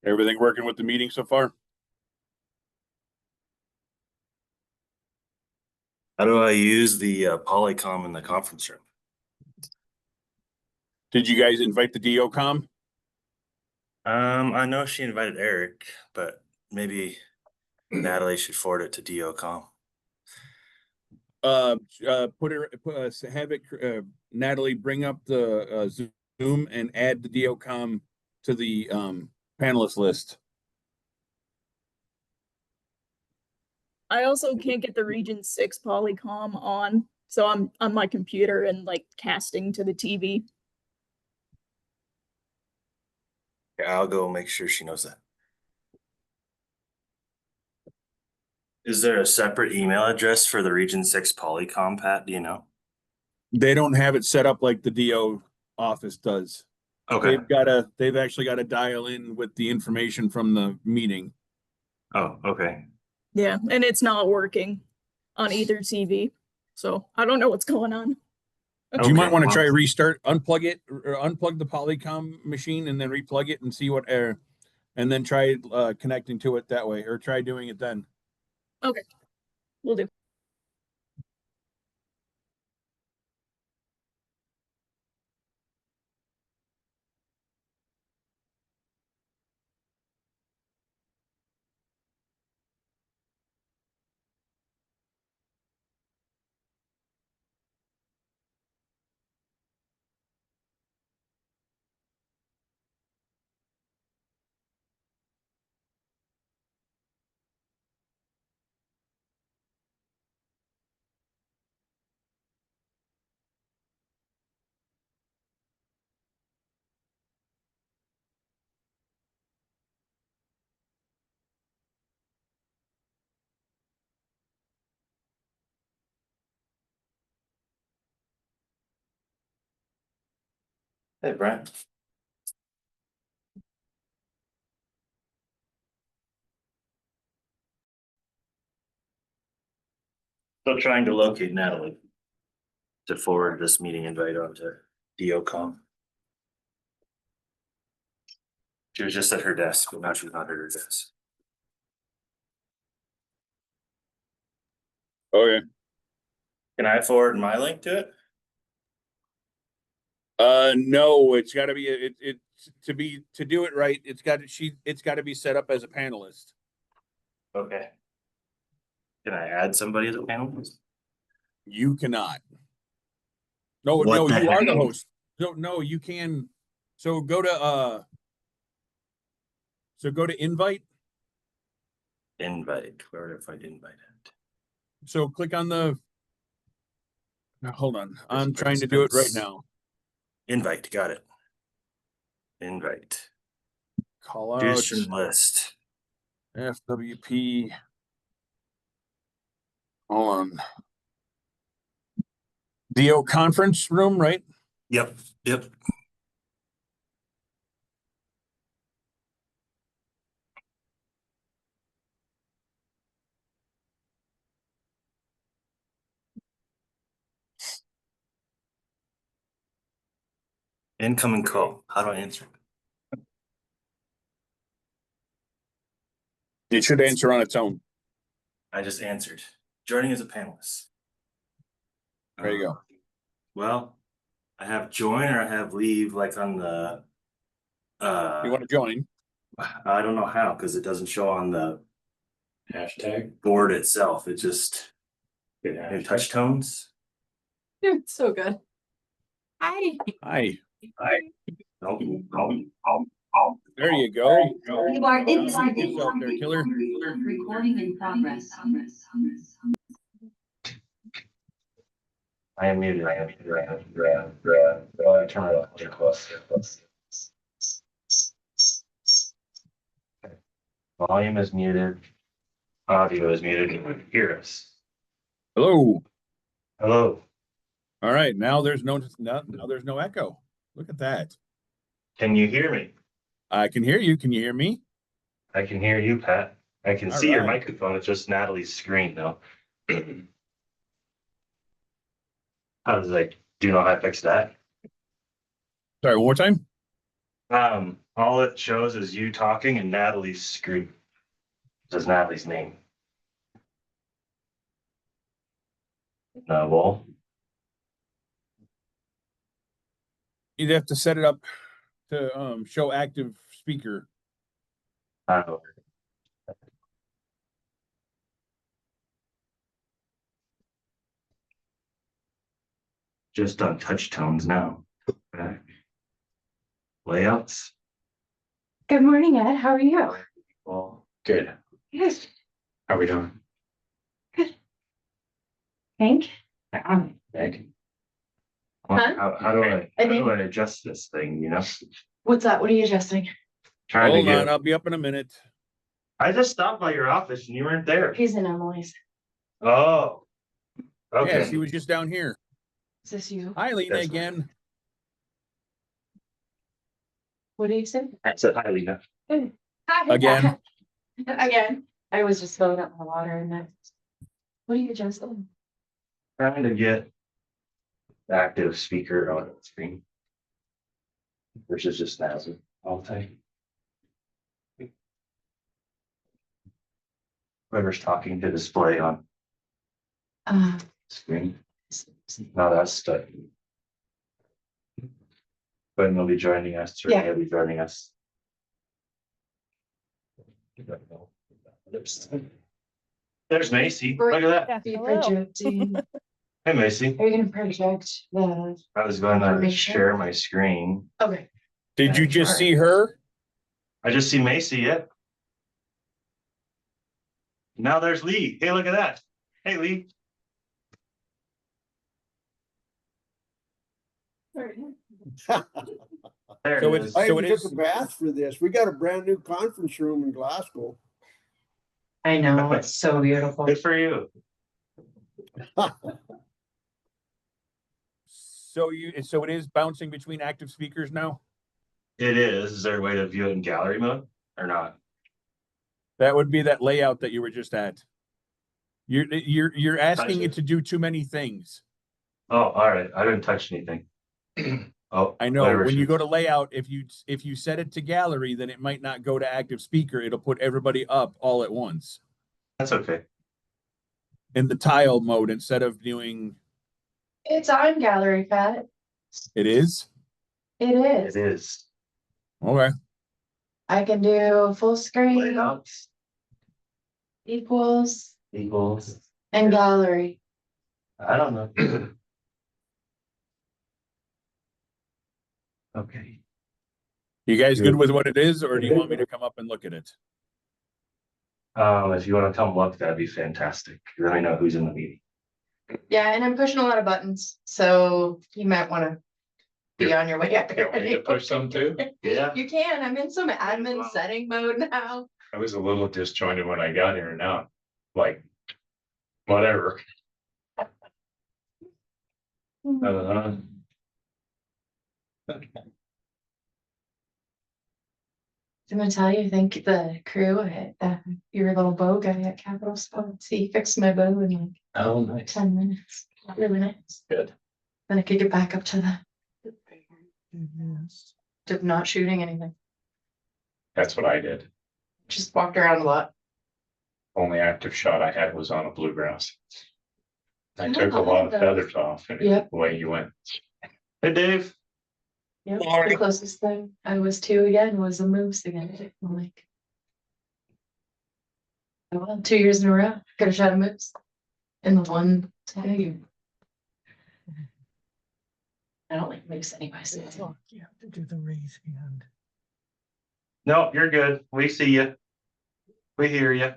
Everything working with the meeting so far? How do I use the Polycom in the conference room? Did you guys invite the DOCOM? I know she invited Eric, but maybe Natalie should forward it to DOCOM. Have it, Natalie, bring up the Zoom and add the DOCOM to the panelist list. I also can't get the Region 6 Polycom on, so I'm on my computer and like casting to the TV. Yeah, I'll go make sure she knows that. Is there a separate email address for the Region 6 Polycom, Pat? Do you know? They don't have it set up like the DO office does. Okay. They've actually got to dial in with the information from the meeting. Oh, okay. Yeah, and it's not working on either TV, so I don't know what's going on. You might want to well, try restart, unplug it, or unplug the Polycom machine and then replug it and see what error, and then try connecting to it that way, or try doing it then. Okay, we'll do. Hey, Brent. Still trying to locate Natalie to forward this meeting invite on to DOCOM. She was just at her desk, but now she's not at her desk. Okay. Can I forward my link to it? No, it's got to be to do it right. It's got to be set up as a panelist. Okay. Can I add somebody as a panelist? You cannot. No, What no, the you are the heck? host. No, you can. So go to invite. Invite. Where would I find invite at? So click on the. Now, hold on. I'm trying to do it right now. Invite. Got it. Invite. Call out Choose from list. FWP. Hold on. DO conference room, right? Yep. Yep. Incoming call. How do I answer it? It should answer on its own. I just answered. Joining as a panelist. There you go. Well, I have join or I have leave like on the You want to join? I don't know how because it doesn't show on the hashtag board itself. It just in touch tones. You're so good. Hi. Hi. Hi. There you go. You are inside Yourself there, killer. recording in progress. I am muted. I am muted. Turn it off. Volume is muted. Audio is muted. You can hear us. Hello. Hello. All right. Now there's no echo. Look at that. Can you hear me? I can hear you. Can you hear me? I can hear you, Pat. I can All see your right. microphone. It's just Natalie's screen, though. How does do know how to fix that? Sorry, one more time. All it shows is you talking and Natalie's screen. Says Natalie's name. Well, You'd have to set it up to show active speaker. I don't know. Just on touch tones now. Okay. Layouts. Good morning, Ed. How are you? Well, Good. Yes. How we doing? Hank? Meg? Huh? how do I I how think- do I adjust this thing, you know? What's that? What are you adjusting? Trying to Hold on, get. I'll be up in a minute. I just stopped by your office and you weren't there. He's in Emily's. Oh. Okay. Yeah, she was just down here. Is this you? Hi, Lena That's- again. What do you say? I said hi, Lena. Hi. Again. Again. I was just filling up my water and then. What are you adjusting? Trying to get active speaker on the screen. Versus just NASA all the time. Whoever's talking to display on screen. No, that's stuck. But they'll be joining us, or Yeah. they'll be joining us. There's Macy. Look at that. Be projecting. Hey, Macy. Are you gonna project the? I was going to Information? share my screen. Okay. Did you just see her? I just see Macy, yep. Now there's Lee. Hey, look at that. Hey, Lee. There So it it's- is. I So even it took is- a bath for this. We got a brand new conference room in Glasgow. I know, it's so beautiful. Good for you. So it is bouncing between active speakers now? It is. Is there a way to view it in gallery mode or not? That would be that layout that you were just at. You're asking it to do too many things. Oh, all right. I didn't touch anything. Oh, I know, whatever when you she- go to layout, if you set it to gallery, then it might not go to active speaker. It'll put everybody up all at once That's okay. in the tile mode instead of doing, It's on Gallery Pad. it is? It It is. is. Okay. I can do full screen, Layouts equals, equals, and gallery. I don't know. Okay. You guys good Good. with what it is, or do you want me to come up and look at it? If you want to come look, that'd be fantastic. Then I know who's in the meeting. Yeah, and I'm pushing a lot of buttons, so you might wanna be on your way up You want me to push some too? Yeah. You can, I'm in some admin Wow. setting mode now. I was a little disjointed when I got here now, like, whatever. Uh, I'm gonna tell you, thank the crew at your little bow guy at Capital Sports. He fixed my bow in like oh, nice. 10 minutes. Really nice. Good. Then I could get back up to not shooting anything. That's what I did. Just walked around a lot. Only active shot I had was on a bluegrass. I Oh, took a I lot like of those. feathers off and Yep. away you went. Hey, Dave. Yep, the Morning. closest thing I was to again was a moose again. I'm like. Oh, well, 2 years in a row, could have shot a moose. In the one tag. I don't like moose anyway, so. You have to do the raise hand. No, you're good. We see you. We hear you.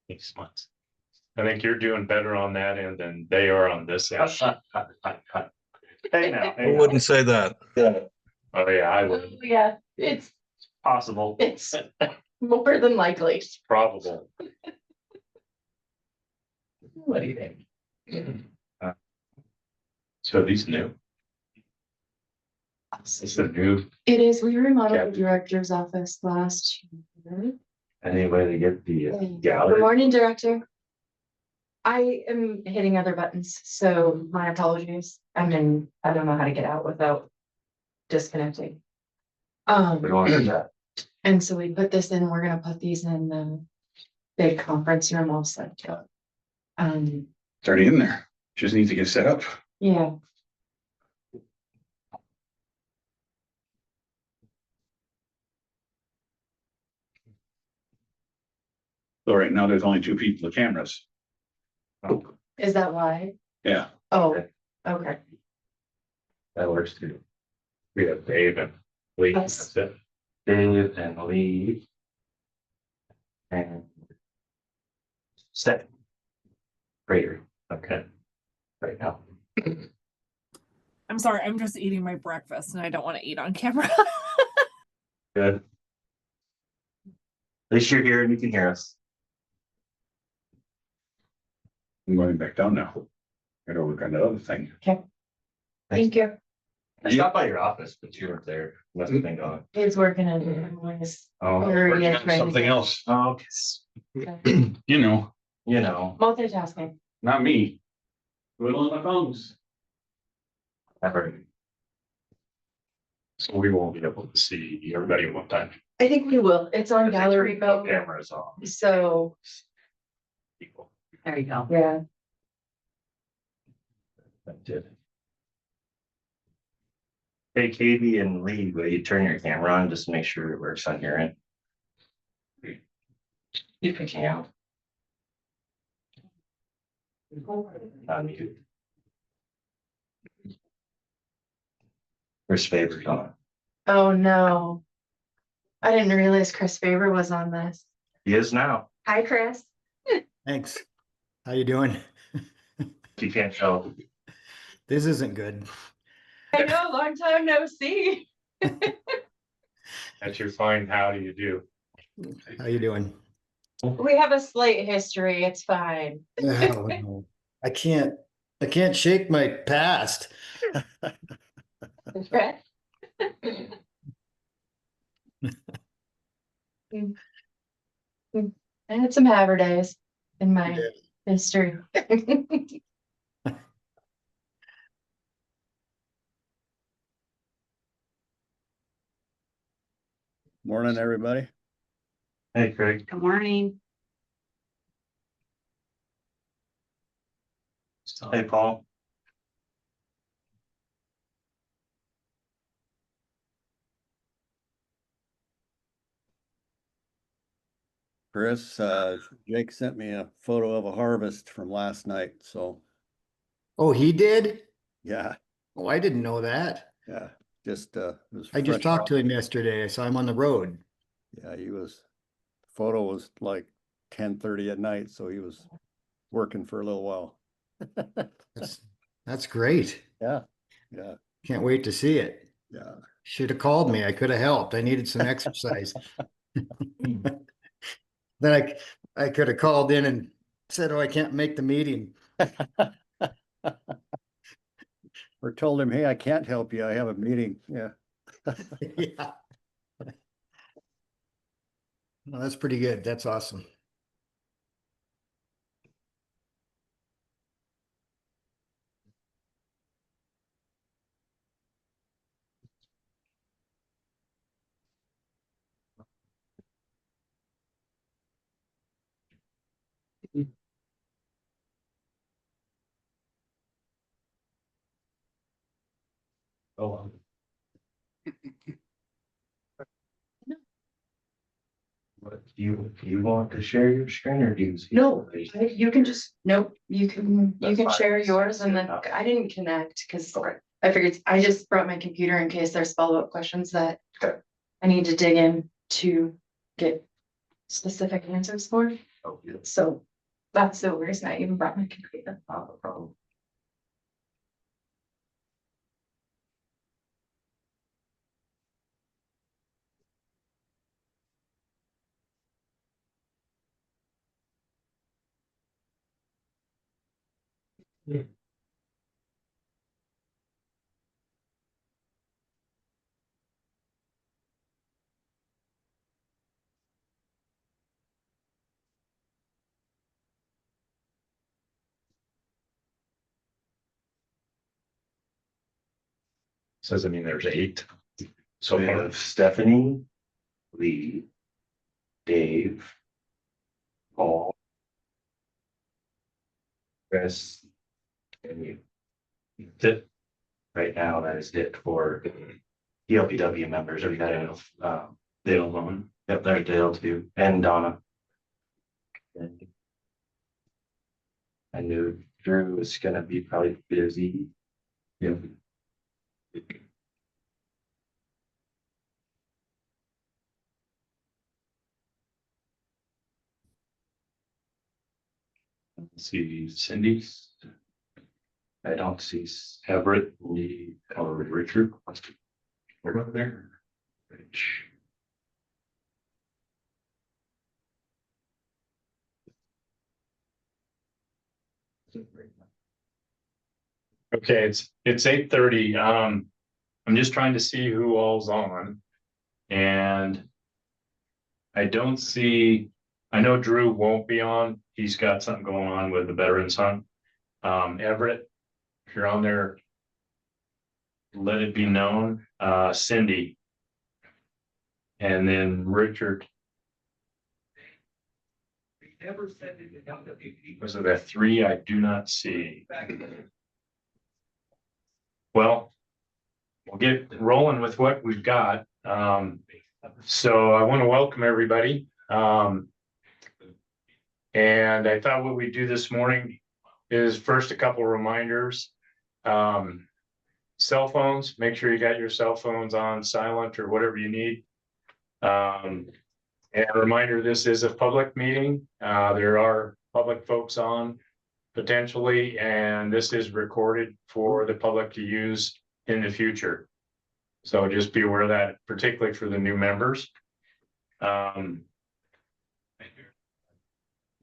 Thanks much. I think you're doing better on that end than they are on this end. Hey now. I wouldn't say that. Oh, yeah, I would. Yeah, it's Possible. more than likely. It's probable. What do you think? So these new, it's a new, It is, we remodeled the Captain. director's office last year. Any way to get the Good gallery? morning, director. I am hitting other buttons, so my apologies. I don't know how to get out without disconnecting. We don't want to do that. And so we put this in, we're gonna put these in the big conference room also. It's already in there. Just needs to get set up. Yeah, So right now, there's only 2 people with cameras. is that why? Yeah. Oh, okay. That works too. We have Dave and Lee, Yes. that's it. Dave and Lee. And. Steph. Prater. Okay. Right now. I'm sorry, I'm just eating my breakfast and I don't want to eat on camera. Good. At least you're here and you can hear us. I'm going back down now. Gotta work on that other thing. Thank you. I stopped by your office, but you weren't there. Must have been gone. He's working on ways. Oh, Working on Something else, okay. you know, You know, Multitasking. not me. Little on the phones. I've heard. So we won't be able to see everybody at one time. I think we will. It's on gallery No boat, cameras on. so, People. There you go. yeah. That did. Hey, Katie and Lee, will you turn your camera on just to make sure it works on your end? You picking out. On mute. Chris Faber's on. Oh, no. I didn't realize Chris Faber was on this. He is now. Hi, Chris. Thanks. How you doing? If you can't tell, This isn't good. I know, long time no see. That's your fine, how do you do? How you doing? We have a slight history. It's fine. Oh, no. I can't shake my past. Right? I had some Haver days in my history. Morning, everybody. hey, Craig. Good morning. Hey, Paul. Chris, Jake sent me a photo of a harvest from last night, so, Oh, he did? yeah, Oh, I didn't know that. yeah, just, it was I just fresh talked off. to him yesterday. I saw him on the road. Yeah, photo was like 10:30 at night, so he was working for a little while. That's great. Yeah, yeah, Can't wait to see it. yeah. Should have called me. I could have helped. I needed some exercise. Then I could have called in and said, oh, I can't make the meeting. Or told him, hey, I can't help you. I have a meeting. Yeah. Yeah. Well, that's pretty good. That's awesome. Oh. What, do you want to share your screen or do you? No, you can just, nope, you can That's fine. share yours and then I didn't connect because I figured I just brought my computer in case there's follow-up questions that Okay. I need to dig in to get specific answers for. Oh, yeah. So that's the reason I even brought my computer. Not a problem. Says, I mean, there's 8 so We far. have Stephanie, Lee, Dave, Paul, Chris, and you. That- Right now, that is it for ELPW members. We've got Dale Loman. Yep, there's Dale too, and Donna. And I knew Drew was gonna be probably busy. Yep. Let's see, Cindy. I don't see Everett. Lee or Richard. We're up there. Rich. Okay, it's 8:30. I'm just trying to see who all's on. And I don't see, I know Drew won't be on. He's got something going on with the Veterans Hunt. Everett, if you're on there, let it be known. Cindy. And then Richard. Was it a 3? I do not see. Well, we'll get rolling with what we've got. So I want to welcome everybody. And I thought what we do this morning is first a couple reminders. Cell phones, make sure you got your cell phones on silent or whatever you need. And a reminder, this is a public meeting. There are public folks on potentially, and this is recorded for the public to use in the future. So just be aware of that, particularly for the new members.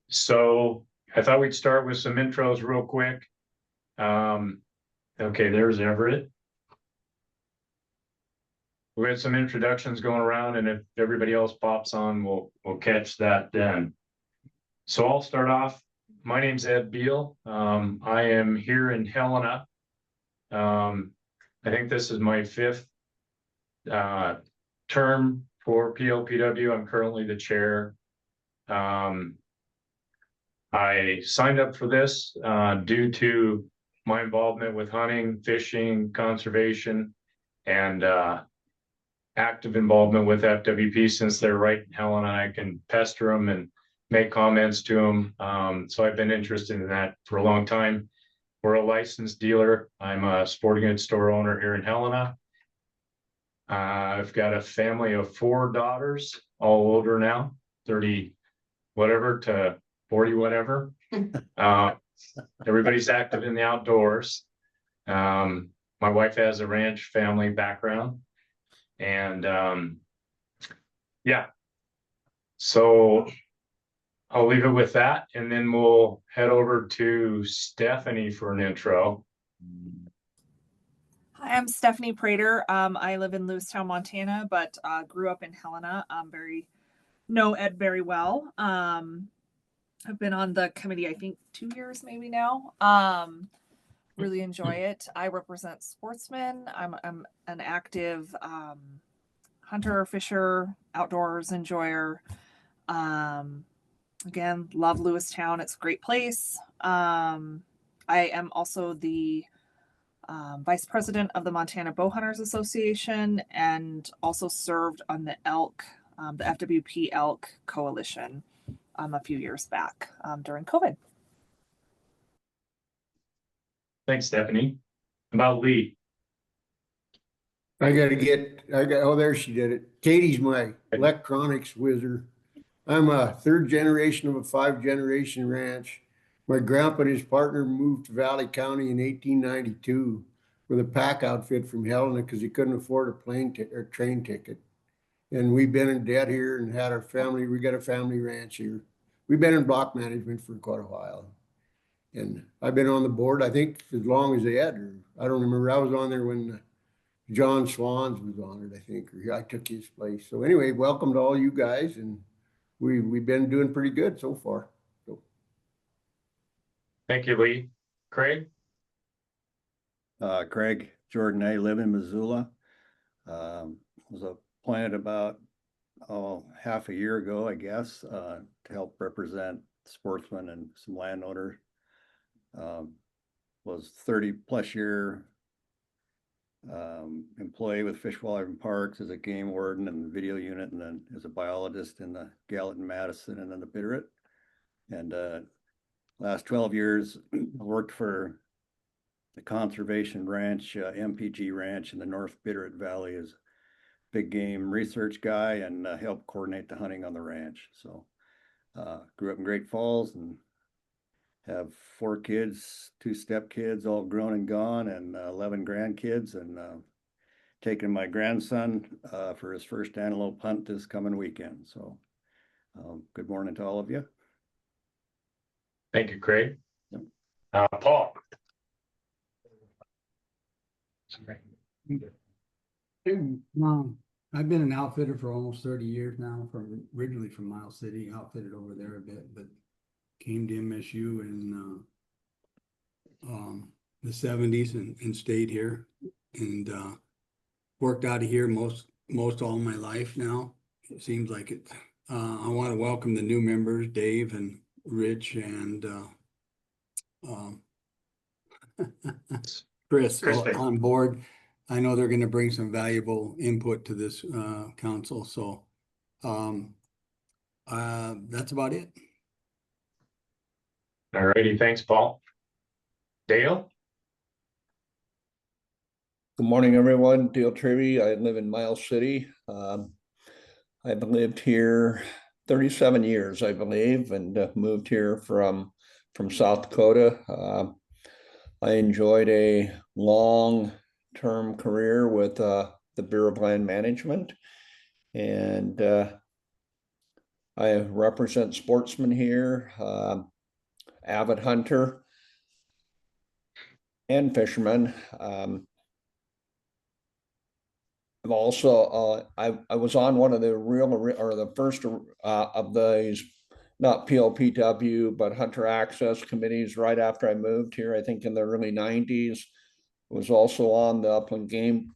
So I thought we'd start with some intros real quick. Okay, there's Everett. We had some introductions going around, and if everybody else pops on, we'll catch that then. So I'll start off. My name's Ed Beal. I am here in Helena. I think this is my 5th term for PLPW. I'm currently the chair. I signed up for this due to my involvement with hunting, fishing, conservation, and active involvement with FWP since they're right in Helena. I can pester them and make comments to them. So I've been interested in that for a long time. We're a licensed dealer. I'm a sporting goods store owner here in Helena. I've got a family of 4 daughters, all older now, 30 whatever to 40 whatever. Everybody's active in the outdoors. My wife has a ranch family background. And yeah, so I'll leave it with that, and then we'll head over to Stephanie for an intro. Hi, I'm Stephanie Prater. I live in Lewistown, Montana, but grew up in Helena. Know Ed very well. I've been on the committee, I think 2 years maybe now. Really enjoy it. I represent sportsmen. I'm an active hunter, fisher, outdoors enjoyer. Again, love Lewistown. It's a great place. I am also the vice president of the Montana Bow Hunters Association, and also served on the elk, the FWP Elk Coalition a few years back during COVID. Thanks, Stephanie. About Lee. oh, there she did it. Katie's my electronics wizard. I'm a 3rd generation of a 5-generation ranch. My grandpa and his partner moved to Valley County in 1892 with a pack outfit from Helena because he couldn't afford a plane or train ticket. And we've been in debt here and had our family, we got a family ranch here. We've been in block management for quite a while. And I've been on the board, I think, as long as they had her. I don't remember. I was on there when John Swans was on it, I think, or I took his place. So anyway, welcome to all you guys. And we've been doing pretty good so far. So. Thank you, Lee. Craig? Craig Jordan, I live in Missoula. Was appointed about half a year ago, I guess, to help represent sportsmen and some landowners. Was 30+ year employee with Fish, Wildlife and Parks as a game warden and the video unit, and then as a biologist in the Gallatin, Madison, and then the Bitterroot. And last 12 years, I worked for the Conservation Ranch, MPG Ranch in the North Bitterroot Valley as big game research guy and helped coordinate the hunting on the ranch. So grew up in Great Falls and have 4 kids, 2 stepkids, all grown and gone, and 11 grandkids, and taking my grandson for his first antelope hunt this coming weekend. So good morning to all of you. Thank you, Craig. Yep. Paul. I've been an outfitter for almost 30 years now, originally from Miles City, outfitted over there a bit, but came to MSU in the 70s and stayed here and worked out of here most all my life now. It seems like it. I want to welcome the new members, Dave and Rich and Chris on board. I know they're going to bring some valuable input to this council. So that's about it. All righty, thanks, Paul. Dale? Good morning, everyone. Dale Trivy. I live in Miles City. I've lived here 37 years, I believe, and moved here from South Dakota. I enjoyed a long-term career with the Bureau of Land Management, and I represent sportsmen here, avid hunter and fisherman. I've also I was on one of the the first of these, not PLPW, but hunter access committees right after I moved here, I think in the early 90s. Was also on the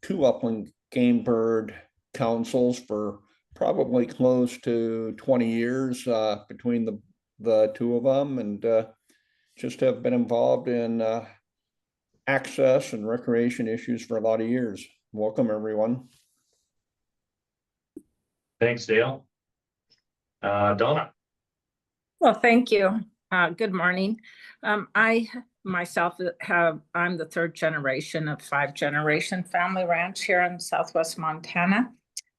two upland game bird councils for probably close to 20 years between the two of them, and just have been involved in access and recreation issues for a lot of years. Welcome, everyone. Thanks, Dale. Donna. Well, thank you. Good morning. I myself I'm the 3rd generation of 5-generation family ranch here in Southwest Montana.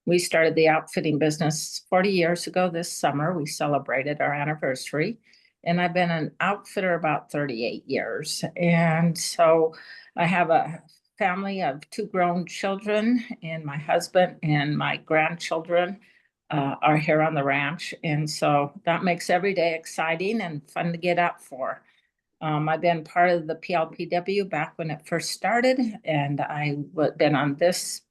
We started the outfitting business 40 years ago this summer. We celebrated our anniversary, and I've been an outfitter about 38 years. And so I have a family of 2 grown children, and my husband and my grandchildren are here on the ranch. And so that makes every day exciting and fun to get up for. I've been part of the PLPW back when it first started, and I've been on this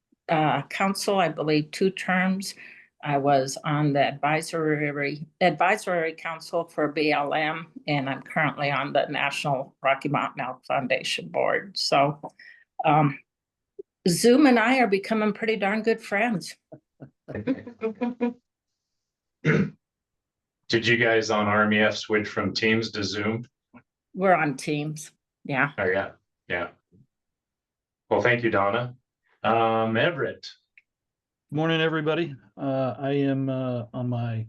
council, I believe, 2 terms. I was on the advisory council for BLM, and I'm currently on the National Rocky Mountain Elk Foundation board. So Zoom and I are becoming pretty darn good friends. Did you guys on RMEF switch from Teams to Zoom? We're on Teams. Yeah. Oh, yeah. Yeah. Well, thank you, Donna. Everett. Good morning, everybody. I am on my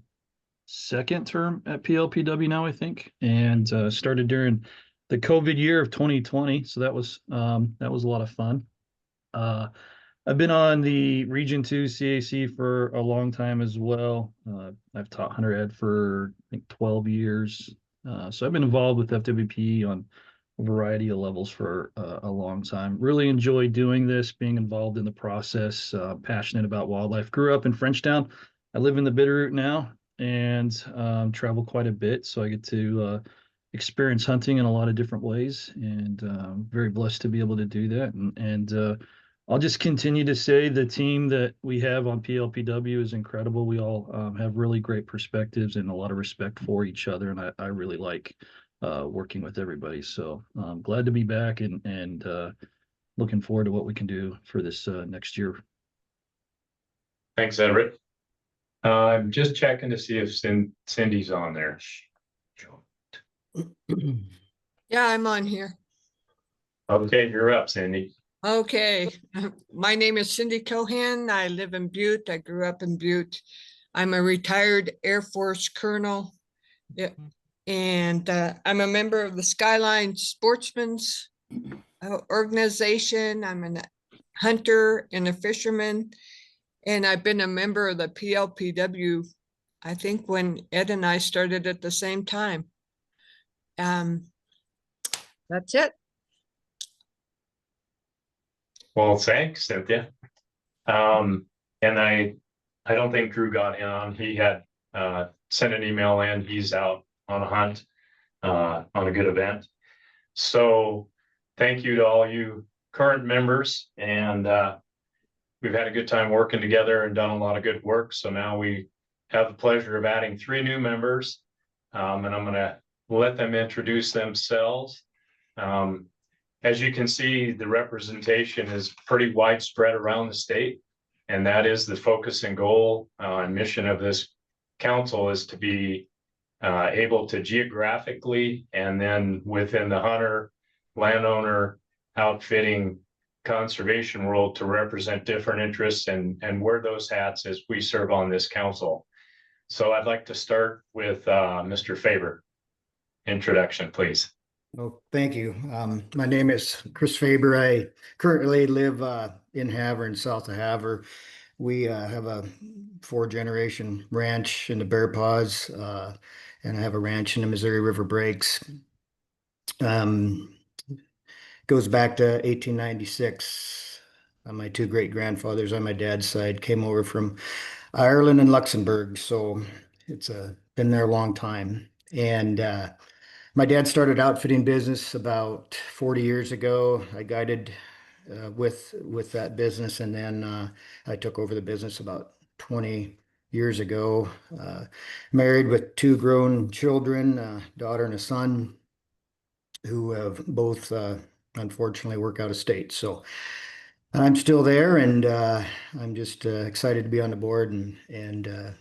2nd term at PLPW now, I think, and started during the COVID year of 2020. So that was a lot of fun. I've been on the Region 2 CAC for a long time as well. I've taught hunter ed for I think 12 years. So I've been involved with FWP on a variety of levels for a long time. Really enjoy doing this, being involved in the process, passionate about wildlife. Grew up in Frenchtown. I live in the Bitterroot now and travel quite a bit. So I get to experience hunting in a lot of different ways, and very blessed to be able to do that. And I'll just continue to say the team that we have on PLPW is incredible. We all have really great perspectives and a lot of respect for each other, and I really like working with everybody. So glad to be back and looking forward to what we can do for this next year. Thanks, Everett. I'm just checking to see if Cindy's on there. Yeah, I'm on here. Okay, you're up, Cindy. Okay, my name is Cindy Cohan. I live in Butte. I grew up in Butte. I'm a retired Air Force colonel. Yeah. And I'm a member of the Skyline Sportsman's organization. I'm a hunter and a fisherman. And I've been a member of the PLPW, I think when Ed and I started at the same time. That's it. Well, thanks, Cynthia. And I don't think Drew got in on. He had sent an email in. He's out on a hunt on a good event. So thank you to all you current members, and we've had a good time working together and done a lot of good work. So now we have the pleasure of adding 3 new members, and I'm going to let them introduce themselves. As you can see, the representation is pretty widespread around the state, and that is the focus and goal and mission of this council is to be able to geographically and then within the hunter, landowner, outfitting, conservation world to represent different interests and wear those hats as we serve on this council. So I'd like to start with Mr. Faber. Introduction, please. Oh, thank you. My name is Chris Faber. I currently live in Havre, south of Havre. We have a 4-generation ranch in the Bear Paws, and I have a ranch in the Missouri River Breaks. Goes back to 1896. My 2 great-grandfathers on my dad's side came over from Ireland and Luxembourg, so it's been there a long time. And my dad started outfitting business about 40 years ago. I guided with that business, and then I took over the business about 20 years ago. Married with 2 grown children, a daughter and a son, who have both unfortunately work out of state. So I'm still there, and I'm just excited to be on the board and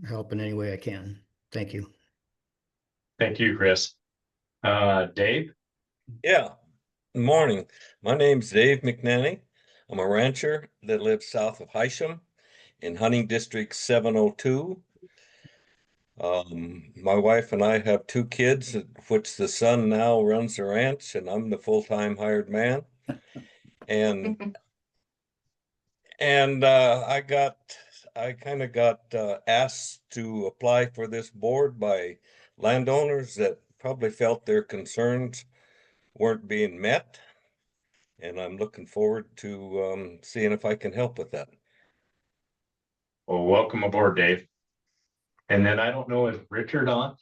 help in any way I can. Thank you. Thank you, Chris. Dave? Yeah. Good morning. My name's Dave McNanny. I'm a rancher that lives south of Hysham in hunting district 702. My wife and I have 2 kids, of which the son now runs the ranch, and I'm the full-time hired man. And I kind of got asked to apply for this board by landowners that probably felt their concerns weren't being met. And I'm looking forward to seeing if I can help with that. Well, welcome aboard, Dave. And then I don't know if Richard on.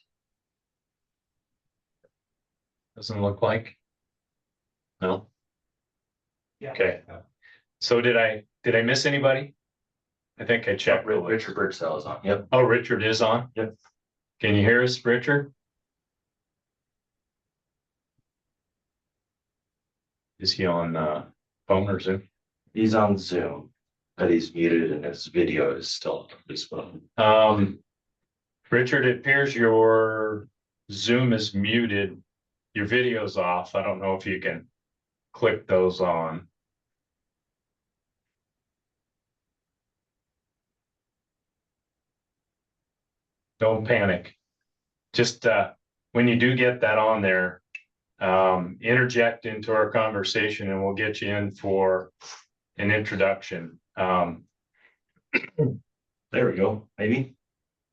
Doesn't look like. No. Yeah. Okay. So did I miss anybody? I think I checked. Richard Birdsell is on. Yep. Oh, Richard is on? Yep. Can you hear us, Richard? Is he on phone or Zoom? He's on Zoom, but he's muted and his video is still on his phone. Richard, it appears your Zoom is muted. Your video's off. I don't know if you can click those on. Don't panic. Just when you do get that on there, interject into our conversation and we'll get you in for an introduction. There we go. Maybe.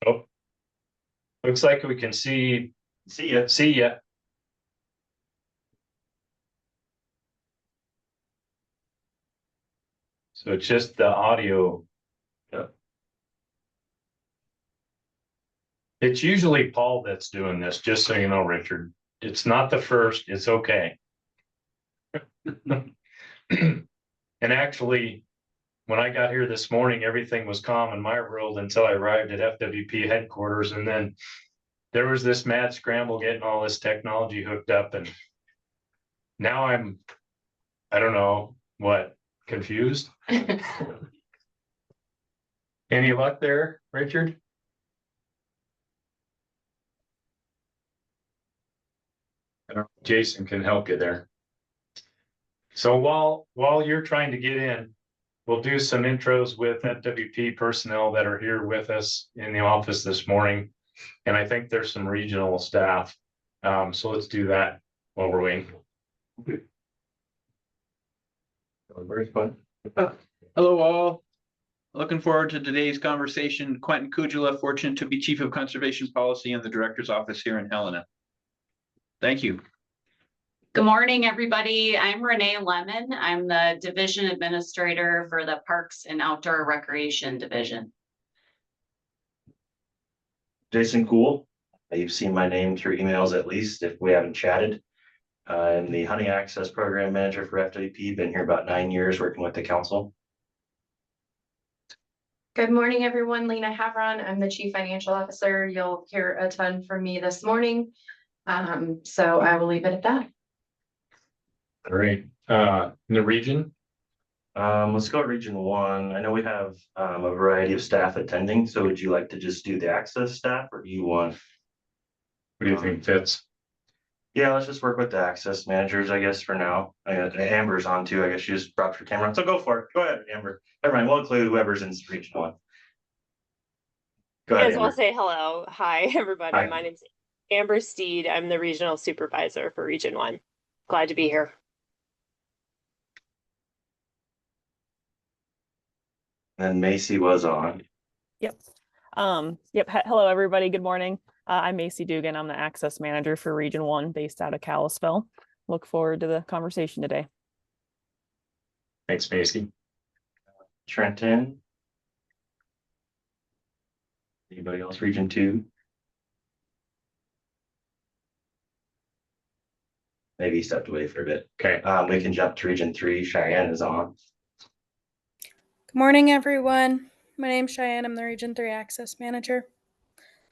Oh, looks like we can see ya. See ya. So it's just the audio. Yep. It's usually Paul that's doing this, just so you know, Richard. It's not the first, it's okay. And actually, when I got here this morning, everything was calm in my world until I arrived at FWP headquarters. And then there was this mad scramble getting all this technology hooked up. And now I don't know, What, confused? Any luck there, Richard? I don't know if Jason can help you there. So while you're trying to get in, we'll do some intros with FWP personnel that are here with us in the office this morning. And I think there's some regional staff. So let's do that while we're waiting. Where's fun? Hello all. Looking forward to today's conversation. Quentin Kujula, fortunate to be Chief of Conservation Policy in the Director's Office here in Helena. Thank you. Good morning, everybody. I'm Renee Lemon. I'm the Division Administrator for the Parks and Outdoor Recreation Division. Jason Cool. You've seen my name through emails at least, if we haven't chatted. I'm the Hunting Access Program Manager for FWP. Been here about 9 years working with the council. Good morning, everyone. Lena Havron. I'm the Chief Financial Officer. You'll hear a ton from me this morning. So I will leave it at that. Great. In the region? Let's go region 1. I know we have a variety of staff attending. So would you like to just do the access staff, or do you want? What do you think fits? Yeah, let's just work with the access managers, I guess, for now. Amber's on too. I guess she just brought her camera on. So go for it. Go ahead, Amber. Never mind. We'll include whoever's in region 1. Go ahead, Yes, I'll Amber. say hello. Hi, everybody. Hi. My name's Amber Steed. I'm the Regional Supervisor for Region 1. Glad to be here. And Macy was on. Yep. Hello, everybody. Good morning. I'm Macy Dugan. I'm the Access Manager for Region 1 based out of Kalispell. Look forward to the conversation today. Thanks, Macy. Trenton. Anybody else, region 2? Maybe he stepped away for a bit. Okay. We can jump to region 3. Cheyenne is on. Good morning, everyone. My name's Cheyenne. I'm the Region 3 Access Manager.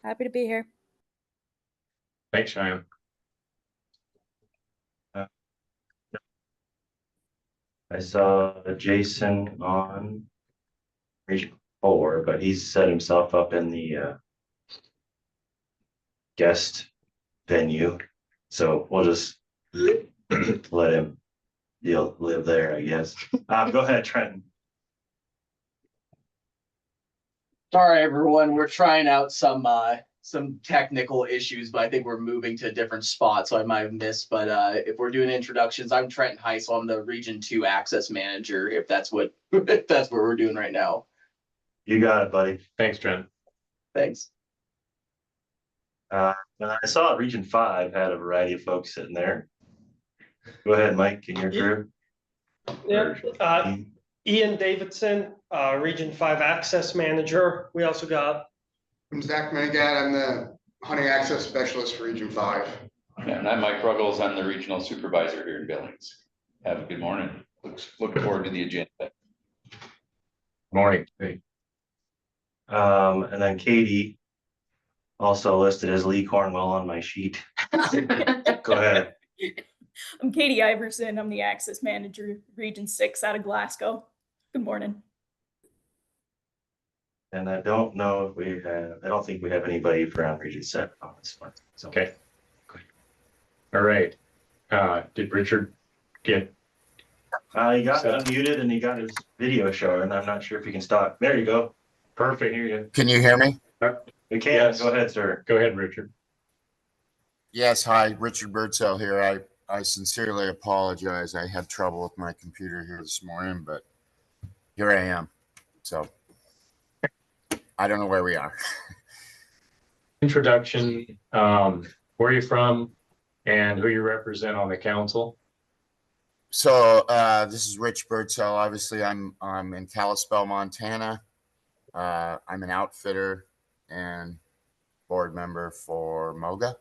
Happy to be here. Thanks, Cheyenne. I saw Jason on region 4, but he's set himself up in the guest venue. So we'll just let him live there, I guess. Go ahead, Trenton. Sorry, everyone. We're trying out some technical issues, but I think we're moving to a different spot, so I might have missed. But if we're doing introductions, I'm Trenton Heisel. I'm the Region 2 Access Manager. If that's what we're doing right now. You got it, buddy. Thanks, Trent. Thanks. And I saw Region 5 had a variety of folks sitting there. Go ahead, Mike, and your crew. Yeah, Ian Davidson, Region 5 Access Manager. We also got. I'm Zach Manigat. I'm the Hunting Access Specialist for Region 5. And I'm Mike Ruggles. I'm the Regional Supervisor here in Billings. Have a good morning. Looking forward to the agenda. Morning. And then Katie, also listed as Lee Cornwell on my sheet. Go ahead. I'm Katie Iverson. I'm the Access Manager, Region 6 out of Glasgow. Good morning. And I don't know if we have, I don't think we have anybody from Region 7 on this one. So. Okay. All right. Did Richard get? He got unmuted and he got his video showing. I'm not sure if he can stop. There you go. Perfect. Hear you. Can you hear me? We can. Yes. Go ahead, sir. Go ahead, Richard. Yes, hi, Richard Birdsell here. I sincerely apologize. I had trouble with my computer here this morning, but here I am. So I don't know where we are. Introduction, where are you from and who you represent on the council? So this is Rich Birdsell. Obviously, I'm in Kalispell, Montana. I'm an outfitter and board member for MOGA.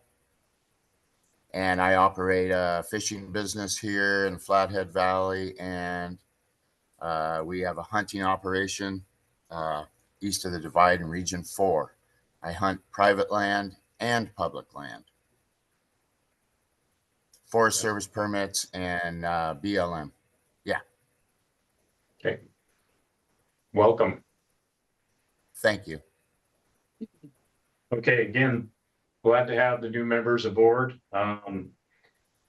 And I operate a fishing business here in Flathead Valley, and we have a hunting operation east of the Divide in Region 4. I hunt private land and public land. Forest Service permits and BLM. Yeah. Okay. Welcome. Thank you. Okay, again, glad to have the new members aboard.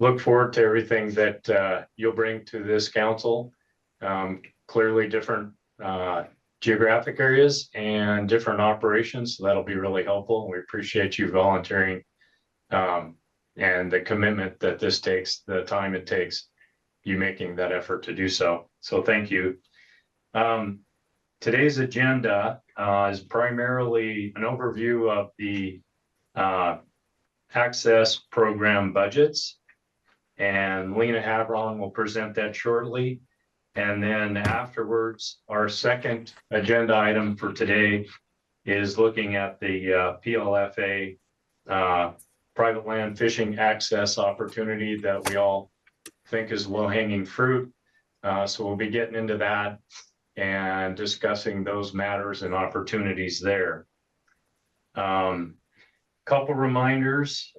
Look forward to everything that you'll bring to this council. Clearly different geographic areas and different operations, so that'll be really helpful. We appreciate you volunteering and the commitment that this takes, the time it takes, you making that effort to do so. So thank you. Today's agenda is primarily an overview of the access program budgets. And Lena Havron will present that shortly. And then afterwards, our second agenda item for today is looking at the PLFA private land fishing access opportunity that we all think is low-hanging fruit. So we'll be getting into that and discussing those matters and opportunities there. Couple reminders,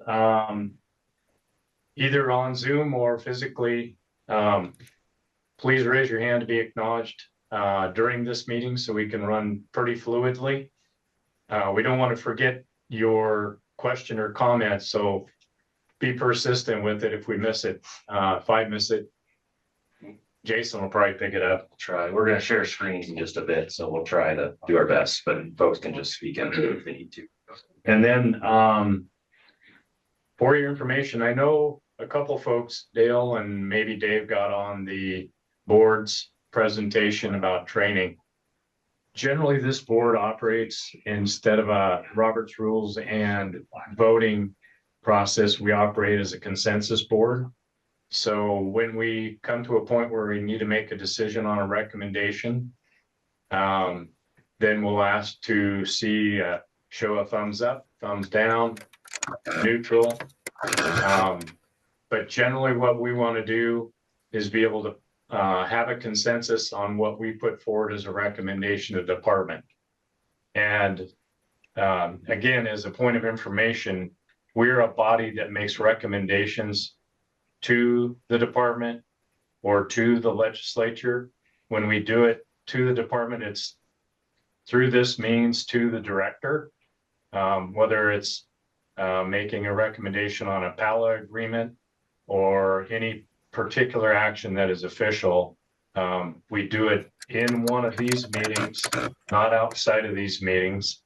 either on Zoom or physically, please raise your hand to be acknowledged during this meeting so we can run pretty fluidly. We don't want to forget your question or comment, so be persistent with it if we miss it. If I miss it, Jason will probably pick it up. Try. We're gonna share screens in just a bit, so we'll try to do our best, but folks can just speak in if they need to. And then for your information, I know a couple folks, Dale and maybe Dave, got on the board's presentation about training. Generally, this board operates instead of a Robert's Rules and voting process, we operate as a consensus board. So when we come to a point where we need to make a decision on a recommendation, then we'll ask to see show a thumbs up, thumbs down, neutral. But generally what we want to do is be able to have a consensus on what we put forward as a recommendation to the department. And again, as a point of information, we're a body that makes recommendations to the department or to the legislature. When we do it to the department, it's through this means to the director, whether it's making a recommendation on a PALA agreement or any particular action that is official. We do it in one of these meetings, not outside of these meetings,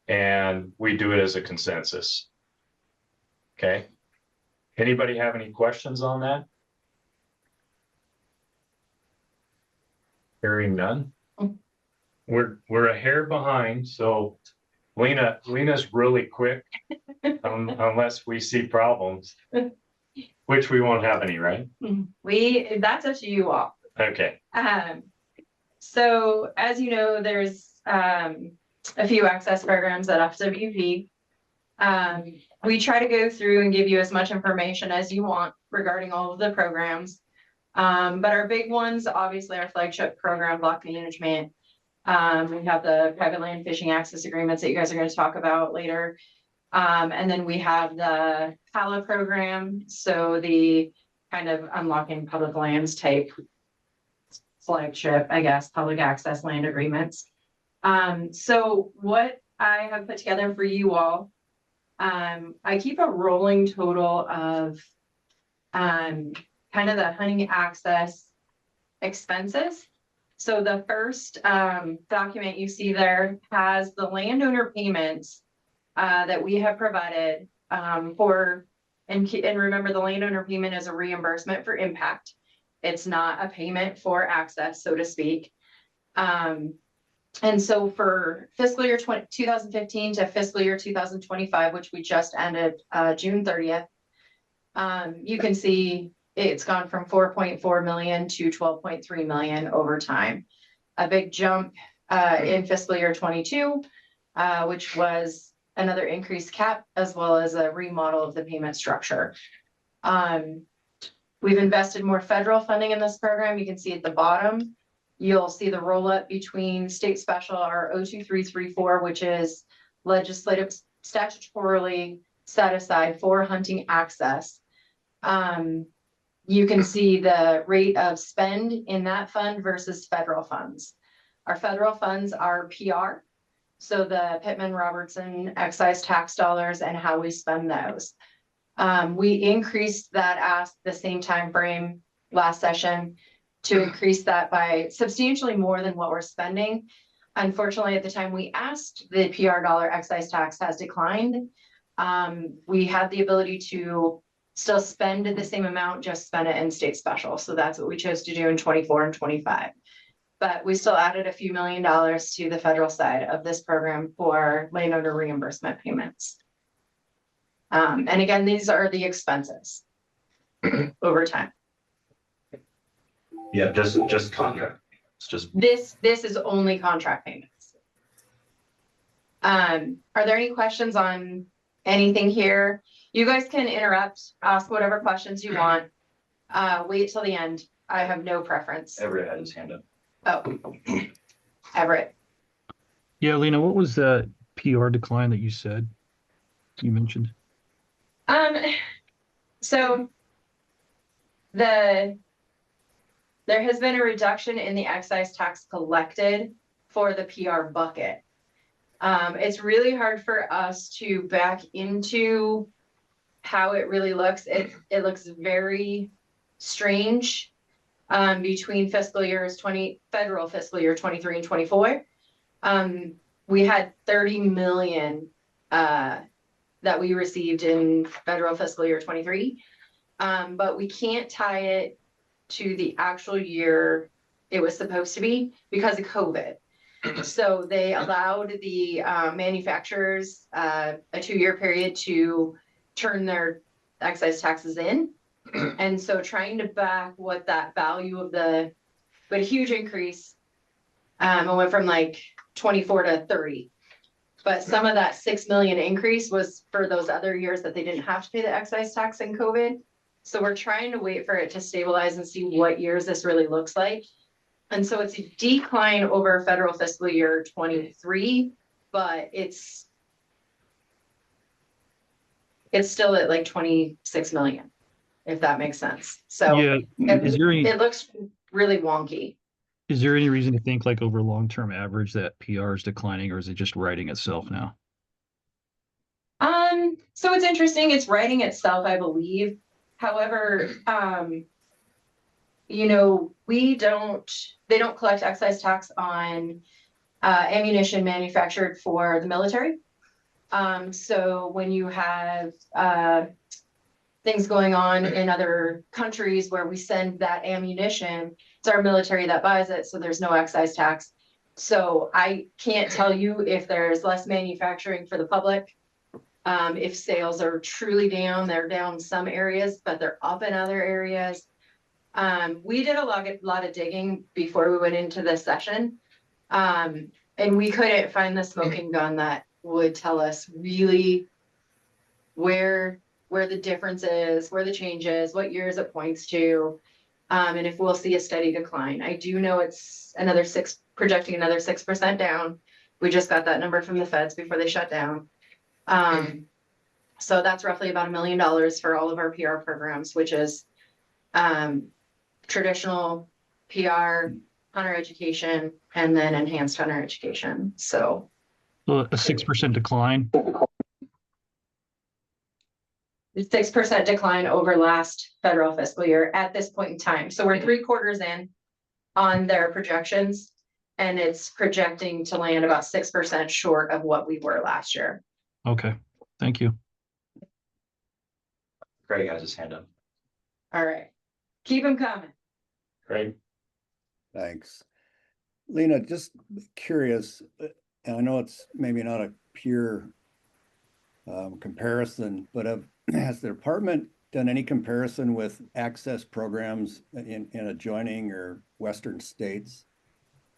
and we do it as a consensus. Okay. Anybody have any questions on that? Hearing none. We're a hair behind, so Lena's really quick unless we see problems, which we won't have any, right? That's up to you all. Okay. So as you know, there's a few access programs at FWP. We try to go through and give you as much information as you want regarding all of the programs. But our big ones, obviously our flagship program, block management. We have the private land fishing access agreements that you guys are going to talk about later. And then we have the PALA program. So the kind of unlocking public lands type flagship, I guess, public access land agreements. So what I have put together for you all, I keep a rolling total of kind of the hunting access expenses. So the first document you see there has the landowner payments that we have provided for, and remember the landowner payment is a reimbursement for impact. It's not a payment for access, so to speak. And so for fiscal year 2015 to fiscal year 2025, which we just ended June 30th, you can see it's gone from 4.4 million to 12.3 million over time. A big jump in fiscal year 22, which was another increased cap as well as a remodel of the payment structure. We've invested more federal funding in this program. You can see at the bottom, you'll see the roll up between state special, our 02334, which is legislative statutorily set aside for hunting access. you can see the rate of spend in that fund versus federal funds. Our federal funds are PR. So the Pittman-Robertson excise tax dollars and how we spend those. We increased that ask the same time frame last session to increase that by substantially more than what we're spending. Unfortunately, at the time we asked, the PR dollar excise tax has declined. We had the ability to still spend the same amount, just spend it in state special. So that's what we chose to do in 24 and 25. But we still added a few $1,000,000 to the federal side of this program for landowner reimbursement payments. And again, these are the expenses over time. Yeah, just contract. It's just, This is only contract payments. Are there any questions on anything here? You guys can interrupt, ask whatever questions you want. Wait till the end. I have no preference. Everett had his hand up. Oh, Everett. Yeah, Lena, what was the PR decline that you mentioned? So there has been a reduction in the excise tax collected for the PR bucket. It's really hard for us to back into how it really looks. It looks very strange between federal fiscal year 23 and 24. We had 30 million that we received in federal fiscal year 23. But we can't tie it to the actual year it was supposed to be because of COVID. So they allowed the manufacturers a 2-year period to turn their excise taxes in. And so trying to back what that value of but a huge increase. It went from like 24 to 30. But some of that 6 million increase was for those other years that they didn't have to pay the excise tax in COVID. So we're trying to wait for it to stabilize and see what years this really looks like. And so it's a decline over federal fiscal year 23, but it's still at like 26 million, if that makes sense. So Yeah, it looks really wonky. is there any reason to think like over long-term average that PR is declining, or is it just writing itself now? So it's interesting. It's writing itself, I believe. However, they don't collect excise tax on ammunition manufactured for the military. So when you have things going on in other countries where we send that ammunition, it's our military that buys it, so there's no excise tax. So I can't tell you if there's less manufacturing for the public. If sales are truly down, they're down in some areas, but they're up in other areas. We did a lot of digging before we went into this session. And we couldn't find the smoking gun that would tell us really where the difference is, where the change is, what years it points to, and if we'll see a steady decline. I do know it's projecting another 6% down. We just got that number from the feds before they shut down. So that's roughly about $1 million for all of our PR programs, which is traditional PR, hunter education, and then enhanced hunter education. So a 6% decline. 6% decline over last federal fiscal year at this point in time. So we're 3 quarters in on their projections, and it's projecting to land about 6% short of what we were last year. Okay, thank you. Craig has his hand up. All right, keep them coming. Craig. Thanks. Lena, just curious, and I know it's maybe not a pure comparison, but has the department done any comparison with access programs in adjoining or western states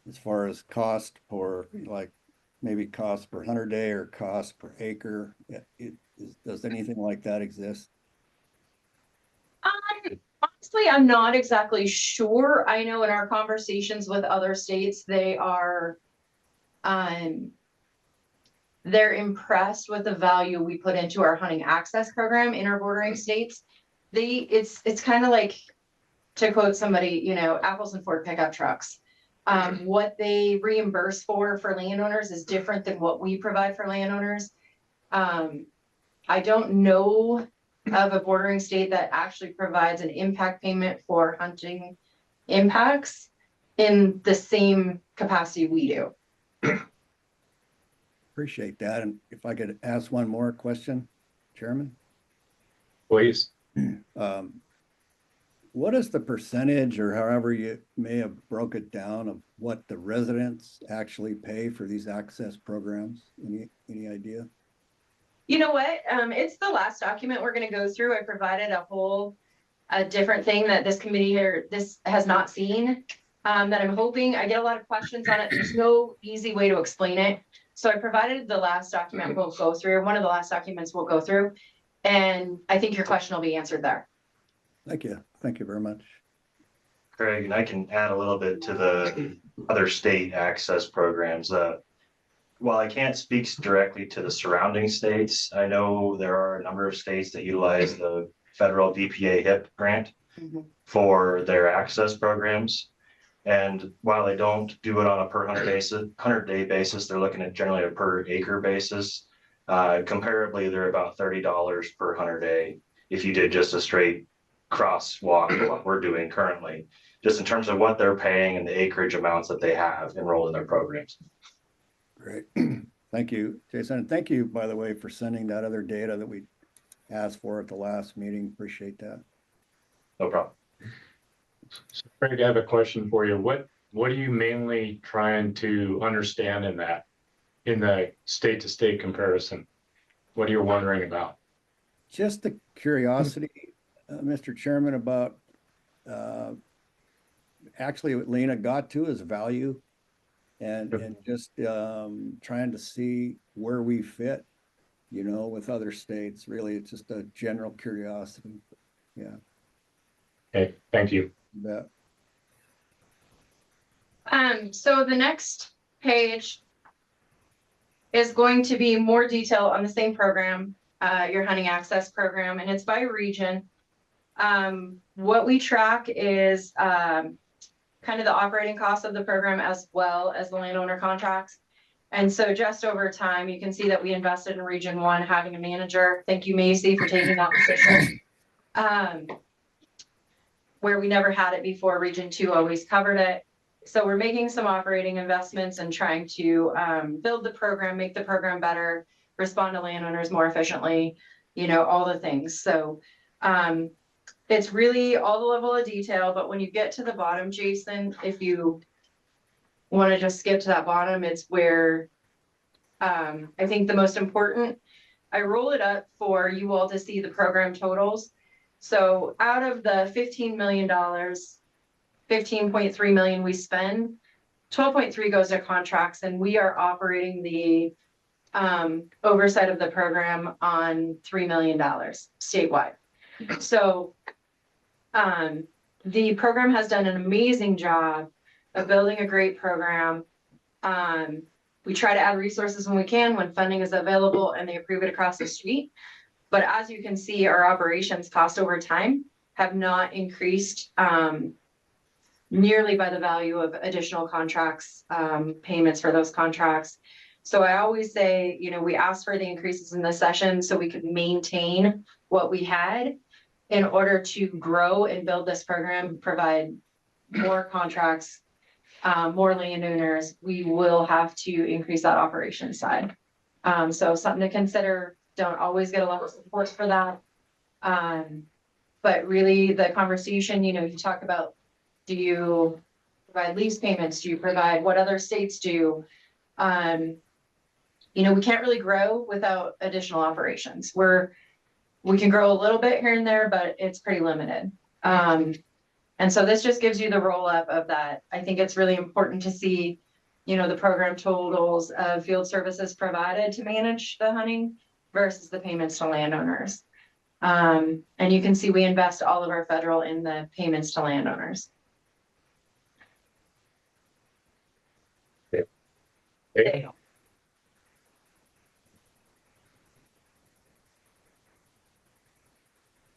as far as cost for, like, maybe cost per hunter day or cost per acre? Does anything like that exist? Honestly, I'm not exactly sure. I know in our conversations with other states, they're impressed with the value we put into our hunting access program in our bordering states. It's kind of like to quote somebody, you know, Apples and Ford pickup trucks. What they reimburse for landowners is different than what we provide for landowners. I don't know of a bordering state that actually provides an impact payment for hunting impacts in the same capacity we do. Appreciate that. And if I could ask one more question, Chairman? Please. What is the percentage, or however you may have broke it down, of what the residents actually pay for these access programs? Any idea? You know what? It's the last document we're gonna go through. I provided a different thing that this committee here, this has not seen. That I'm hoping, I get a lot of questions on it. There's no easy way to explain it. So I provided the last document we'll go through, one of the last documents we'll go through. And I think your question will be answered there. Thank you. Thank you very much. Craig, and I can add a little bit to the other state access programs. While I can't speak directly to the surrounding states, I know there are a number of states that utilize the federal VPA HIP grant for their access programs. And while they don't do it on a per 100-day basis, they're looking at generally a per acre basis. Comparably, they're about $30 per 100 day if you did just a straight crosswalk, what we're doing currently, just in terms of what they're paying and the acreage amounts that they have enrolled in their programs. Great. Thank you, Jason. And thank you, by the way, for sending that other data that we asked for at the last meeting. Appreciate that. No problem. So Craig, I have a question for you. What are you mainly trying to understand in the state to state comparison? What are you wondering about? Just the curiosity, Mr. Chairman, about actually what Lena got to is value, and just trying to see where we fit, you know, with other states. Really, it's just a general curiosity. Yeah. Okay, thank you. Yeah. So the next page is going to be more detail on the same program, your hunting access program, and it's by region. What we track is kind of the operating costs of the program as well as the landowner contracts. And so just over time, you can see that we invested in Region 1 having a manager. Thank you, Macy, for taking that position. Where we never had it before, Region 2 always covered it. So we're making some operating investments and trying to build the program, make the program better, respond to landowners more efficiently, you know, all the things. So it's really all the level of detail, but when you get to the bottom, Jason, if you want to just skip to that bottom, it's where I think the most important, I roll it up for you all to see the program totals. So out of the $15 million, 15.3 million we spend, 12.3 goes to contracts, and we are operating the oversight of the program on $3 million statewide. So the program has done an amazing job of building a great program. We try to add resources when we can, when funding is available and they approve it across the street. But as you can see, our operations cost over time have not increased nearly by the value of additional contracts, payments for those contracts. So I always say, you know, we asked for the increases in the session so we could maintain what we had in order to grow and build this program, provide more contracts, more landowners. We will have to increase that operations side. So something to consider. Don't always get a lot of support for that. But really the conversation, you know, you talk about, do you provide lease payments? Do you provide what other states do? You know, we can't really grow without additional operations. We can grow a little bit here and there, but it's pretty limited. And so this just gives you the roll up of that. I think it's really important to see, you know, the program totals of field services provided to manage the hunting versus the payments to landowners. And you can see we invest all of our federal in the payments to landowners. Okay.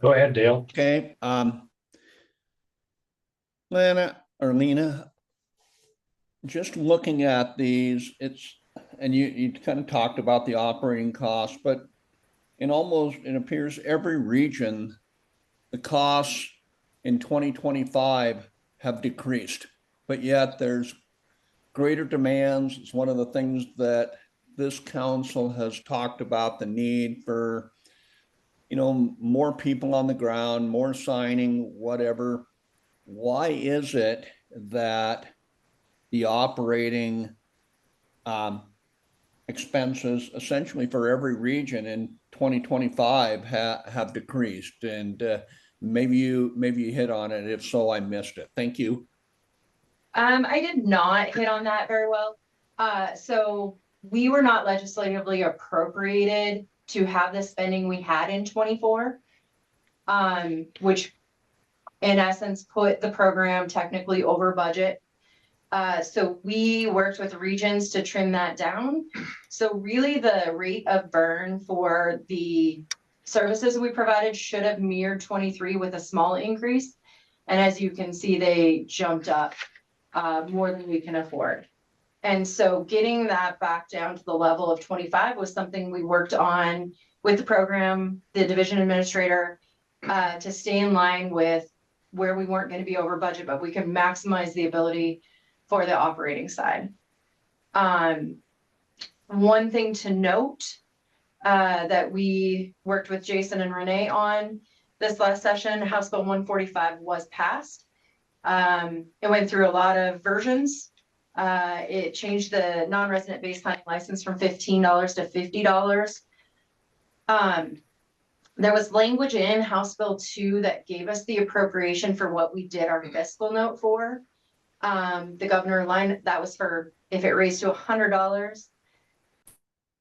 Go ahead, Dale. Okay, Lena, just looking at these, and you kind of talked about the operating costs, but it appears every region, the costs in 2025 have decreased, but yet there's greater demands. It's one of the things that this council has talked about, the need for, more people on the ground, more signing, whatever. Why is it that the operating expenses essentially for every region in 2025 have decreased? And maybe you hit on it. If so, I missed it. Thank you. I did not hit on that very well. So we were not legislatively appropriated to have the spending we had in 24, which in essence put the program technically over budget. So we worked with regions to trim that down. So really the rate of burn for the services we provided should have mirrored 23 with a small increase. And as you can see, they jumped up more than we can afford. And so getting that back down to the level of 25 was something we worked on with the program, the division administrator, to stay in line with where we weren't going to be over budget, but we could maximize the ability for the operating side. One thing to note that we worked with Jason and Renee on this last session, House Bill 145 was passed. It went through a lot of versions. It changed the non-resident base hunting license from $15 to $50. There was language in House Bill 2 that gave us the appropriation for what we did our fiscal note for. The governor line, that was for if it raised to $100,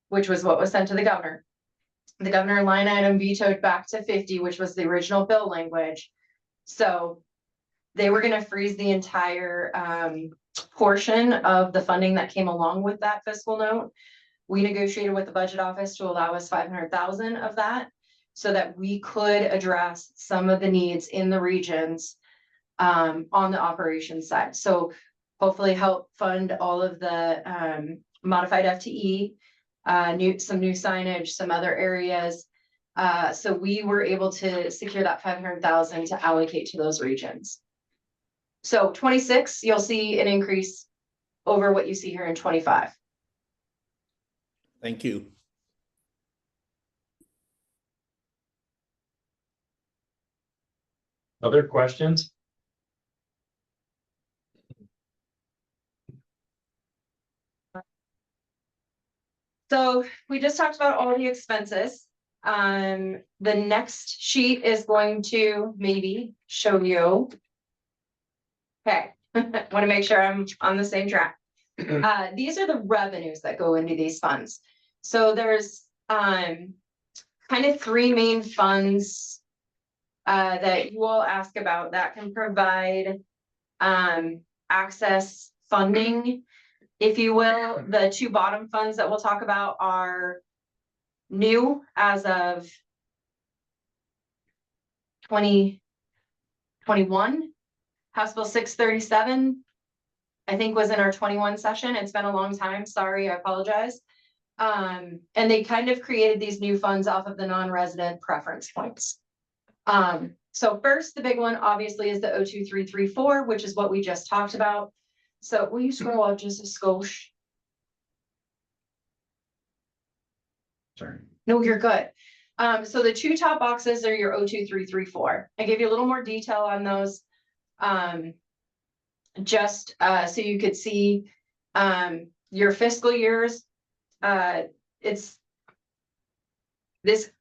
which was what was sent to the governor. The governor line item vetoed back to 50, which was the original bill language. So they were going to freeze the entire portion of the funding that came along with that fiscal note. We negotiated with the budget office to allow us $500,000 of that so that we could address some of the needs in the regions on the operations side. So hopefully help fund all of the modified FTE, some new signage, some other areas. So we were able to secure that $500,000 to allocate to those regions. So 26, you'll see an increase over what you see here in 25. Thank you. Other questions? So we just talked about all the expenses. The next sheet is going to maybe show you. Okay, want to make sure I'm on the same track. These are the revenues that go into these funds. So there's kind of three main funds that you all ask about that can provide access funding, if you will. The two bottom funds that we'll talk about are new as of 2021. House Bill 637, I think, was in our 21 session. It's been a long time. Sorry, I apologize. And they kind of created these new funds off of the non-resident preference points. So first, the big one obviously is the 02334, which is what we just talked about. So will you scroll up just a skosh? Sorry. No, you're good. So the two top boxes are your 02334. I gave you a little more detail on those. Just so you could see your fiscal years.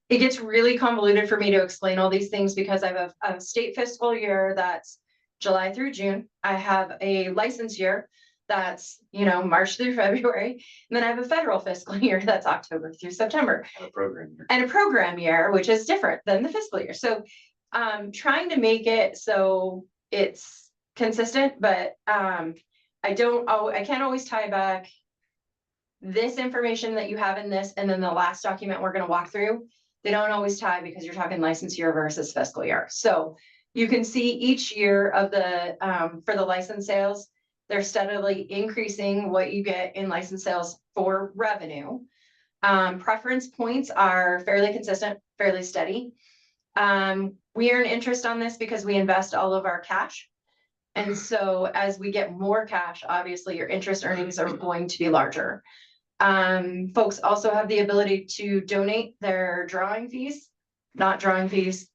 It gets really convoluted for me to explain all these things because I have a state fiscal year that's July through June. I have a license year that's, March through February. And then I have a federal fiscal year that's October through September. And a program year. And a program year, which is different than the fiscal year. So trying to make it so it's consistent, but I can't always tie back this information that you have in this and then the last document we're going to walk through. They don't always tie because you're talking license year versus fiscal year. So you can see each year of the, for the license sales, they're steadily increasing what you get in license sales for revenue. Preference points are fairly consistent, fairly steady. We earn interest on this because we invest all of our cash. And so as we get more cash, obviously your interest earnings are going to be larger. Folks also have the ability to donate their drawing fees, not drawing fees,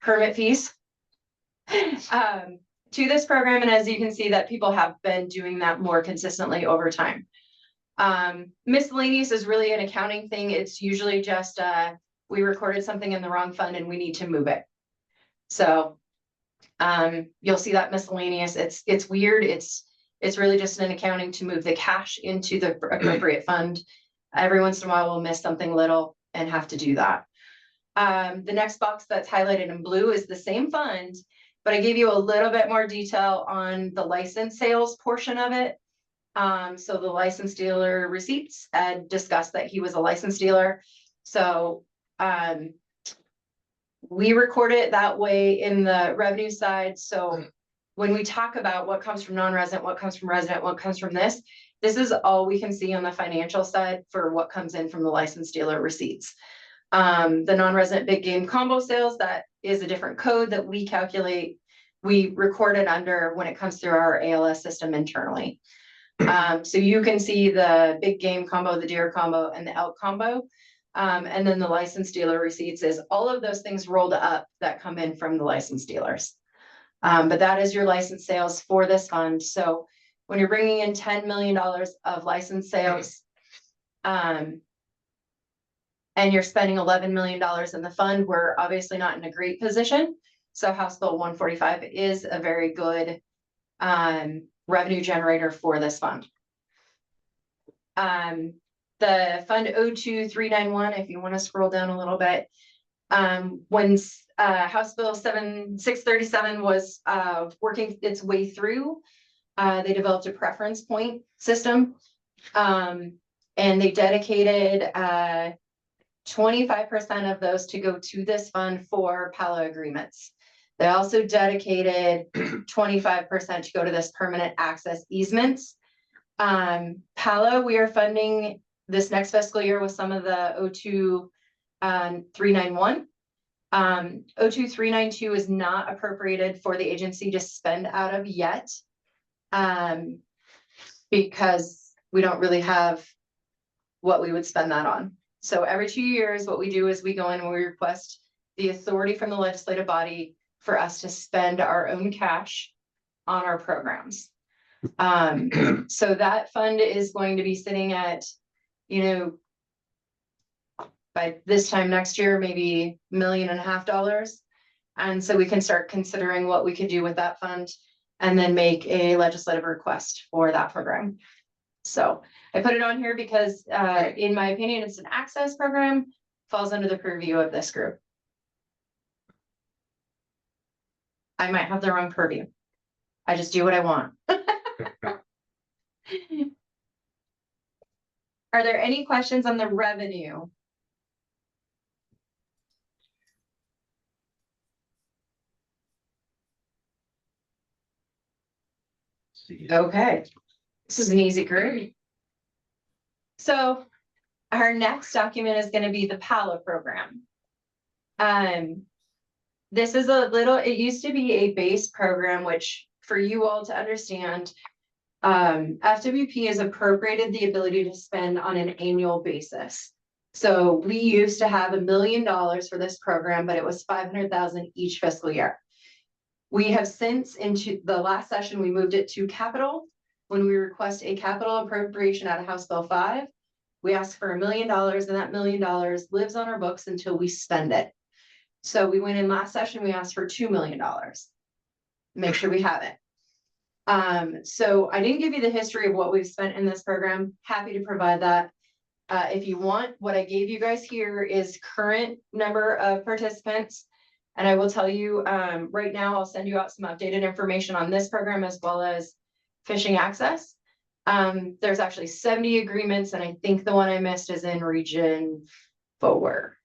permit fees, to this program. And as you can see that people have been doing that more consistently over time. Miscellaneous is really an accounting thing. It's usually just, we recorded something in the wrong fund and we need to move it. So, you'll see that miscellaneous. It's weird. It's really just an accounting to move the cash into the appropriate fund. Every once in a while, we'll miss something little and have to do that. The next box that's highlighted in blue is the same fund, but I gave you a little bit more detail on the license sales portion of it. So the license dealer receipts, Ed discussed that he was a license dealer. So, we record it that way in the revenue side. So when we talk about what comes from non-resident, what comes from resident, what comes from this is all we can see on the financial side for what comes in from the license dealer receipts. The non-resident big game combo sales, that is a different code that we calculate. We record it under when it comes through our ALS system internally. So you can see the big game combo, the deer combo, and the elk combo. And then the license dealer receipts is all of those things rolled up that come in from the license dealers. But that is your license sales for this fund. So when you're bringing in $10 million of license sales, and you're spending $11 million in the fund, we're obviously not in a great position. So House Bill 145 is a very good revenue generator for this fund. The fund 02391, if you want to scroll down a little bit, when House Bill 637 was working its way through, they developed a preference point system, and they dedicated 25% of those to go to this fund for PALA agreements. They also dedicated 25% to go to this permanent access easements. PALA, we are funding this next fiscal year with some of the 02391. 02392 is not appropriated for the agency to spend out of yet, because we don't really have what we would spend that on. So every 2 years, what we do is we go in and we request the authority from the legislative body for us to spend our own cash on our programs. So that fund is going to be sitting at, you know, by this time next year, maybe $1.5 million. And so we can start considering what we could do with that fund and then make a legislative request for that program. So I put it on here because, in my opinion, it's an access program, falls under the purview of this group. I might have the wrong purview. I just do what I want. Are there any questions on the revenue? Okay, this is an easy group. So our next document is going to be the PALA program. This is a little, it used to be a base program, which for you all to understand, FWP has appropriated the ability to spend on an annual basis. So we used to have $1 million for this program, but it was $500,000 each fiscal year. We have since, into the last session, we moved it to capital. When we request a capital appropriation out of House Bill 5, we ask for $1 million, and that $1 million lives on our books until we spend it. So we went in last session, we asked for $2 million. Make sure we have it. So I didn't give you the history of what we've spent in this program. Happy to provide that. If you want, what I gave you guys here is current number of participants. And I will tell you, right now, I'll send you out some updated information on this program as well as fishing access. There's actually 70 agreements, and I think the one I missed is in Region 4.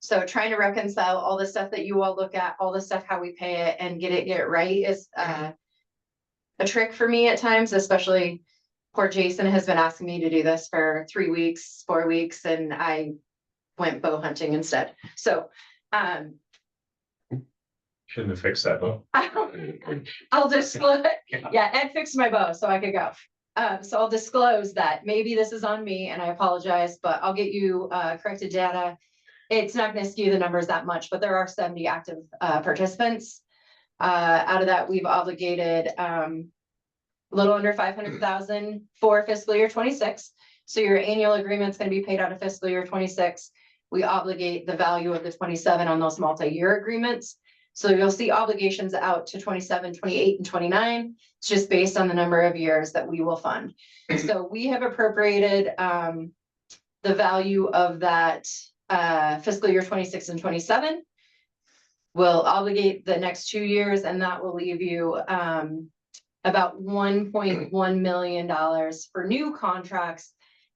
So trying to reconcile all the stuff that you all look at, all the stuff, how we pay it and get it right is a trick for me at times, especially poor Jason has been asking me to do this for 3 weeks, 4 weeks, and I went bow hunting instead. So, Shouldn't have fixed that though. I'll disclose, yeah, Ed fixed my bow so I could go. So I'll disclose that maybe this is on me and I apologize, but I'll get you corrected data. It's not gonna skew the numbers that much, but there are 70 active participants. Out of that, we've obligated a little under 500,000 for fiscal year 26. So your annual agreement's gonna be paid out of fiscal year 26. We obligate the value of the 27 on those multi-year agreements. So you'll see obligations out to 27, 28, and 29. It's just based on the number of years that we will fund. So we have appropriated the value of that fiscal year 26 and 27. We'll obligate the next 2 years, and that will leave you about $1.1 million for new contracts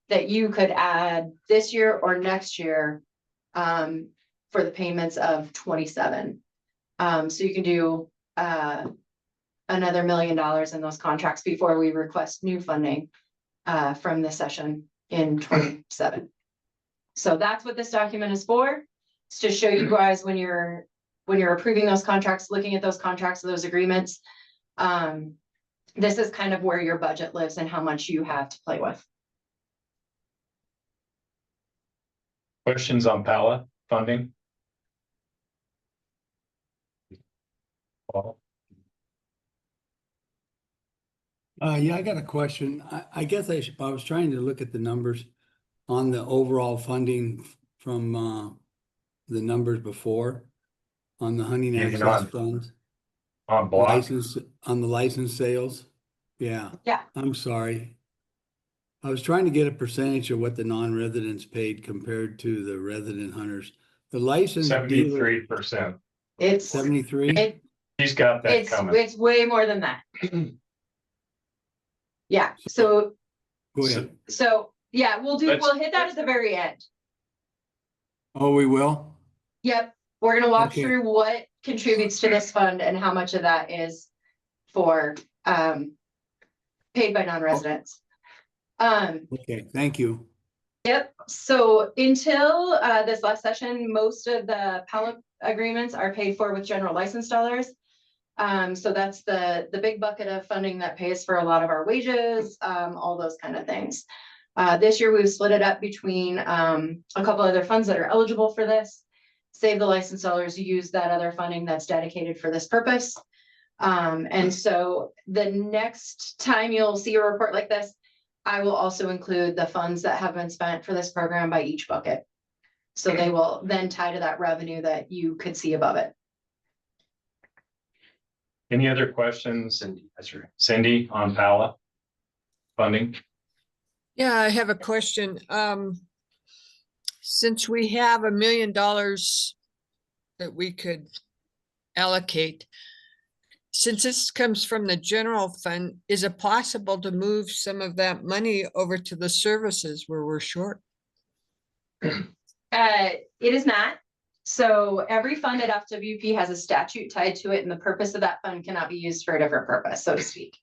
that you could add this year or next year for the payments of 27. So you can do another $1 million in those contracts before we request new funding from this session in 27. So that's what this document is for. It's to show you guys when you're approving those contracts, looking at those contracts, those agreements. This is kind of where your budget lives and how much you have to play with. Questions on PALA funding? Paul? Yeah, I got a question. I guess I was trying to look at the numbers on the overall funding from the numbers before on the hunting access funds. On block? License, on the license sales. Yeah. Yeah. I'm sorry. I was trying to get a percentage of what the non-residents paid compared to the resident hunters. The license. 73%. It's 73. He's got that coming. It's way more than that. Yeah, so Go ahead. So yeah, we'll hit that at the very end. Oh, we will? Yep, we're gonna walk Okay. through what contributes to this fund and how much of that is for paid by non-residents. Okay, thank you. Yep, so until this last session, most of the PALA agreements are paid for with general license dollars. So that's the big bucket of funding that pays for a lot of our wages, all those kind of things. This year we've split it up between a couple other funds that are eligible for this. Save the license dollars, use that other funding that's dedicated for this purpose. And so the next time you'll see a report like this, I will also include the funds that have been spent for this program by each bucket. So they will then tie to that revenue that you could see above it. Any other questions? Cindy on PALA funding? Yeah, I have a question. Since we have $1 million that we could allocate, since this comes from the general fund, is it possible to move some of that money over to the services where we're short? It is not. So every fund at FWP has a statute tied to it, and the purpose of that fund cannot be used for a different purpose, so to speak.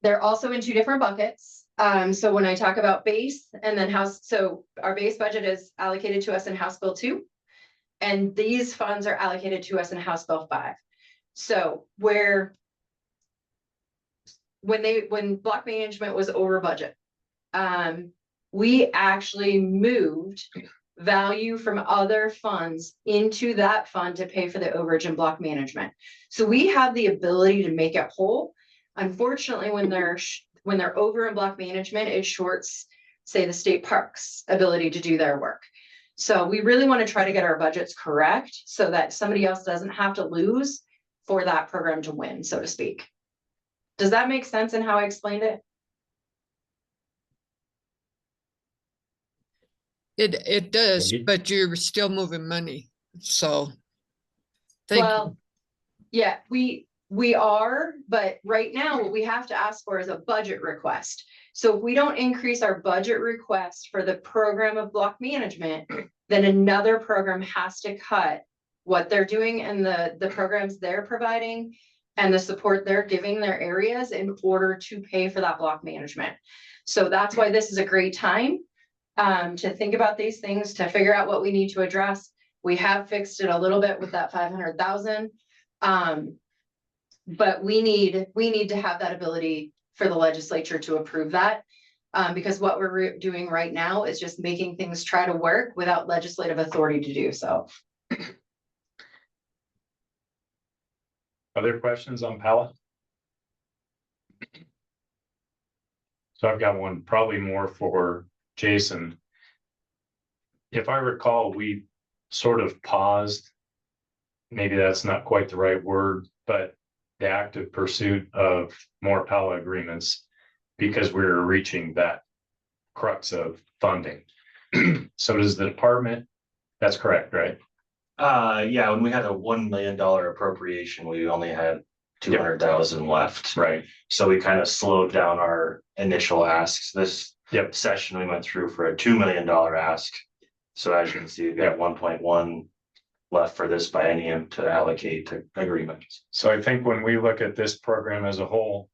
They're also in two different buckets. So when I talk about base and then house, so our base budget is allocated to us in House Bill 2, and these funds are allocated to us in House Bill 5. So when block management was over budget, we actually moved value from other funds into that fund to pay for the overage and block management. So we have the ability to make it whole. Unfortunately, when they're over in block management, it shorts, say, the state parks ability to do their work. So we really want to try to get our budgets correct so that somebody else doesn't have to lose for that program to win, so to speak. Does that make sense in how I explained it? It does, but you're still moving money. So thank you. Yeah, we are, but right now what we have to ask for is a budget request. So if we don't increase our budget request for the program of block management, then another program has to cut what they're doing and the programs they're providing and the support they're giving their areas in order to pay for that block management. So that's why this is a great time to think about these things, to figure out what we need to address. We have fixed it a little bit with that 500,000. But we need to have that ability for the legislature to approve that. Because what we're doing right now is just making things try to work without legislative authority to do so. Other questions on Pala? So I've got one probably more for Jason. If I recall, we sort of paused, maybe that's not quite the right word, but the active pursuit of more Pala agreements because we were reaching that crux of funding. So does the department, that's correct, right? Yeah, when we had a $1 million appropriation, we only had 200,000 left. Right. So we kind of slowed down our initial asks. This session we went through for a $2 million ask. So as you can see, we've got 1.1 left for this biennium to allocate to agreements. So I think when we look at this program as a whole,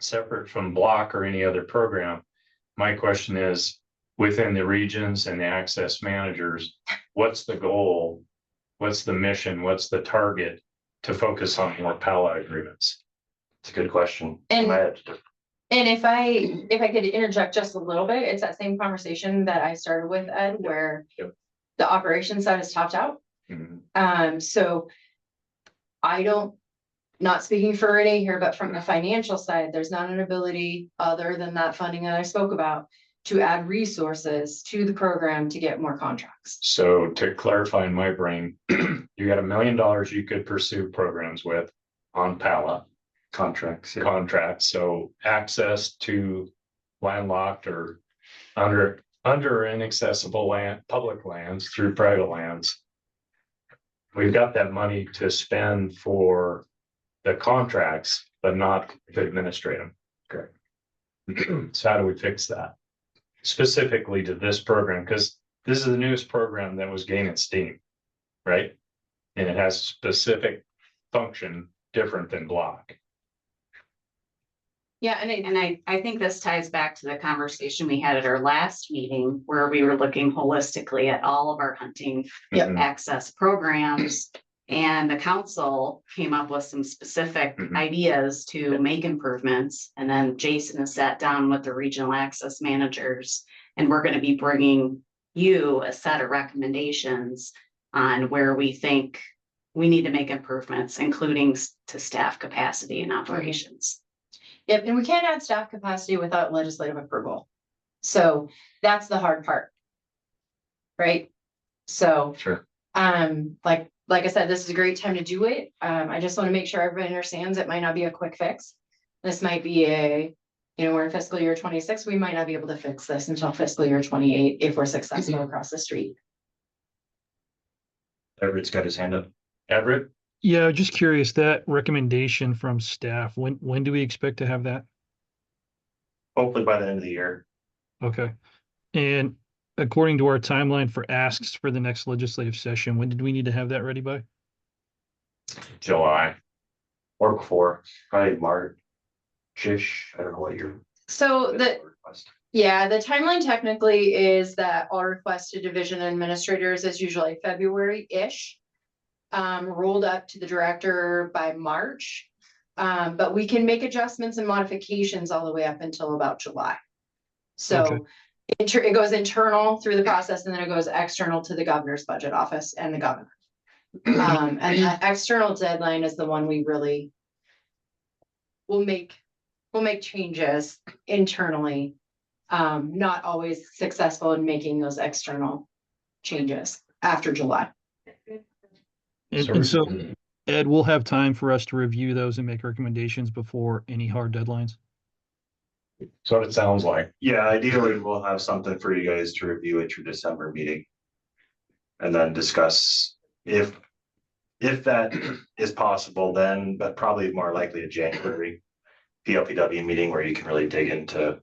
separate from block or any other program, my question is, within the regions and the access managers, what's the goal? What's the mission? What's the target to focus on more Pala agreements? It's a good question. And if I could interject just a little bit, it's that same conversation that I started with, Ed, where the operations side is topped out. So I don't, not speaking for Renee here, but from the financial side, there's not an ability other than that funding that I spoke about to add resources to the program to get more contracts. So to clarify in my brain, you got $1 million you could pursue programs with on Pala contracts. So access to landlocked or under inaccessible land, public lands through private lands. We've got that money to spend for the contracts, but not to administrate them. Correct. So how do we fix that? Specifically to this program, because this is the newest program that was gaining steam, right? And it has specific function different than block. Yeah, And I think this ties back to the conversation we had at our last meeting where we were looking holistically at all of our hunting access programs. And the council came up with some specific ideas to make improvements. And then Jason has sat down with the regional access managers, and we're going to be bringing you a set of recommendations on where we think we need to make improvements, including to staff capacity and operations. Yep, and we can't add staff capacity without legislative approval. So that's the hard part. Right? So sure. Like I said, this is a great time to do it. I just want to make sure everybody understands it might not be a quick fix. This might be we're in fiscal year 26. We might not be able to fix this until fiscal year 28 if we're successful across the street. Everett's got his hand up. Everett? Yeah, just curious, that recommendation from staff, when do we expect to have that? Hopefully by the end of the year. Okay. And according to our timeline for asks for the next legislative session, when did we need to have that ready by? July. Or before, probably March-ish. I don't know what year. So the timeline technically is that all requested division administrators is usually February-ish. Rolled up to the director by March. But we can make adjustments and modifications all the way up until about July. So it goes internal through the process, and then it goes external to the governor's budget office and the governor. And the external deadline is the one we really will make changes internally. Not always successful in making those external changes after July. And so, Ed, we'll have time for us to review those and make recommendations before any hard deadlines. So what it sounds like. Yeah, ideally we'll have something for you guys to review at your December meeting. And then discuss if that is possible, then, but probably more likely a January PLPW meeting where you can really dig into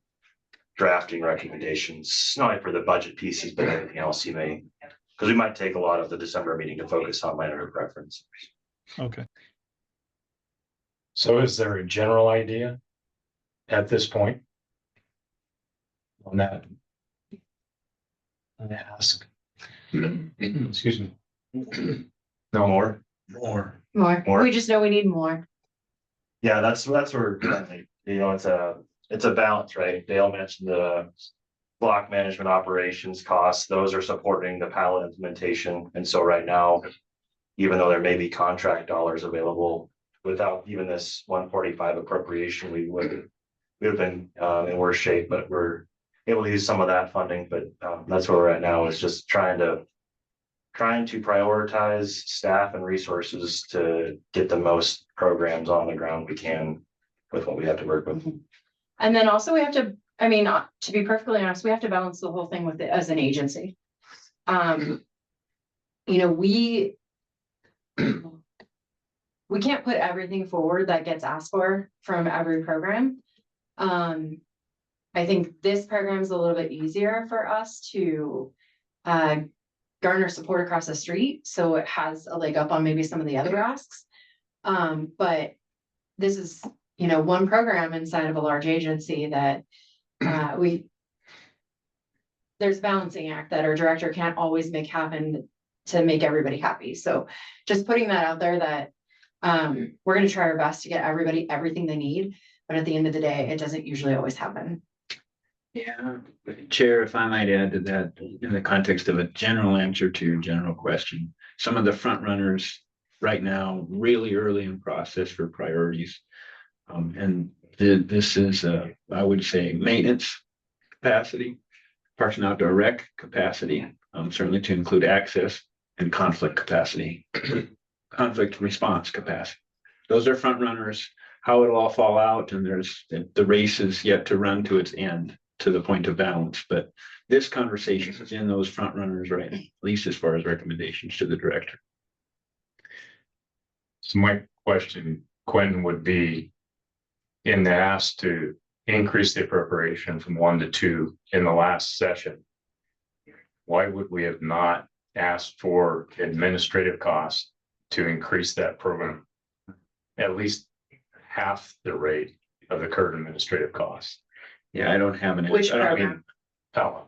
drafting recommendations, not only for the budget pieces, but anything else you may, because we might take a lot of the December meeting to focus on minor preference. Okay. So is there a general idea at this point on that? I ask. Excuse me. No more. More. More. We just know we need more. Yeah, that's where, you know, it's a balance, right? Dale mentioned the block management operations costs, those are supporting the pallet implementation. And so right now, even though there may be contract dollars available, without even this 145 appropriation, we would have been in worse shape, but we're able to use some of that funding. But that's where we're at now, is just trying to prioritize staff and resources to get the most programs on the ground we can with what we have to work with. And then also we have to, I mean, to be perfectly honest, we have to balance the whole thing with it as an agency. You know, we can't put everything forward that gets asked for from every program. I think this program is a little bit easier for us to garner support across the street, so it has a leg up on maybe some of the other asks. But this is, you know, one program inside of a large agency that there's a balancing act that our director can't always make happen to make everybody happy. So just putting that out there that we're going to try our best to get everybody everything they need, but at the end of the day, it doesn't usually always happen. Yeah, Chair, if I might add to that, in the context of a general answer to your general question, some of the front runners right now, really early in process for priorities. And this is, I would say, maintenance capacity, Parks and Outdoor Rec capacity, certainly to include access and conflict capacity, conflict response capacity. Those are front runners. How it'll all fall out, and there's the race is yet to run to its end, to the point of balance. But this conversation is in those front runners, right? At least as far as recommendations to the director. So my question, Quentin, would be, in the ask to increase the appropriation from 1 to 2 in the last session, why would we have not asked for administrative costs to increase that program at least half the rate of the current administrative costs? Yeah, I don't have an Which answer. program? Pella,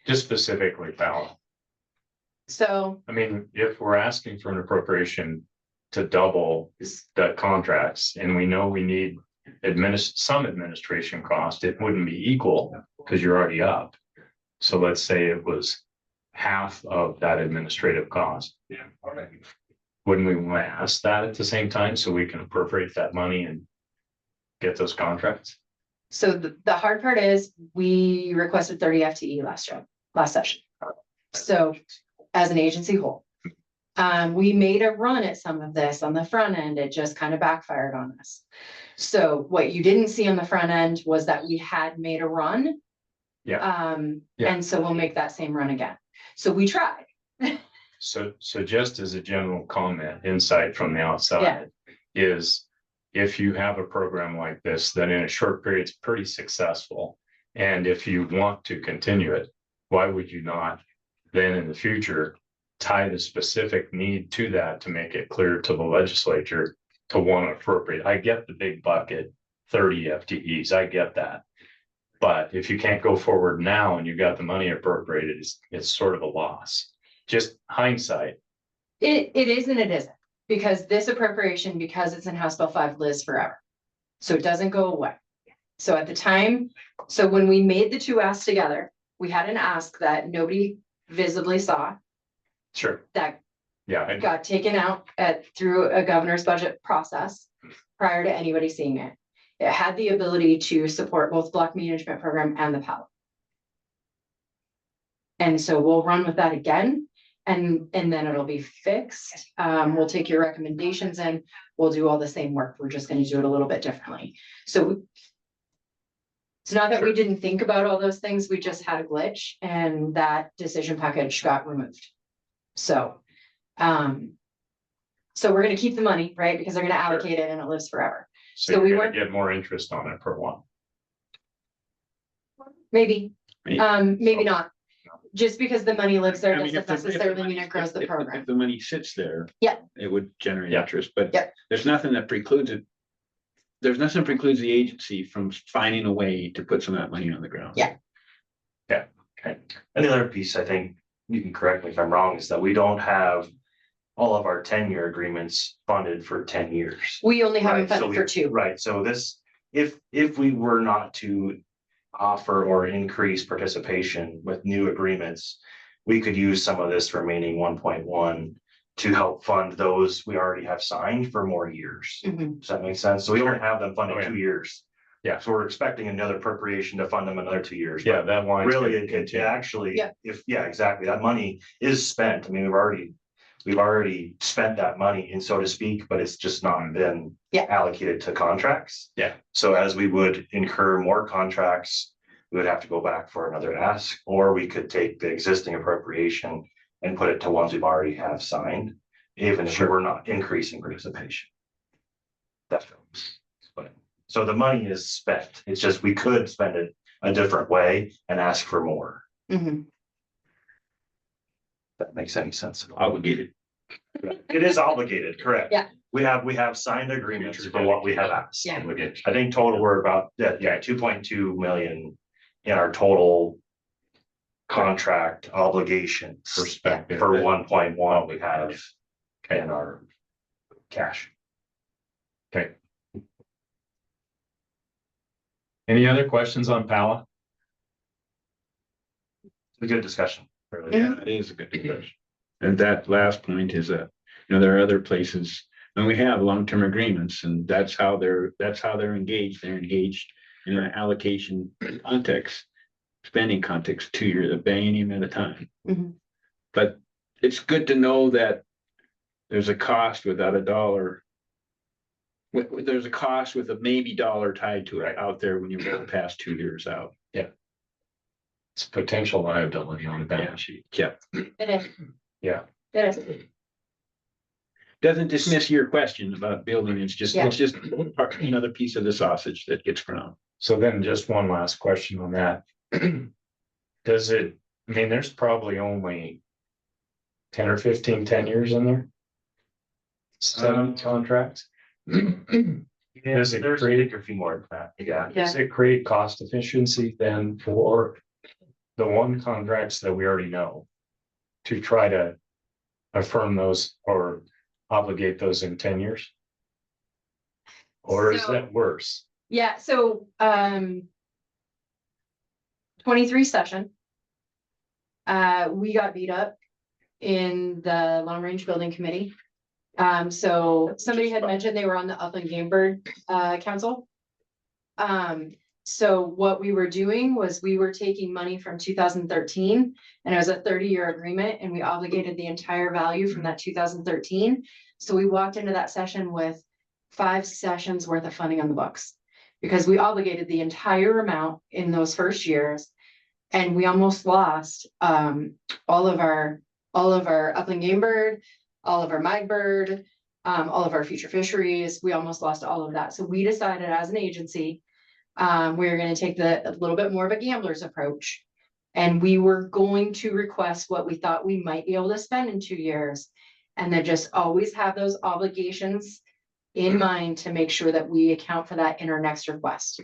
just specifically Pella. So I mean, if we're asking for an appropriation to double the contracts, and we know we need some administration cost, it wouldn't be equal because you're already up. So let's say it was half of that administrative cost. Yeah. Wouldn't we want to ask that at the same time so we can appropriate that money and get those contracts? So the hard part is we requested 30 FTE last session. So as an agency whole, we made a run at some of this on the front end. It just kind of backfired on us. So what you didn't see on the front end was that we had made a run. Yeah. And so we'll make that same run again. So we tried. So just as a general comment, insight from the outside is, if you have a program like this, that in a short period is pretty successful, and if you want to continue it, why would you not then in the future tie the specific need to that to make it clear to the legislature to want to appropriate? I get the big bucket, 30 FTEs, I get that. But if you can't go forward now and you got the money appropriated, it's sort of a loss. Just hindsight. It is and it isn't, because this appropriation, because it's in House Bill 5, lives forever. So it doesn't go away. So at the time, so when we made the two asks together, we had an ask that nobody visibly saw. Sure. That yeah, got taken out through a governor's budget process prior to anybody seeing it. It had the ability to support both block management program and the PAL. And so we'll run with that again, and then it'll be fixed. We'll take your recommendations and we'll do all the same work. We're just going to do it a little bit differently. So it's not that we didn't think about all those things. We just had a glitch and that decision package got removed. So, so we're going to keep the money, right? Because they're going to allocate it and it lives forever. So we want to get more interest on it for one. Maybe, Maybe. maybe not. Just because the money lives there I mean, doesn't if the- if the necessarily mean money- it grows the if program. If the money sits there. Yeah. It would generate Yeah. interest, but Yeah. there's nothing that precludes it. There's nothing that precludes the agency from finding a way to put some of that money on the ground. Yeah. Yeah, okay. And the other piece, I think, you can correct me if I'm wrong, is that we don't have all of our 10-year agreements funded for 10 years. We only have them Right, so funded for 2. Right, so this, if we were not to offer or increase participation with new agreements, we could use some of this remaining 1.1 to help fund those we already have signed for more years. Mhm. Does that make sense? So we only have them funded Oh, yeah. 2 years. Yeah. So we're expecting another appropriation to fund them another 2 years. Yeah, but that line. Really, it actually, Yeah. exactly, that money is spent. I mean, we've already spent that money, and so to speak, but it's just not been Yeah. allocated to contracts. Yeah. So as we would incur more contracts, we would have to go back for another ask, or we could take the existing appropriation and put it to ones we've already have signed, even if we were not increasing participation. That helps. But, so the money is spent. It's just we could spend it a different way and ask for more. Mhm. If that makes any sense. Obligated. It is obligated, correct? Yeah. We have signed agreements for what we have asked. Yeah. I think total we're about, 2.2 million in our total contract obligation Perspective. for 1.1 we have in our cash. Okay. Any other questions on PALA? It's a good discussion. Really. Yeah, it is a good discussion. And that last point is there are other places, and we have long-term agreements, and that's how they're engaged. They're engaged in an allocation context, spending context, 2 years, a biennium at a time. Mhm. But it's good to know that there's a cost without a dollar. There's a cost with a maybe dollar tied to it out there when you go past 2 years out. It's potential liability on the balance sheet. Yeah. It is. Yeah. It is. Doesn't dismiss your question about building. It's just, Yeah. it's just another piece of the sausage that gets ground. So then just one last question on that. Does it, I mean, there's probably only 10 or 15 tenures in there? 7 contracts? Does it There's create, a few more than that. Yeah. does it create cost efficiency then for the one contracts that we already know? To try to affirm those or obligate those in 10 years? Or is So- that worse? Yeah, so 23 session. We got beat up in the long range building committee. So somebody had mentioned they were on the Upland Game Bird Council. So what we were doing was we were taking money from 2013 and it was a 30-year agreement and we obligated the entire value from that 2013. So we walked into that session with 5 sessions worth of funding on the books because we obligated the entire amount in those first years. And we almost lost all of our Upland Game Bird, all of our Magbird, all of our future fisheries. We almost lost all of that. So we decided as an agency, we were going to take a little bit more of a gambler's approach. And we were going to request what we thought we might be able to spend in 2 years. And then just always have those obligations in mind to make sure that we account for that in our next request.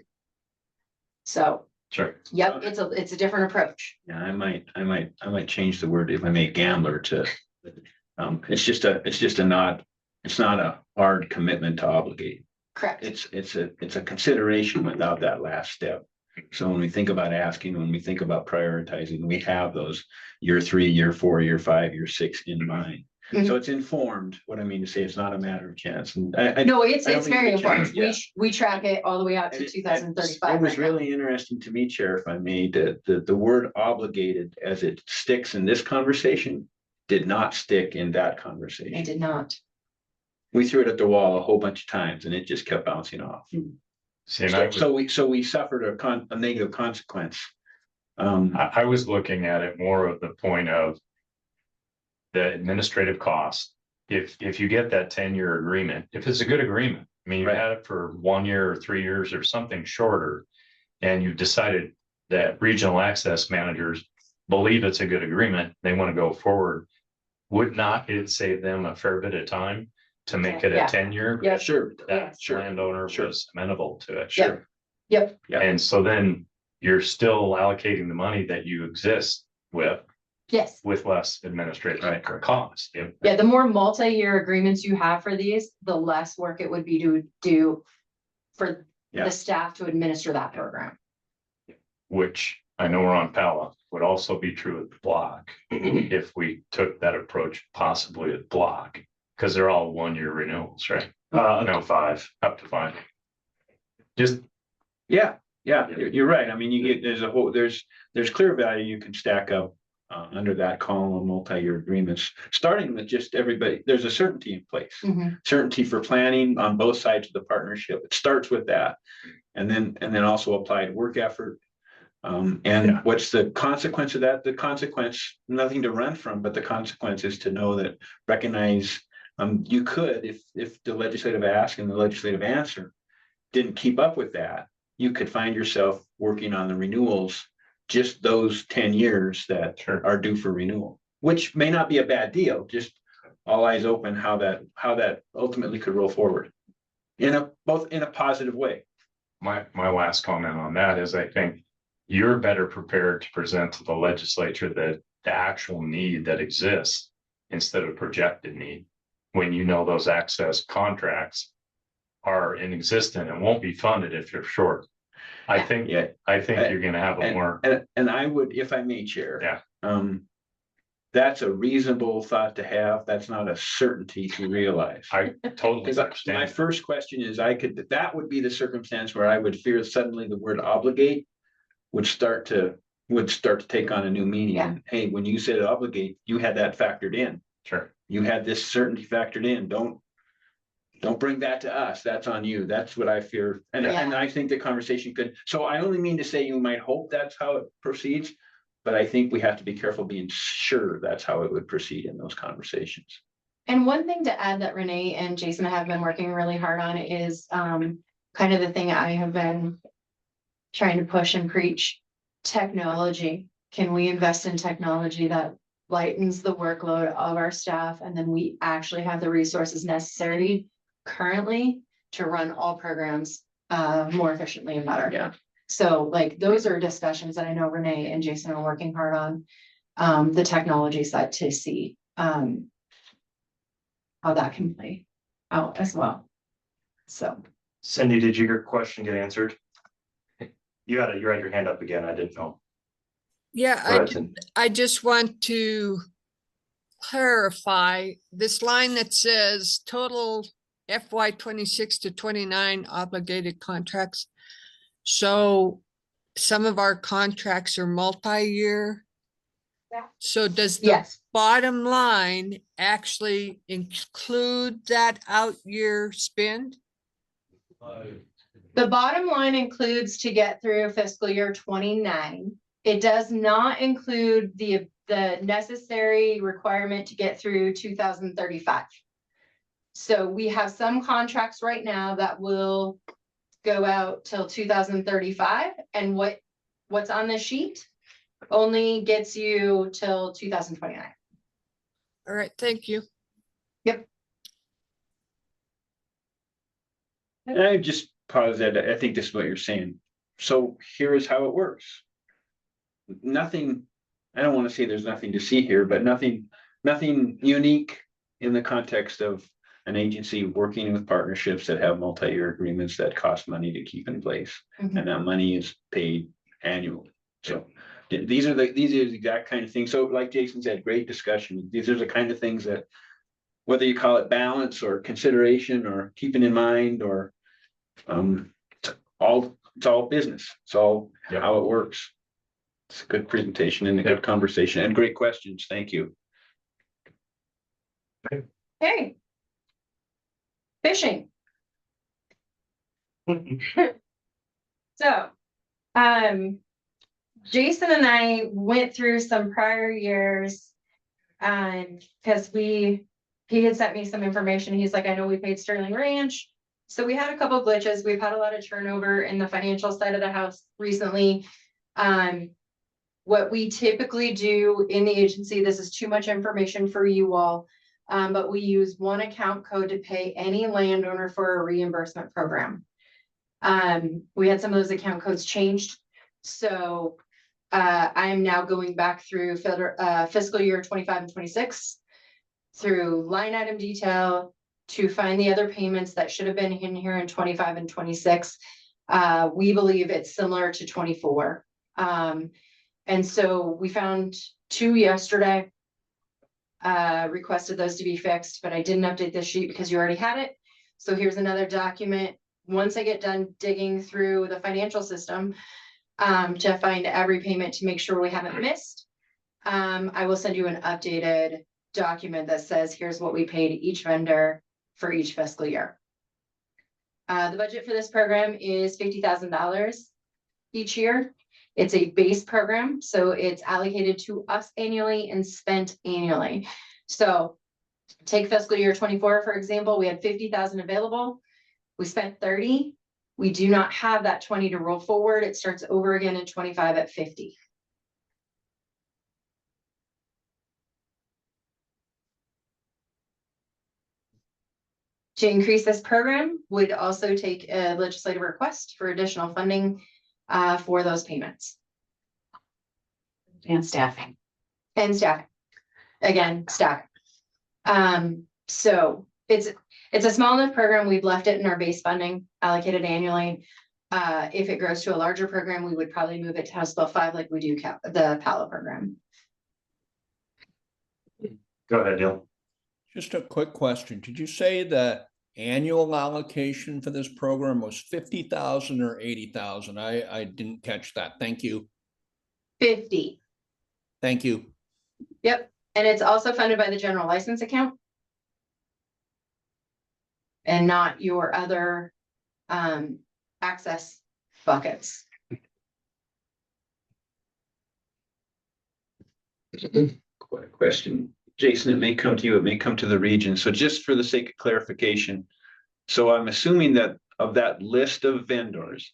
So, Sure. yep, it's a different approach. Yeah, I might change the word if I make gambler to, it's not a hard commitment to obligate. Correct. It's a consideration without that last step. So when we think about asking, when we think about prioritizing, we have those year 3, year 4, year 5, year 6 in mind. Mhm. So it's informed. What I mean to say, it's not a matter of chance. And No, it's I don't think very we change, important. yeah. We track it all the way out to And 2035. It was right now. really interesting to me, Chair, if I may, that the word obligated as it sticks in this conversation did not stick in that conversation. It did not. We threw it at the wall a whole bunch of times and it just kept bouncing off. See, and So we suffered a negative consequence. I was looking at it more of the point of the administrative cost. If you get that 10-year agreement, if it's a good agreement, I mean, you had it for 1 year or 3 years or something shorter, and you've decided that regional access managers believe it's a good agreement, they want to go forward. Would not it save them a fair bit of time to make it a Yeah. 10-year? Yeah. Sure. That Sure. landowner was amenable to it. Yep. Yep. Yeah. And so then you're still allocating the money that you exist Yes. with less administrative cost. Yeah, the more multi-year agreements you have for these, the less work it would be to do for Yeah. the staff to administer that program. Which I know we're on Pella, would also be true with Block. If we took that approach possibly with Block, because they're all 1-year renewals, right? No, 5, up to 5. Just, Yeah, you're right. I mean, you get, there's clear value you can stack up under that column of multi-year agreements, starting with just everybody, there's a certainty in place. Certainty for planning on both sides of the partnership. It starts with that. And then also applied work effort. What's the consequence of that? The consequence, nothing to run from, but the consequence is to know that recognize you could, if the legislative ask and the legislative answer didn't keep up with that, you could find yourself working on the renewals, just those 10 years that are due for renewal, which may not be a bad deal, just all eyes open how that ultimately could roll forward both in a positive way. my last comment on that is I think you're better prepared to present to the legislature the actual need that exists instead of projected need. When you know those access contracts are in existence and won't be funded if you're short. I think you're gonna have a more. And I would, if I may, Chair. Yeah. That's a reasonable thought to have. That's not a certainty to realize. I totally understand. My first question is that would be the circumstance where I would fear suddenly the word obligate would start to take on a new meaning. Yeah. Hey, when you said obligate, you had that factored in. Sure. You had this certainty factored in. Don't bring that to us. That's on you. That's what I fear. And I think the conversation could, so I only mean to say you might hope that's how it proceeds, but I think we have to be careful being sure that's how it would proceed in those conversations. And one thing to add that Renee and Jason have been working really hard on is kind of the thing I have been trying to push and preach, technology. Can we invest in technology that lightens the workload of our staff, and then we actually have the resources necessary currently to run all programs more efficiently and better. Yeah. So like those are discussions that I know Renee and Jason are working hard on, the technology side to see how that can play out as well. So Cindy, did your question get answered? You had your hand up again. I didn't know. Yeah, I just want to clarify this line that says total FY 26 to 29 obligated contracts. So some of our contracts are multi-year. So does the bottom line actually include that out year spend? the bottom line includes to get through fiscal year 29. It does not include the necessary requirement to get through 2035. So we have some contracts right now that will go out till 2035, and what's on the sheet only gets you till 2029. All right, thank you. Yep. And I just pause that. I think this is what you're saying. So here is how it works. Nothing, I don't want to say there's nothing to see here, but nothing unique in the context of an agency working with partnerships that have multi-year agreements that cost money to keep in place. Mhm. And that money is paid annually. So these are the exact kind of things. So like Jason said, great discussion. These are the kind of things that, whether you call it balance or consideration or keeping in mind, or it's all business. It's all how it works. It's a good presentation and a good conversation and great questions. Thank you. Okay. Fishing. So, Jason and I went through some prior years, because he had sent me some information. He's like, I know we paid Sterling Ranch. So we had a couple glitches. We've had a lot of turnover in the financial side of the house recently. What we typically do in the agency, this is too much information for you all, but we use one account code to pay any landowner for a reimbursement program. We had some of those account codes changed, so I am now going back through fiscal year 25 and 26 through line item detail to find the other payments that should have been in here in 25 and 26. We believe it's similar to 24. And so we found 2 yesterday, requested those to be fixed, but I didn't update this sheet because you already had it. So here's another document. Once I get done digging through the financial system, to find every payment to make sure we haven't missed, I will send you an updated document that says, here's what we paid each vendor for each fiscal year. The budget for this program is $50,000 each year. It's a base program, so it's allocated to us annually and spent annually. So take fiscal year 24, for example, we had 50,000 available. We spent 30. We do not have that 20 to roll forward. It starts over again in 25 at 50. To increase this program would also take a legislative request for additional funding for those payments. And staffing. And staffing. Again, staffing. So it's a small enough program. We've left it in our base funding allocated annually. If it grows to a larger program, we would probably move it to House Bill 5 like we do the PALO program. Go ahead, Dale. Just a quick question. Did you say the annual allocation for this program was 50,000 or 80,000? I didn't catch that. Thank you. 50. Thank you. Yep. And it's also funded by the general license account. And not your other access buckets. Question. Jason, it may come to you, it may come to the region. So just for the sake of clarification, so I'm assuming that of that list of vendors,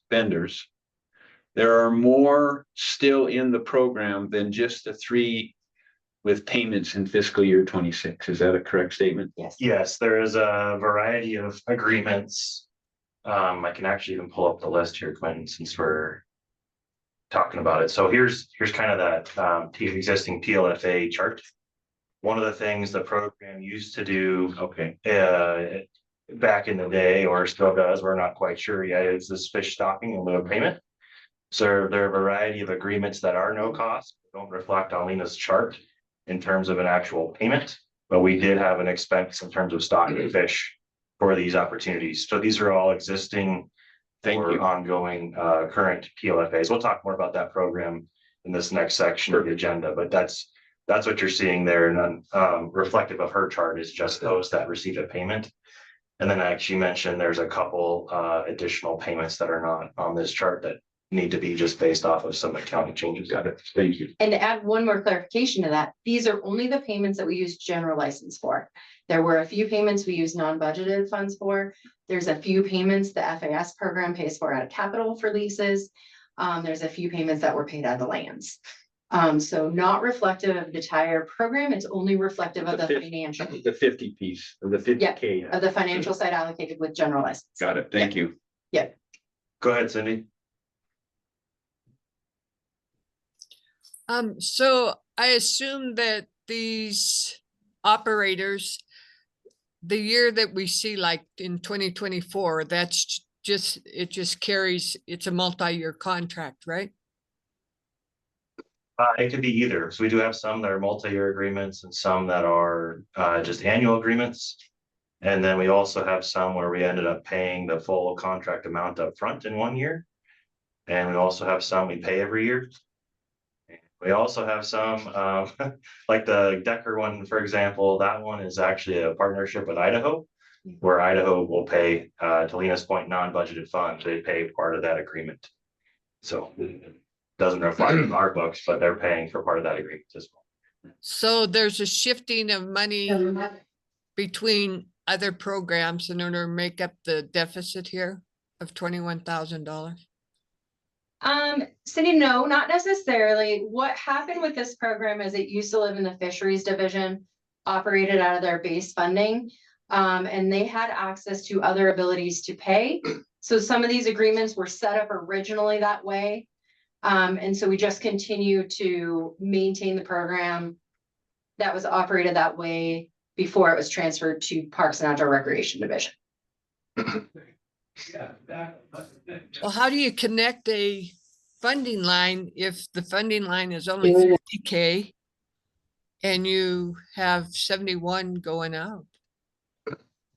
there are more still in the program than just the 3 with payments in fiscal year 26. Is that a correct statement? Yes. Yes, there is a variety of agreements. I can actually even pull up the list here, Quentin, since we're talking about it. So here's kind of that existing PLFA chart. One of the things the program used to do, back in the day, or still does, we're not quite sure yet, is this fish stocking in lieu of payment. So there are a variety of agreements that are no cost, don't reflect on Lena's chart in terms of an actual payment, but we did have an expense in terms of stocking fish for these opportunities. So these are all existing or ongoing current PLFAs. We'll talk more about that program in this next section of the agenda, but that's what you're seeing there. And then reflective of her chart is just those that receive a payment. And then I actually mentioned there's a couple additional payments that are not on this chart that need to be just based off of some accounting changes. Got it. Thank you. And to add one more clarification to that, these are only the payments that we use general license for. There were a few payments we use non-budgeted funds for. There's a few payments the FAS program pays for out of capital for leases. There's a few payments that were paid out of the lands. So not reflective of the entire program. It's only reflective of the financial. The 50 piece of the 50K. Of the financial side allocated with general license. Got it. Thank you. Yeah. Go ahead, Cindy. So I assume that these operators, the year that we see, like in 2024, that's just, it just carries, it's a multi-year contract, right? It could be either. So we do have some that are multi-year agreements and some that are just annual agreements. And then we also have some where we ended up paying the full contract amount up front in 1 year. And we also have some we pay every year. We also have some, like the Decker one, for example, that one is actually a partnership with Idaho, where Idaho will pay, to Lena's point, non-budgeted funds. They pay part of that agreement. So it doesn't reflect on our books, but they're paying for part of that agreement as well. So there's a shifting of money between other programs in order to make up the deficit here of $21,000. Cindy, no, not necessarily. What happened with this program is it used to live in the fisheries division, operated out of their base funding. And they had access to other abilities to pay. So some of these agreements were set up originally that way. And so we just continue to maintain the program that was operated that way before it was transferred to Parks and Outdoor Recreation Division. Well, how do you connect a funding line if the funding line is only 50K and you have 71 going out?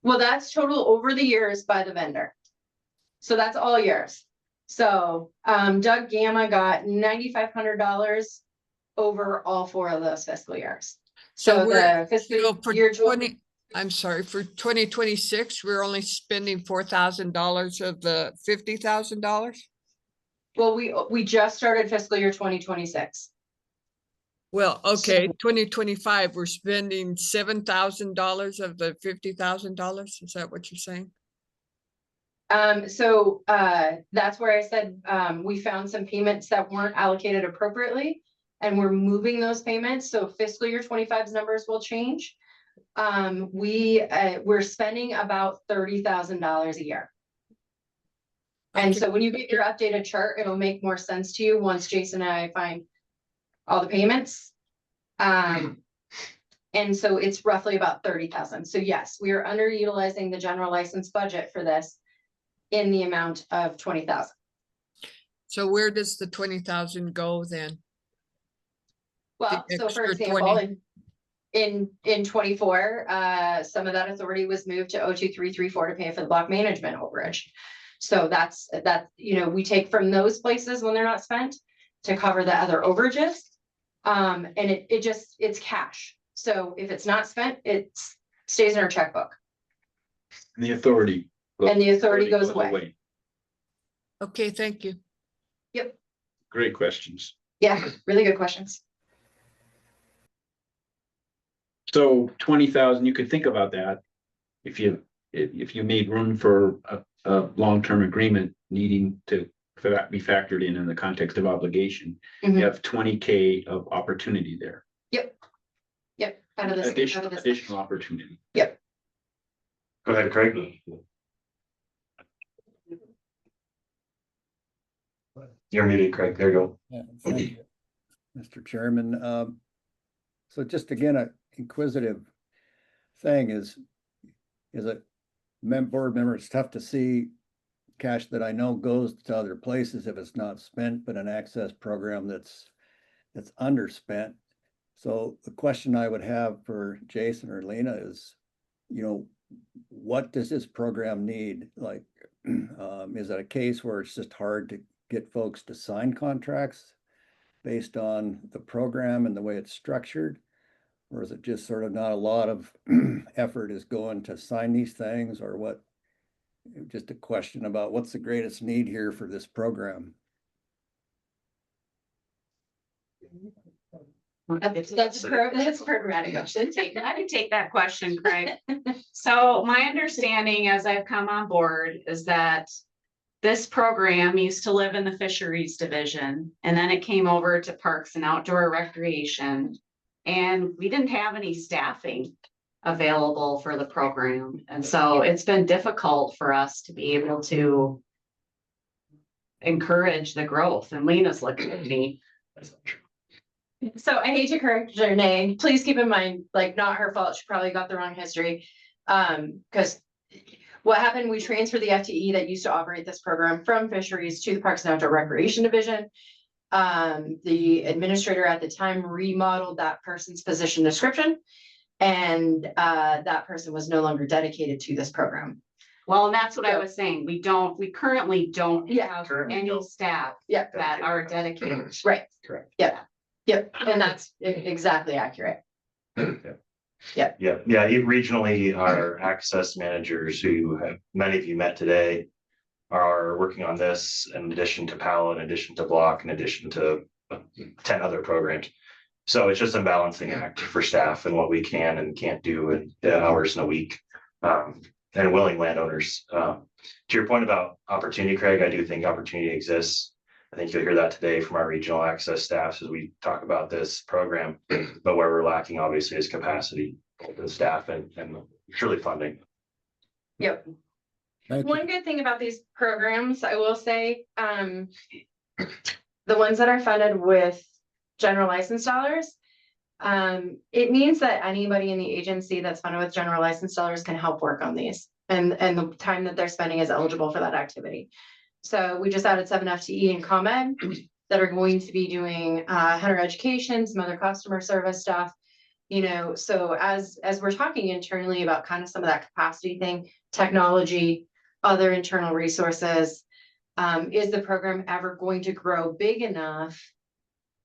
Well, that's total over the years by the vendor. So that's all years. So Doug Gamma got $9,500 over all 4 of those fiscal years. So the fiscal for year 20, I'm sorry, for 2026, we're only spending $4,000 of the $50,000. Well, we just started fiscal year 2026. Well, okay, 2025, we're spending $7,000 of the $50,000. Is that what you're saying? So that's where I said we found some payments that weren't allocated appropriately, and we're moving those payments. So fiscal year 25's numbers will change. We're spending about $30,000 a year. And so when you get your updated chart, it'll make more sense to you once Jason and I find all the payments. And so it's roughly about 30,000. So yes, we are underutilizing the general license budget for this in the amount of 20,000. So where does the 20,000 go then? Well, so for example, in 24, some of that authority was moved to 02334 to pay for the block management overage. So that's, you know, we take from those places when they're not spent to cover the other overages. And it's cash. So if it's not spent, it stays in our checkbook. The authority. And the authority goes away. Okay, thank you. Yep. Great questions. Yeah, really good questions. So 20,000, you could think about that. If you made room for a long-term agreement needing for that be factored in the context of obligation, you have 20K of opportunity there. Yep. Yep. Out of this, additional opportunity. Yep. Go ahead, Craig. You're muted, Craig. There you go. Yeah, thank you, Mr. Chairman. So just again, a inquisitive thing is a board member, it's tough to see cash that I know goes to other places if it's not spent, but an access program that's underspent. So the question I would have for Jason or Lena is, you know, what does this program need? Like, is it a case where it's just hard to get folks to sign contracts based on the program and the way it's structured? Or is it just sort of not a lot of effort is going to sign these things, or what? Just a question about what's the greatest need here for this program? That's programmatic. I can take that question, Craig. So my understanding as I've come on board is that this program used to live in the fisheries division, and then it came over to Parks and Outdoor Recreation. And we didn't have any staffing available for the program. And so it's been difficult for us to be able to encourage the growth. And Lena's looking at me. So I hate to correct her name. Please keep in mind, like, not her fault. She probably got the wrong history. Because what happened, we transferred the FTE that used to operate this program from fisheries to the Parks and Outdoor Recreation Division. The administrator at the time remodeled that person's position description, and that person was no longer dedicated to this program. Well, and that's what I was saying. We currently don't have any staff that are dedicated. Right. Correct. Yep. Yep. And that's exactly accurate. Yeah. Yeah. Yeah. Regionally, our access managers, who many of you met today, are working on this in addition to PAL, in addition to Block, in addition to 10 other programs. So it's just a balancing act for staff and what we can and can't do in the hours in a week, and willing landowners. To your point about opportunity, Craig, I do think opportunity exists. I think you'll hear that today from our regional access staffs as we talk about this program. But where we're lacking obviously is capacity, the staff and surely funding. Yep. One good thing about these programs, I will say, the ones that are funded with general license dollars, it means that anybody in the agency that's funded with general license dollars can help work on these. And the time that they're spending is eligible for that activity. So we just added 7 FTE and ComEd that are going to be doing hunter education, some other customer service stuff. You know, so as we're talking internally about kind of some of that capacity thing, technology, other internal resources, is the program ever going to grow big enough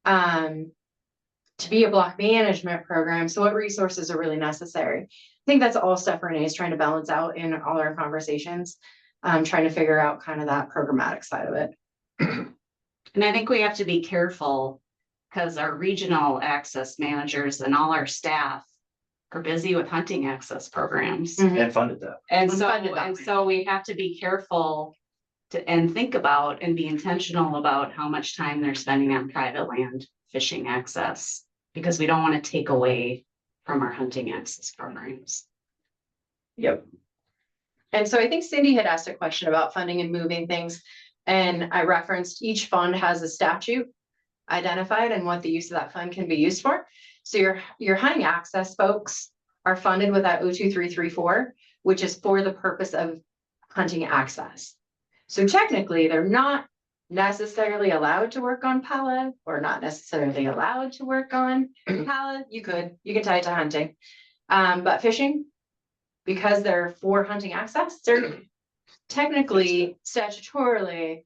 to be a block management program? So what resources are really necessary? I think that's all stuff Renee is trying to balance out in all our conversations, trying to figure out kind of that programmatic side of it. And I think we have to be careful because our regional access managers and all our staff are busy with hunting access programs. And funded that. And so we have to be careful and think about and be intentional about how much time they're spending on private land fishing access, because we don't want to take away from our hunting access programs. Yep. And so I think Cindy had asked a question about funding and moving things. And I referenced each fund has a statute identified and what the use of that fund can be used for. So your hunting access folks are funded with that 02334, which is for the purpose of hunting access. So technically they're not necessarily allowed to work on Pella or not necessarily allowed to work on Pella. You can tie it to hunting. But fishing, because they're for hunting access, they're technically statutorily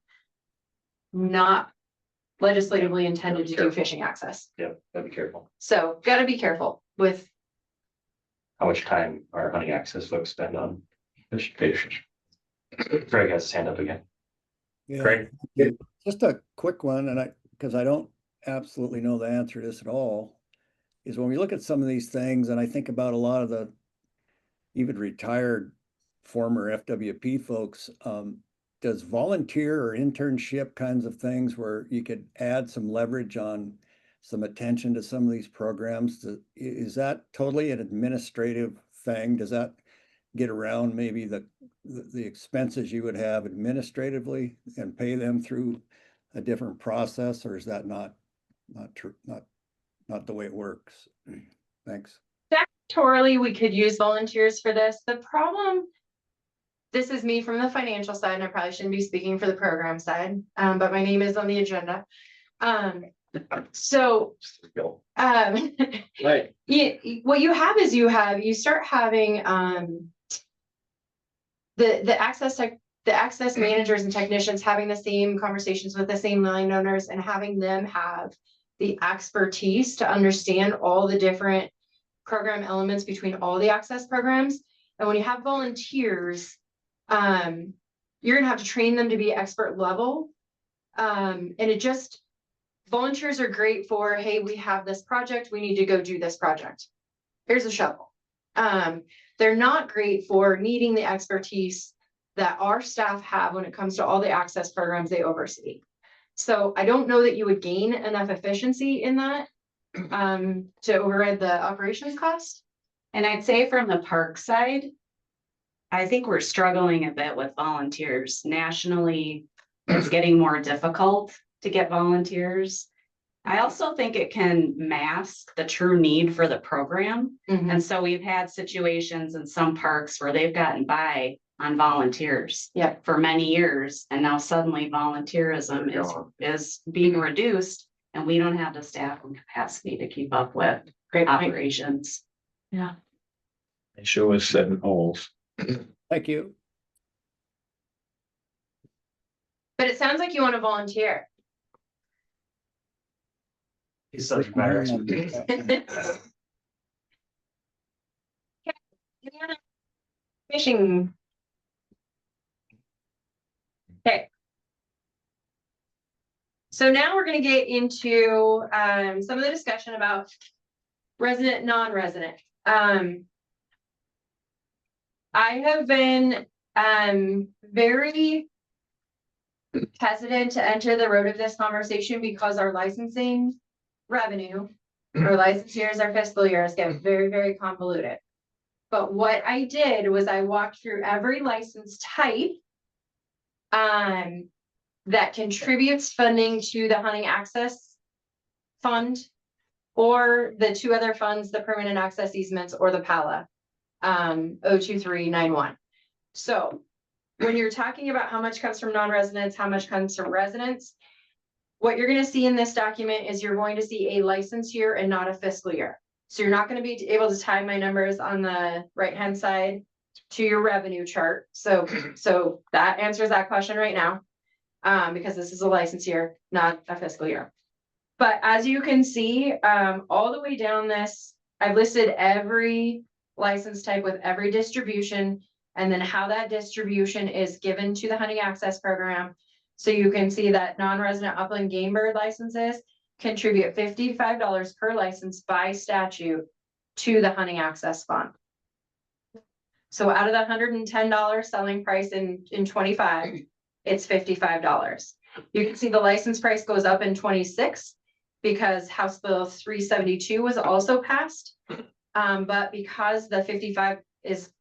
not legislatively intended to do fishing access. Yeah, gotta be careful. So gotta be careful with How much time our hunting access folks spend on fish. Greg has his hand up again. Yeah. Greg? Just a quick one, and because I don't absolutely know the answer to this at all, is when we look at some of these things, and I think about a lot of the even retired former FWP folks, does volunteer or internship kinds of things where you could add some leverage on some attention to some of these programs? Is that totally an administrative thing? Does that get around maybe the expenses you would have administratively and pay them through a different process, or is that not true, not the way it works? Thanks. statutorily, we could use volunteers for this. The problem, this is me from the financial side, and I probably shouldn't be speaking for the program side, but my name is on the agenda. Right. What you have is you start having the access managers and technicians having the same conversations with the same landowners and having them have the expertise to understand all the different program elements between all the access programs. And when you have volunteers, you're gonna have to train them to be expert level. And volunteers are great for, hey, we have this project, we need to go do this project. Here's a shovel. They're not great for needing the expertise that our staff have when it comes to all the access programs they oversee. So I don't know that you would gain enough efficiency in that to override the operations cost. And I'd say from the park side, I think we're struggling a bit with volunteers. Nationally, it's getting more difficult to get volunteers. I also think it can mask the true need for the program. And so we've had situations in some parks where they've gotten by on volunteers for many years. And now suddenly volunteerism is being reduced and we don't have the staff and capacity to keep up with operations. Yeah. They show us 7 holes. Thank you. But it sounds like you want to volunteer. He's subject matter expert. Fishing. Okay. So now we're going to get into some of the discussion about resident, non-resident. I have been very hesitant to enter the road of this conversation because our licensing revenue, our license years, our fiscal years get very, very convoluted. But what I did was I walked through every license type that contributes funding to the hunting access fund or the two other funds, the permanent access easements or the PALA, 02391. So when you're talking about how much comes from non-residents, how much comes from residents, what you're going to see in this document is you're going to see a license year and not a fiscal year. So you're not going to be able to tie my numbers on the right-hand side to your revenue chart. So that answers that question right now, because this is a license year, not a fiscal year. But as you can see, all the way down this, I've listed every license type with every distribution and then how that distribution is given to the hunting access program. So you can see that non-resident upland game bird licenses contribute $55 per license by statute to the hunting access fund. So out of the $110 selling price in 25, it's $55. You can see the license price goes up in 26 because House Bill 372 was also passed. But because the 55 is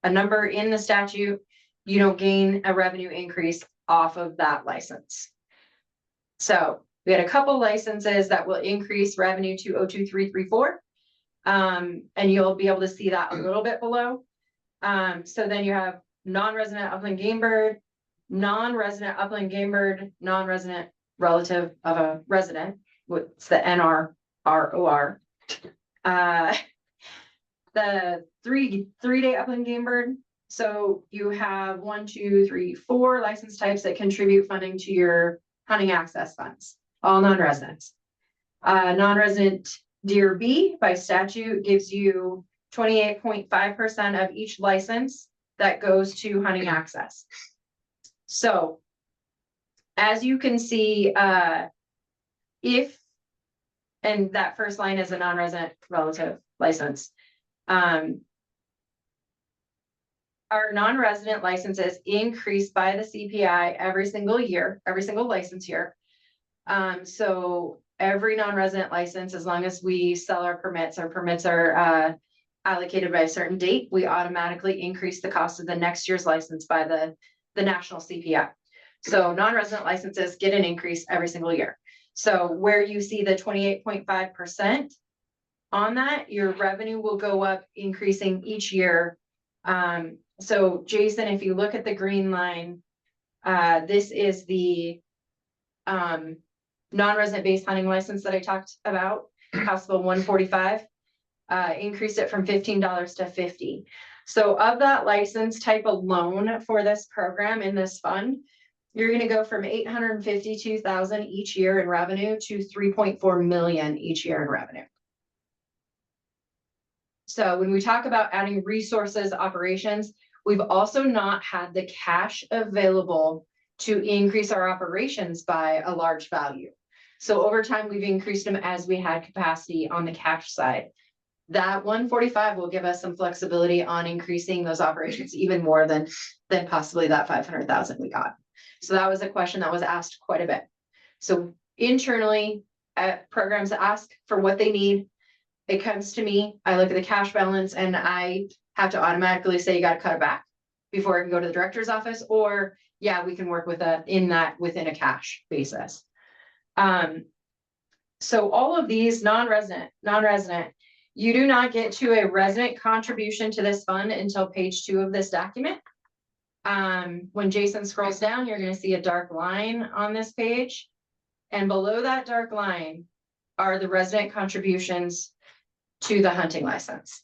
a number in the statute, you don't gain a revenue increase off of that license. So we had a couple licenses that will increase revenue to 02334. And you'll be able to see that a little bit below. So then you have non-resident upland game bird, non-resident upland game bird, non-resident relative of a resident. What's the NRROR? The three-day upland game bird. So you have 4 license types that contribute funding to your hunting access funds, all non-residents. Non-resident Deer B by statute gives you 28.5% of each license that goes to hunting access. So as you can see, if, and that first line is a non-resident relative license. Our non-resident licenses increase by the CPI every single year, every single license year. So every non-resident license, as long as we sell our permits are allocated by a certain date, we automatically increase the cost of the next year's license by the national CPI. So non-resident licenses get an increase every single year. So where you see the 28.5% on that, your revenue will go up, increasing each year. So Jason, if you look at the green line, this is the non-resident based hunting license that I talked about, House Bill 145, increased it from $15 to $50. So of that license type alone for this program in this fund, you're going to go from $852,000 each year in revenue to $3.4 million each year in revenue. So when we talk about adding resources, operations, we've also not had the cash available to increase our operations by a large value. So over time, we've increased them as we had capacity on the cash side. That 145 will give us some flexibility on increasing those operations even more than possibly that 500,000 we got. So that was a question that was asked quite a bit. So internally, programs ask for what they need. It comes to me, I look at the cash balance and I have to automatically say, you got to cut it back before I can go to the director's office, or yeah, we can work with that within a cash basis. So all of these non-resident, you do not get to a resident contribution to this fund until page 2 of this document. When Jason scrolls down, you're going to see a dark line on this page. And below that dark line are the resident contributions to the hunting license,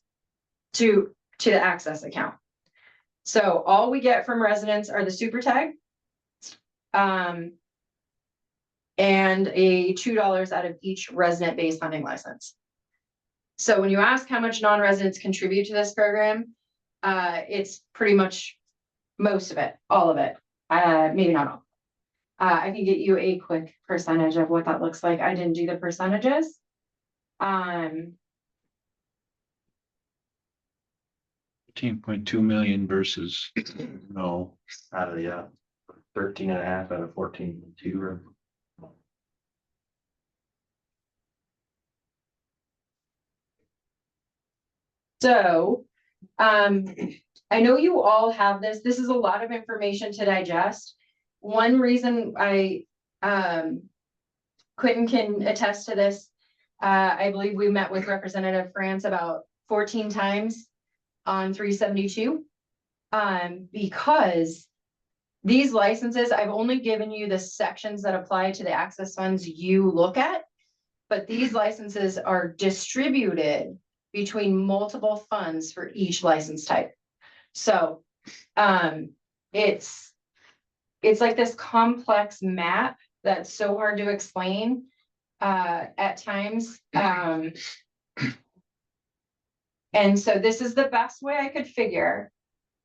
to the access account. So all we get from residents are the super tag, and a $2 out of each resident based hunting license. So when you ask how much non-residents contribute to this program, it's pretty much most of it, all of it, maybe not all. I can get you a quick percentage of what that looks like. I didn't do the percentages. 15.2 million versus no. Out of the 13.5 out of 14.2. So, I know you all have this. This is a lot of information to digest. One reason Quentin can attest to this. I believe we met with Representative France about 14 times on 372. Because these licenses, I've only given you the sections that apply to the access funds you look at, but these licenses are distributed between multiple funds for each license type. So, it's like this complex map that's so hard to explain, at times. And so this is the best way I could figure,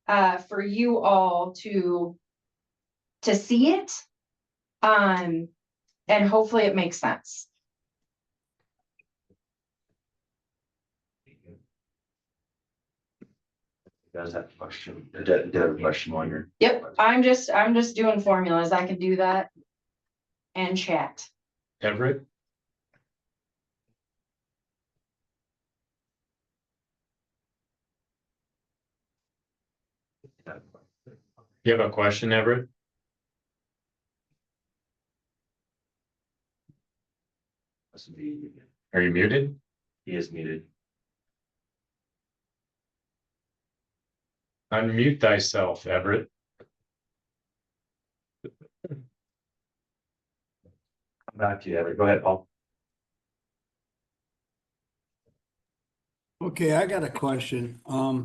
for you all to see it. And hopefully it makes sense. Does have a question? Did have a question while you're? Yep, I'm just doing formulas. I can do that and chat. Everett? You have a question, Everett? Are you muted? He is muted. Unmute thyself, Everett. Back to you, Everett. Go ahead, Paul. Okay, I got a question. I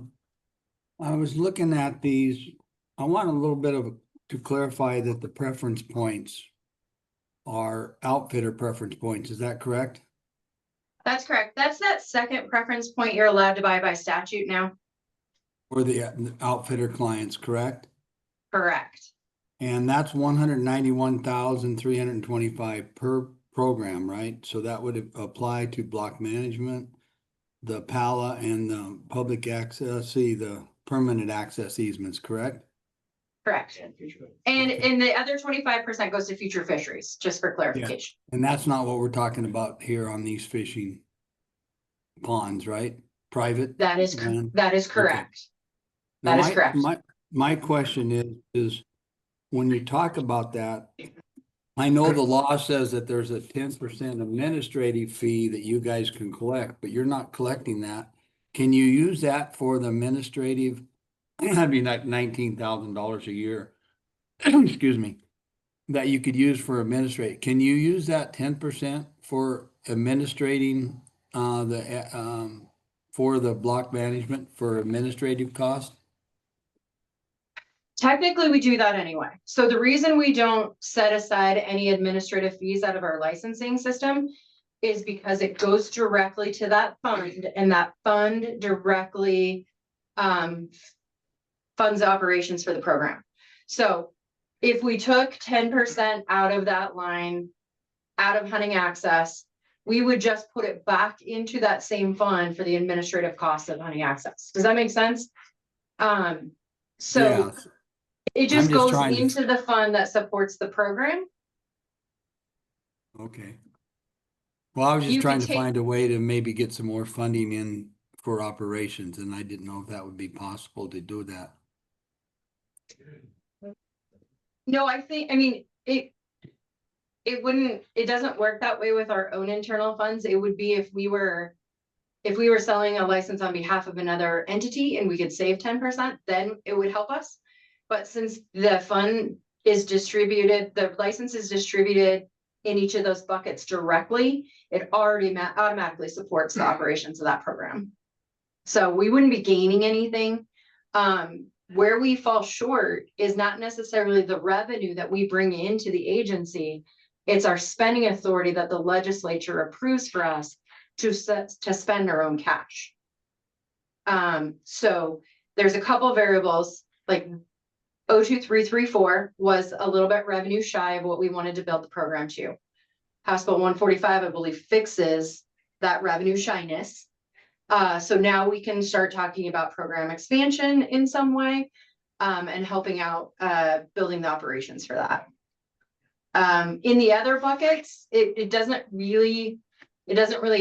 was looking at these. I want a little bit to clarify that the preference points are outfitter preference points. Is that correct? That's correct. That's that second preference point you're allowed to buy by statute now. For the outfitter clients, correct? Correct. And that's 191,325 per program, right? So that would apply to block management, the PALA, and the public access, the permanent access easements, correct? Correct. And the other 25% goes to future fisheries, just for clarification. And that's not what we're talking about here on these fishing ponds, right? Private? That is land? that is correct. Now, That is correct. My question is when you talk about that, I know the law says that there's a 10% administrative fee that you guys can collect, but you're not collecting that. Can you use that for the administrative? That'd be like $19,000 a year. Excuse me. That you could use for administrate. Can you use that 10% for administrating for the block management for administrative cost? Technically, we do that anyway. So the reason we don't set aside any administrative fees out of our licensing system is because it goes directly to that fund, and that fund directly funds operations for the program. So if we took 10% out of that line, out of hunting access, we would just put it back into that same fund for the administrative costs of hunting access. Does that make sense? So it just goes into the fund that supports the program. Okay. Well, I was just trying to find a way to maybe get some more funding in for operations, and I didn't know if that would be possible to do that. No, I mean, it doesn't work that way with our own internal funds. It would be if we were selling a license on behalf of another entity and we could save 10%, then it would help us. But since the fund is distributed, the license is distributed in each of those buckets directly, it already automatically supports the operations of that program. So we wouldn't be gaining anything. Where we fall short is not necessarily the revenue that we bring into the agency. It's our spending authority that the legislature approves for us to spend our own cash. So there's a couple of variables, like 02334 was a little bit revenue shy of what we wanted to build the program to. House Bill 145, I believe, fixes that revenue shyness. So now we can start talking about program expansion in some way. and helping out, building the operations for that. In the other buckets, it doesn't really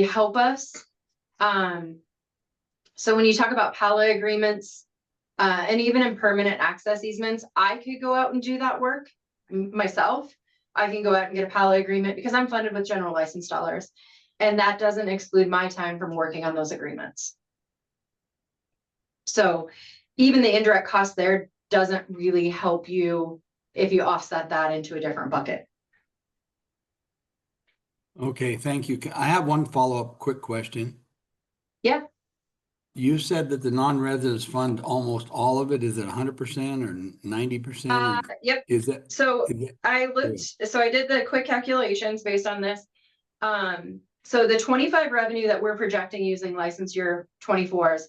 help us. So when you talk about PALA agreements, and even in permanent access easements, I could go out and do that work myself. I can go out and get a PALA agreement because I'm funded with general license dollars. And that doesn't exclude my time from working on those agreements. So even the indirect cost there doesn't really help you if you offset that into a different bucket. Okay, thank you. I have one follow-up quick question. Yeah. You said that the non-residents fund almost all of it. Is it 100% or 90%? Yep. Is that so? is it- I looked. So I did the quick calculations based on this. So the 25 revenue that we're projecting using license year 24s,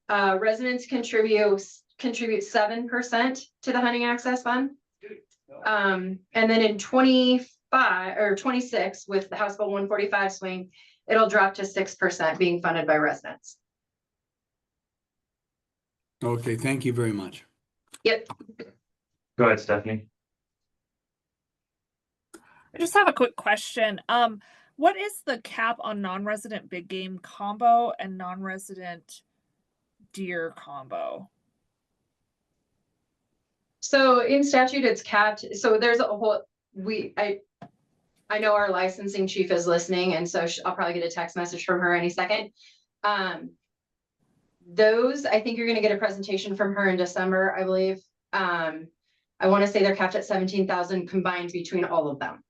residents contribute 7% to the hunting access fund. And then in 25 or 26 with the House Bill 145 swing, it'll drop to 6% being funded by residents. Okay, thank you very much. Yep. Go ahead, Stephanie. I just have a quick question. What is the cap on non-resident big game combo and non-resident deer combo? So in statute, it's capped. So there's a whole, I know our licensing chief is listening, and so I'll probably get a text message from her any second. Those, I think you're going to get a presentation from her in December, I believe. I want to say they're capped at 17,000 combined between all of them.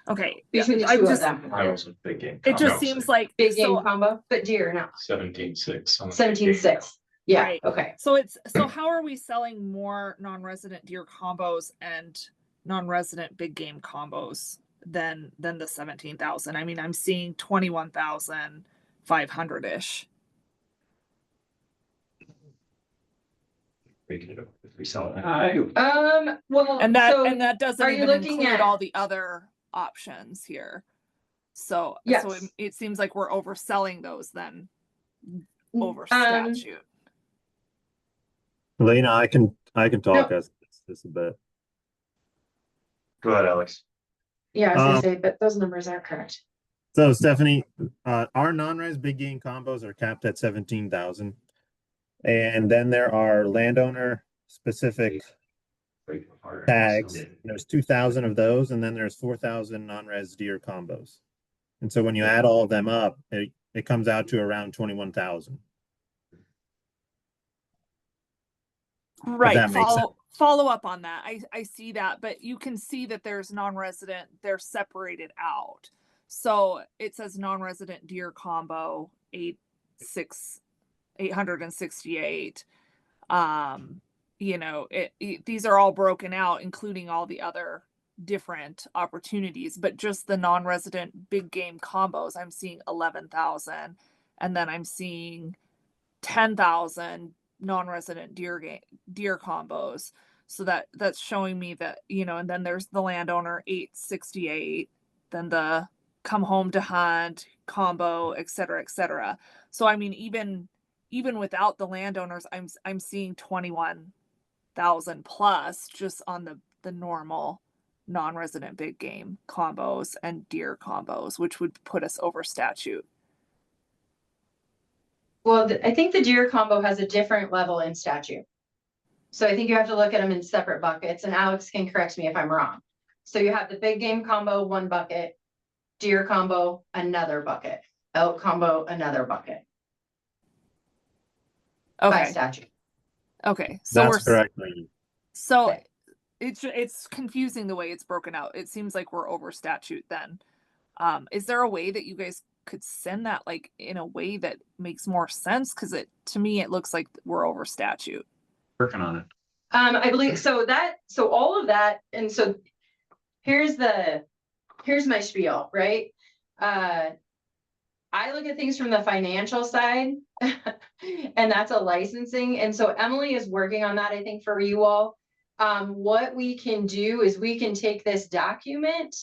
Okay. Between the I'm two just- of them. I was a big game. It just seems like Big game so- combo, but deer, no. 17.6. 17.6. Yeah, Right. okay. So how are we selling more non-resident deer combos and non-resident big game combos than the 17,000? I mean, I'm seeing 21,500-ish. If we sell it. Well, And that doesn't are you even looking include at all the other options here. So Yes. it seems like we're overselling those then over Um, statute. Elena, I can talk No. as this a bit. Go ahead, Alex. Yeah, I was gonna say, but those numbers aren't correct. So Stephanie, our non-res big game combos are capped at 17,000. And then there are landowner specific tags. There's 2,000 of those, and then there's 4,000 non-res deer combos. And so when you add all of them up, it comes out to around 21,000. Right. that makes Follow up on that. I see that, but you can see that there's non-resident, they're separated out. So it says non-resident deer combo 868. You know, these are all broken out, including all the other different opportunities, but just the non-resident big game combos, I'm seeing 11,000, and then I'm seeing 10,000 non-resident deer combos. So that's showing me that, you know, and then there's the landowner 868, then the come home to hunt combo, et cetera. So I mean, even without the landowners, I'm seeing 21,000 plus just on the normal non-resident big game combos and deer combos, which would put us over statute. Well, I think the deer combo has a different level in statute. So I think you have to look at them in separate buckets, and Alex can correct me if I'm wrong. So you have the big game combo, one bucket, deer combo, another bucket, elk combo, another bucket. By Okay. statute. Okay. So That's correct, Lane. So it's confusing the way it's broken out. It seems like we're over statute then. Is there a way that you guys could send that like in a way that makes more sense? Because to me it looks like we're over statute. Working on it. I believe so all of that, and so here's my spiel, right? I look at things from the financial side, and that's a licensing. And so Emily is working on that, I think, for you all. What we can do is we can take this document.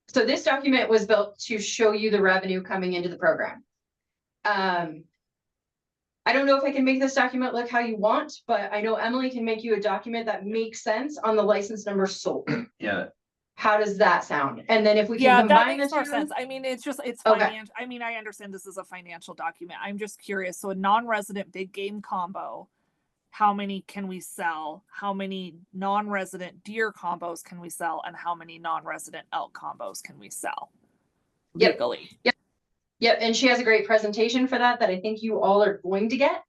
So this document was built to show you the revenue coming into the program. I don't know if I can make this document look how you want, but I know Emily can make you a document that makes sense on the license number sold. Yeah, How does that sound? And then if we Yeah, can that combine the makes more two. sense. I mean, it's Okay. financial. I mean, I understand this is a financial document. I'm just curious. So a non-resident big game combo, how many can we sell? How many non-resident deer combos can we sell? And how many non-resident elk combos can we sell legally? Yep, and she has a great presentation for that I think you all are going to get.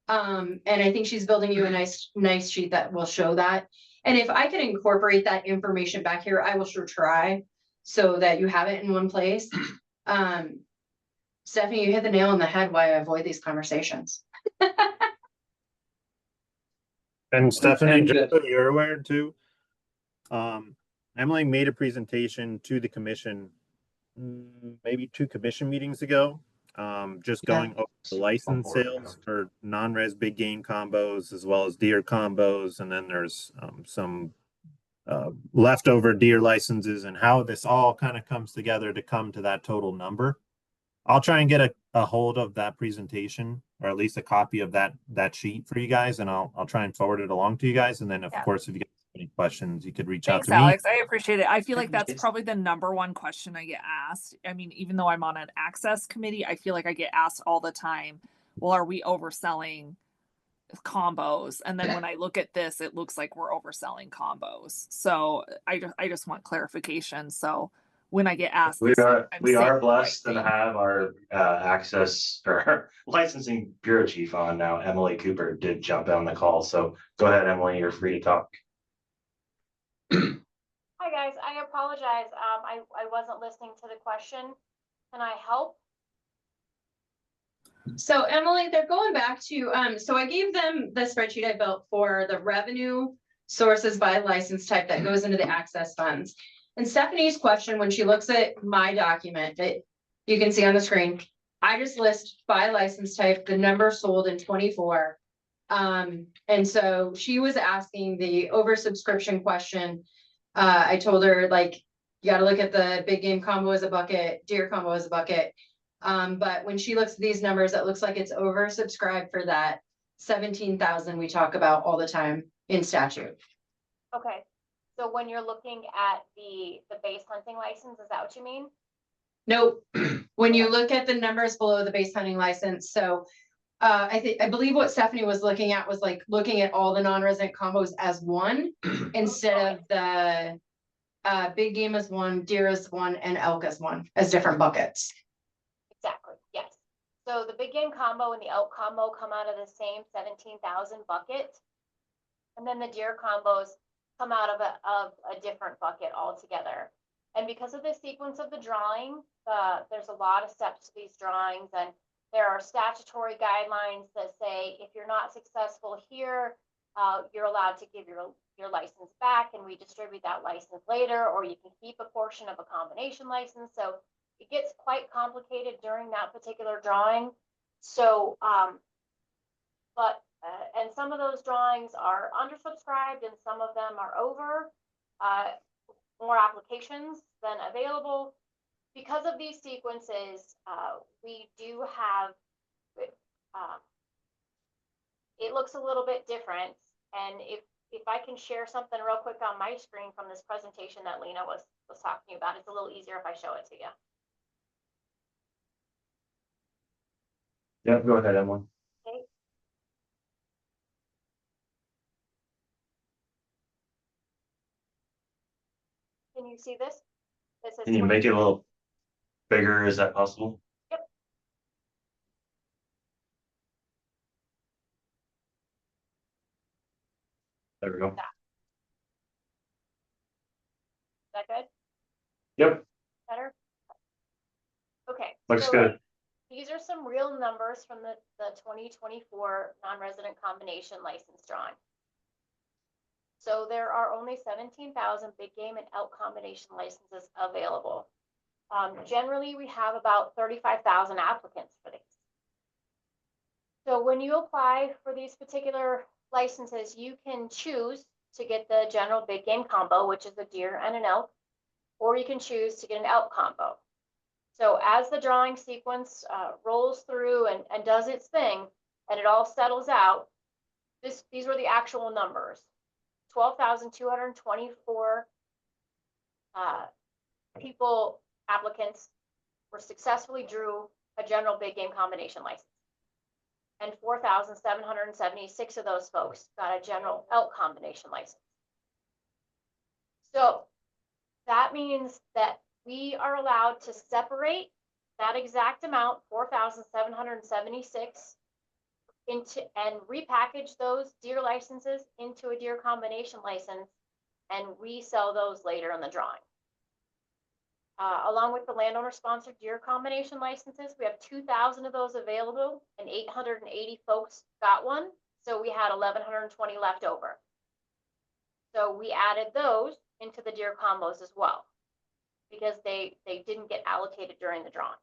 And I think she's building you a nice sheet that will show that. And if I can incorporate that information back here, I will sure try so that you have it in one place. Stephanie, you hit the nail on the head why I avoid these conversations. And Stephanie, And just so you're aware too, Emily made a presentation to the commission, maybe 2 commission meetings ago, just going over the license sales for non-res big game combos as well as deer combos, and then there's some leftover deer licenses and how this all kind of comes together to come to that total number. I'll try and get a hold of that presentation, or at least a copy of that sheet for you guys, and I'll try and forward it along to you guys. And then of course, if you guys have any questions, you could reach out Thanks, to me. Alex. I appreciate it. I feel like that's probably the number one question I get asked. I mean, even though I'm on an access committee, I feel like I get asked all the time, well, are we overselling combos? And then when I look at this, it looks like we're overselling combos. So I just want clarification. So when I get asked, We this, are I'm we saying are the blessed right to thing. have our access or licensing bureau chief on now. Emily Cooper did jump on the call, so go ahead, Emily. You're free to talk. Hi, guys. I apologize. I wasn't listening to the question. Can I help? So Emily, they're going back to, so I gave them the spreadsheet I built for the revenue sources by license type that goes into the access funds. And Stephanie's question, when she looks at my document that you can see on the screen, I just list by license type, the number sold in 24. And so she was asking the oversubscription question. I told her, like, you gotta look at the big game combo as a bucket, deer combo as a bucket. But when she looks at these numbers, it looks like it's oversubscribed for that 17,000 we talk about all the time in statute. Okay. So when you're looking at the base hunting license, is that what you mean? Nope. When you look at the numbers below the base hunting license, so I believe what Stephanie was looking at was like looking at all the non-resident combos as one instead of the big game as one, deer as one, and elk as one, as different buckets. Exactly. Yes. So the big game combo and the elk combo come out of the same 17,000 bucket. And then the deer combos come out of a different bucket altogether. And because of the sequence of the drawing, there's a lot of steps to these drawings, and there are statutory guidelines that say if you're not successful here, you're allowed to give your license back and we distribute that license later, or you can keep a portion of a combination license. So it gets quite complicated during that particular drawing. So, and some of those drawings are undersubscribed and some of them are over, more applications than available. Because of these sequences, we do have, it looks a little bit different. And if I can share something real quick on my screen from this presentation that Lena was talking about, it's a little easier if I show it to you. Yeah, go ahead, Emily. Okay. Can you see this? This is Can you make it a little bigger? Is that possible? Yep. There we go. Is that good? Yep, Better? Okay. looks so good. These are some real numbers from the 2024 non-resident combination license drawing. So there are only 17,000 big game and elk combination licenses available. Generally, we have about 35,000 applicants for these. So when you apply for these particular licenses, you can choose to get the general big game combo, which is a deer and an elk, or you can choose to get an elk combo. So as the drawing sequence rolls through and does its thing, and it all settles out, these were the actual numbers. 12,224 applicants were successfully drew a general big game combination license. And 4,776 of those folks got a general elk combination license. So that means that we are allowed to separate that exact amount, 4,776, into and repackage those deer licenses into a deer combination license and resell those later in the drawing. Along with the landowner sponsored deer combination licenses, we have 2,000 of those available and 880 folks got one. So we had 1,120 left over. So we added those into the deer combos as well, because they didn't get allocated during the drawing.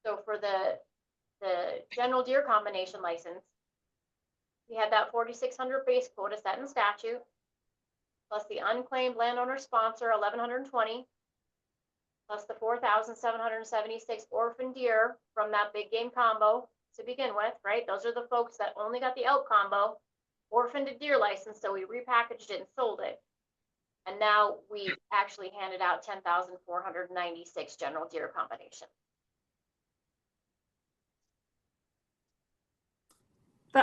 So for the general deer combination license, we had that 4,600 base quota set in statute, plus the unclaimed landowner sponsor 1,120, plus the 4,776 orphan deer from that big game combo to begin with, right? Those are the folks that only got the elk combo, orphaned a deer license, so we repackaged it and sold it. And now we actually handed out 10,496 general deer combination.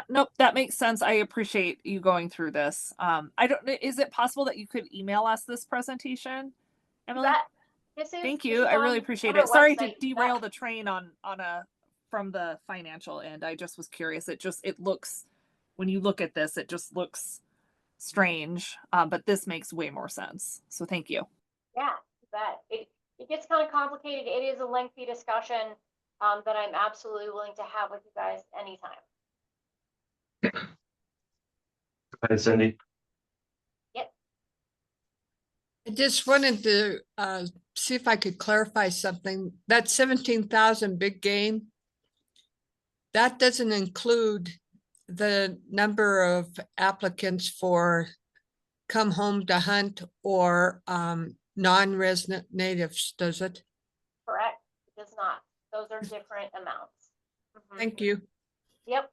Nope, that makes sense. I appreciate you going through this. I don't, is it possible that you could email us this presentation, Emily? Thank you. I really appreciate it. Sorry to derail the train from the financial end. I just was curious. It looks, when you look at this, it just looks strange. But this makes way more sense. So thank you. Yeah, it gets kind of complicated. It is a lengthy discussion that I'm absolutely willing to have with you guys anytime. Go ahead, Cindy. Yep. I just wanted to see if I could clarify something. That 17,000 big game, that doesn't include the number of applicants for come home to hunt or non-resident natives, does it? Correct. It does not. Those are different amounts. Mhm. Thank you. Yep.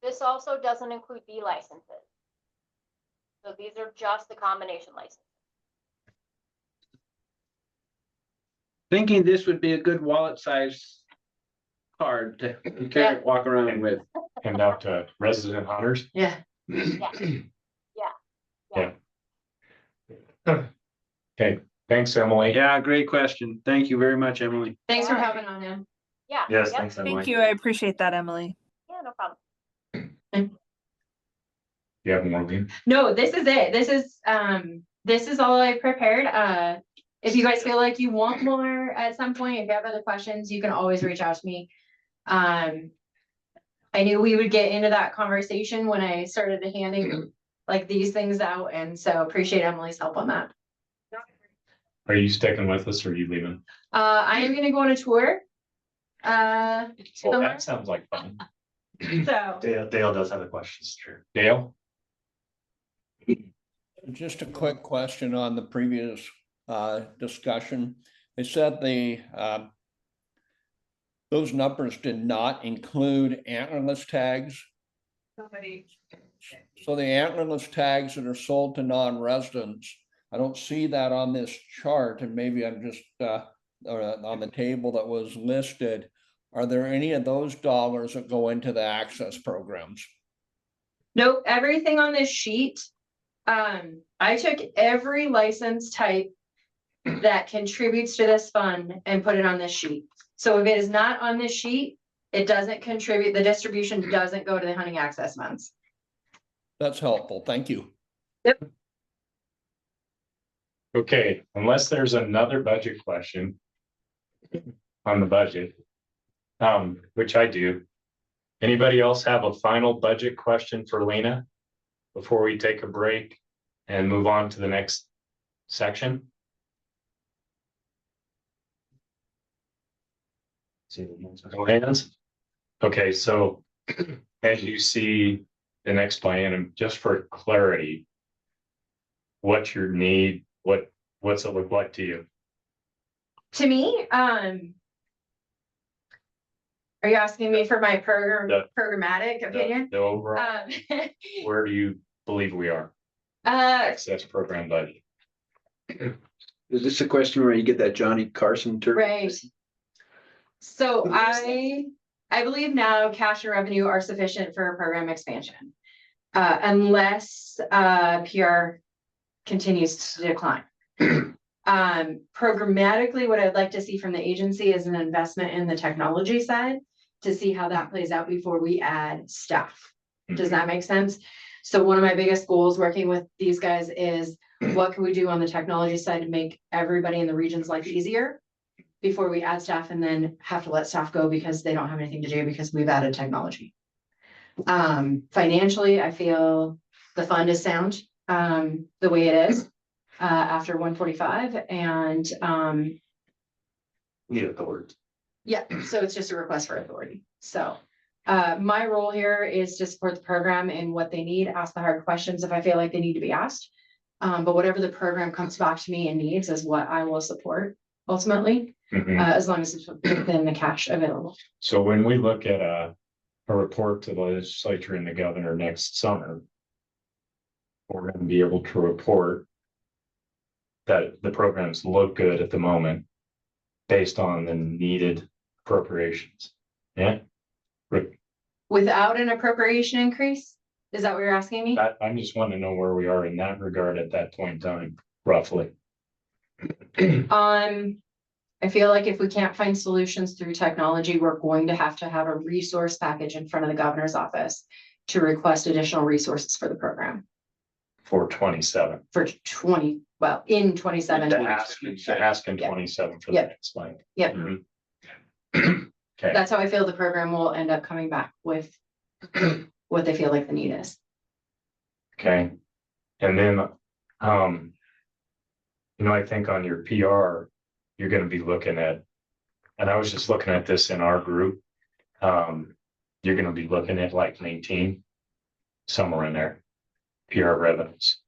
This also doesn't include B licenses. So these are just the combination licenses. Thinking this would be a good wallet size card to carry, walk around with. Hand out to resident hunters. Yeah. Yeah. Okay, thanks, Emily. Yeah, great question. Thank you very much, Emily. Thanks for having on him. Yeah. Yes, Yep. thanks, Emily. Thank you. I appreciate that, Emily. Yeah, no problem. You have more, Lean? No, this is it. This is all I prepared. If you guys feel like you want more at some point, if you have other questions, you can always reach out to me. I knew we would get into that conversation when I started handing like these things out, and so appreciate Emily's help on that. Are you sticking with us or are you leaving? I am gonna go on a tour. Well, somewhere. that sounds like fun. So Dale does have a question, sure. Dale? Just a quick question on the previous discussion. They said those numbers did not include antlerless tags. So the antlerless tags that are sold to non-residents, I don't see that on this chart, and maybe I'm just on the table that was listed. Are there any of those dollars that go into the access programs? nope, everything on this sheet. I took every license type that contributes to this fund and put it on this sheet. So if it is not on this sheet, it doesn't contribute, the distribution doesn't go to the hunting access funds. That's helpful. Thank you. Yep. Okay, unless there's another budget question on the budget, which I do. Anybody else have a final budget question for Lena before we take a break and move on to the next section? No hands? Okay, so as you see the next plan, just for clarity, what's your need? What's it look like to you? To me, Are you asking me for my The- programmatic opinion? The overall, Um, where do you believe we are? uh, Access program budget. Is this a question where you get that Johnny Carson turn? right. So I believe now cash and revenue are sufficient for program expansion. Unless, PR continues to decline. Programmatically, what I'd like to see from the agency is an investment in the technology side to see how that plays out before we add staff. Does that make sense? So one of my biggest goals working with these guys is what can we do on the technology side to make everybody in the region's life easier before we add staff and then have to let staff go because they don't have anything to do because we've added technology. Financially, I feel the fund is sound, the way it is, after 145 and, Need authority. yeah, so it's just a request for authority. So, my role here is to support the program and what they need, ask the hard questions if I feel like they need to be asked. But whatever the program comes back to me and needs is what I will support ultimately, as long as it's within the cash available. So when we look at a report to the legislature and the governor next summer, we're gonna be able to report that the programs look good at the moment based on the needed appropriations. Yeah. Rick, Without an appropriation increase? Is that what you're asking me? I'm just wanting to know where we are in that regard at that point in time, roughly. I feel like if we can't find solutions through technology, we're going to have a resource package in front of the governor's office to request additional resources for the program For 27. for in 27. To ask in 27 for the Yep. next line. Yep. Okay, That's how I feel the program will end up coming back with what they feel like the need is. okay. And then, I think on your PR, you're gonna be looking at, and I was just looking at this in our group. You're gonna be looking at like 19, somewhere in there, PR revenues.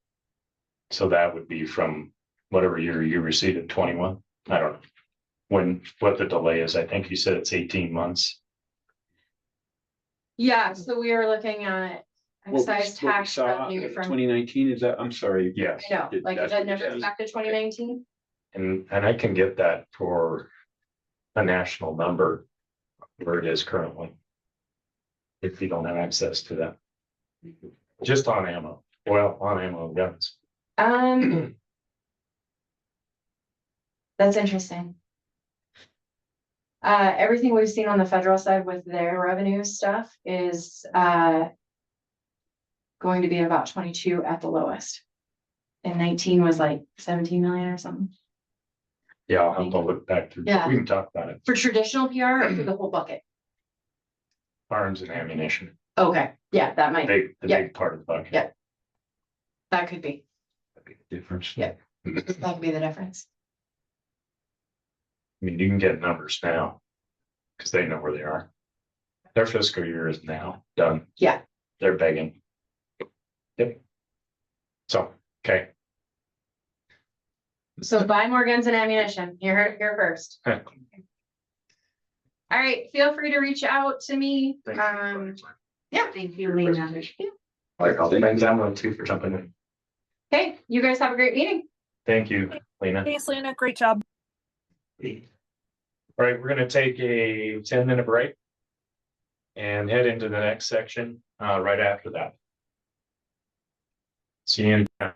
So that would be from whatever year you received in 21. I don't know what the delay is. I think you said it's 18 months. Yeah, so we are looking at excise tax revenue from, 2019, is that, I'm sorry. Yeah. I know, like it doesn't never back to 2019. And I can get that for a national number where it is currently. If you don't have access to that. Just on ammo, on ammo guns. That's interesting. Everything we've seen on the federal side with their revenue stuff is, going to be about 22 at the lowest. And 19 was like 17 million or something. Yeah, I'll have to look back through, Yeah. we can talk about it. For traditional PR or for the whole bucket? Arms and ammunition, Okay, yeah, that might, the Yeah. big part of the bucket. Yeah. that could be, Difference. Yeah. that could be the difference. I mean, you can get numbers now. Cause they know where they are. Their fiscal year is now done. Yeah. They're begging. Yep. So, okay. So buy more guns and ammunition. You heard it here first. All right, feel free to reach out to me. Yeah. Thank you, Lena. Like, I'll thank Emily too for jumping in. Okay, you guys have a great meeting. Thank you, Lena. Thanks, Lena. Great job. All right, we're gonna take a 10-minute break. And head into the next section, right after that. See you in.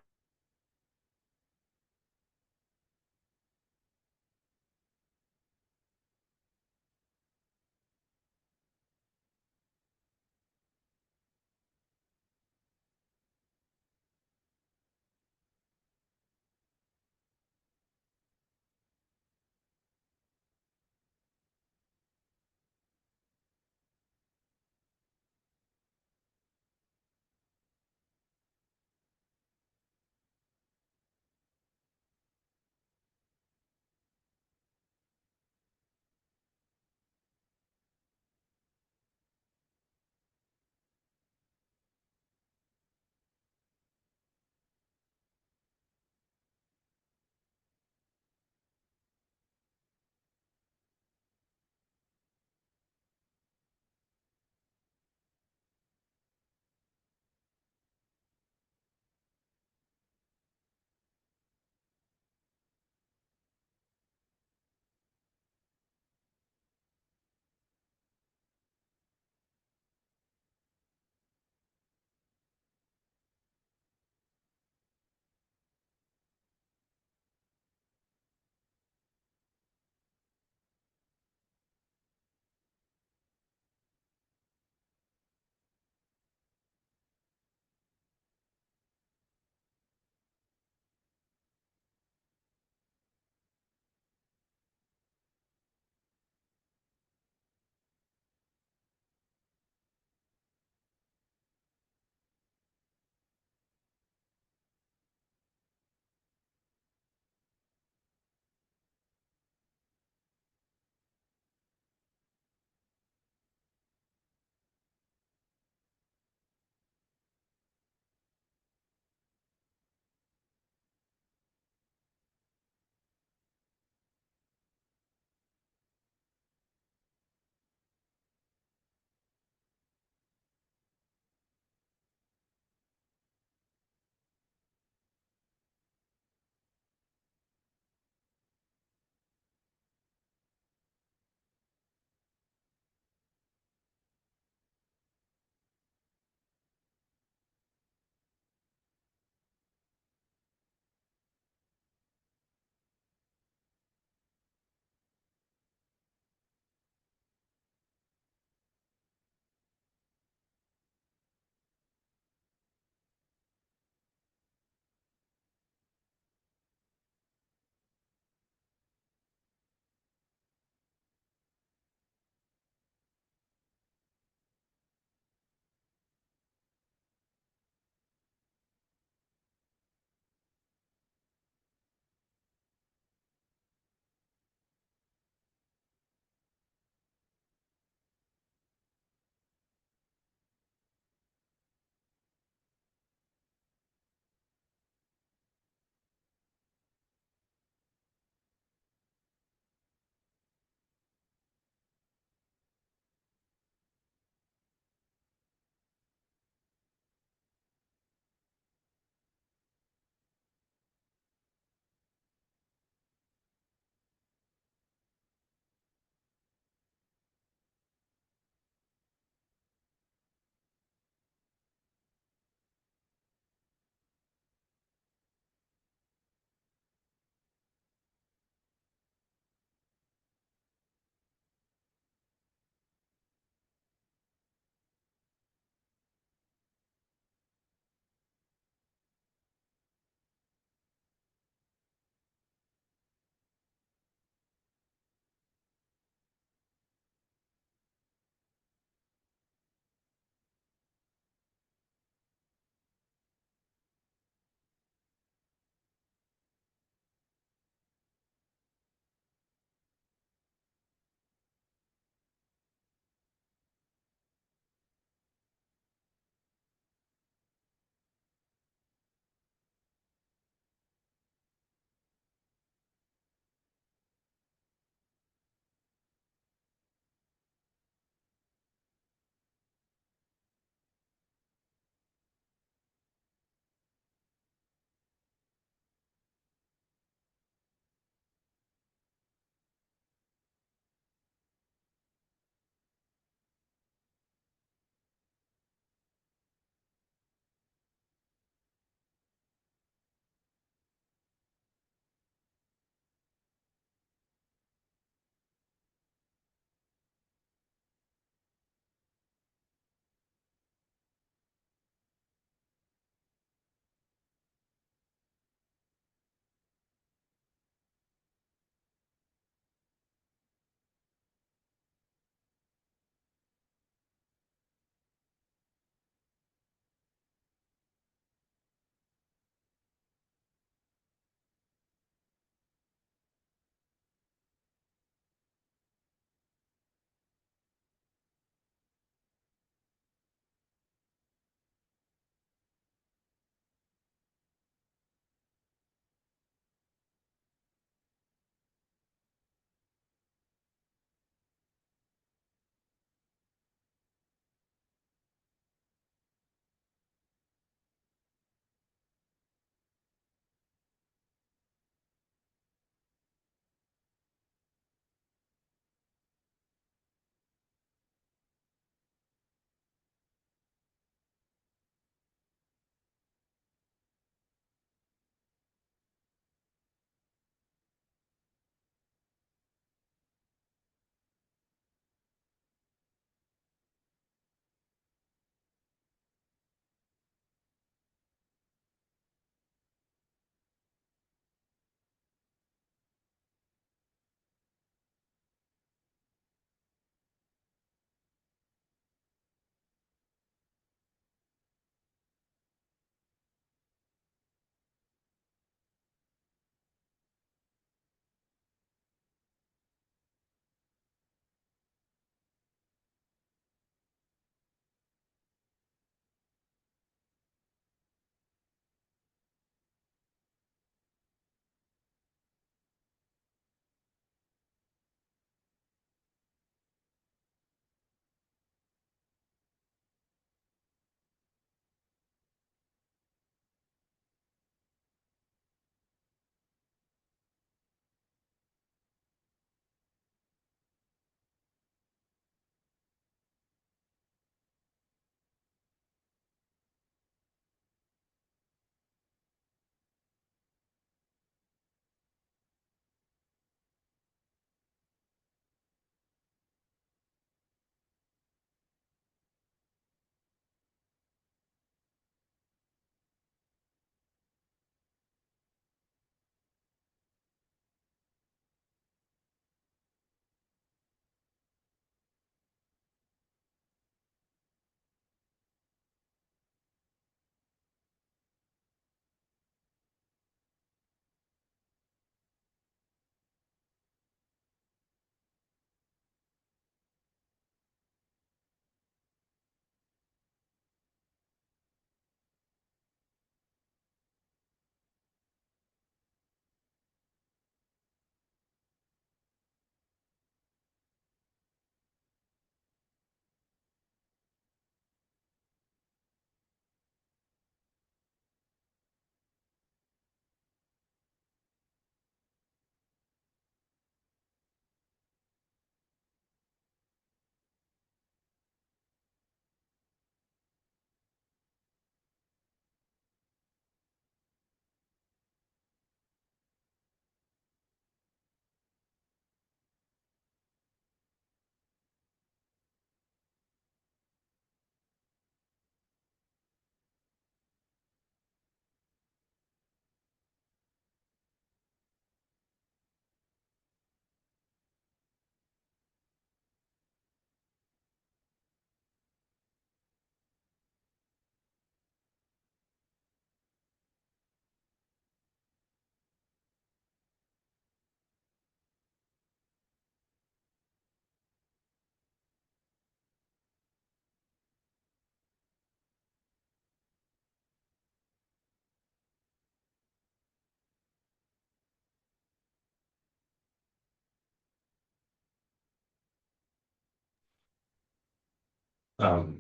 Um,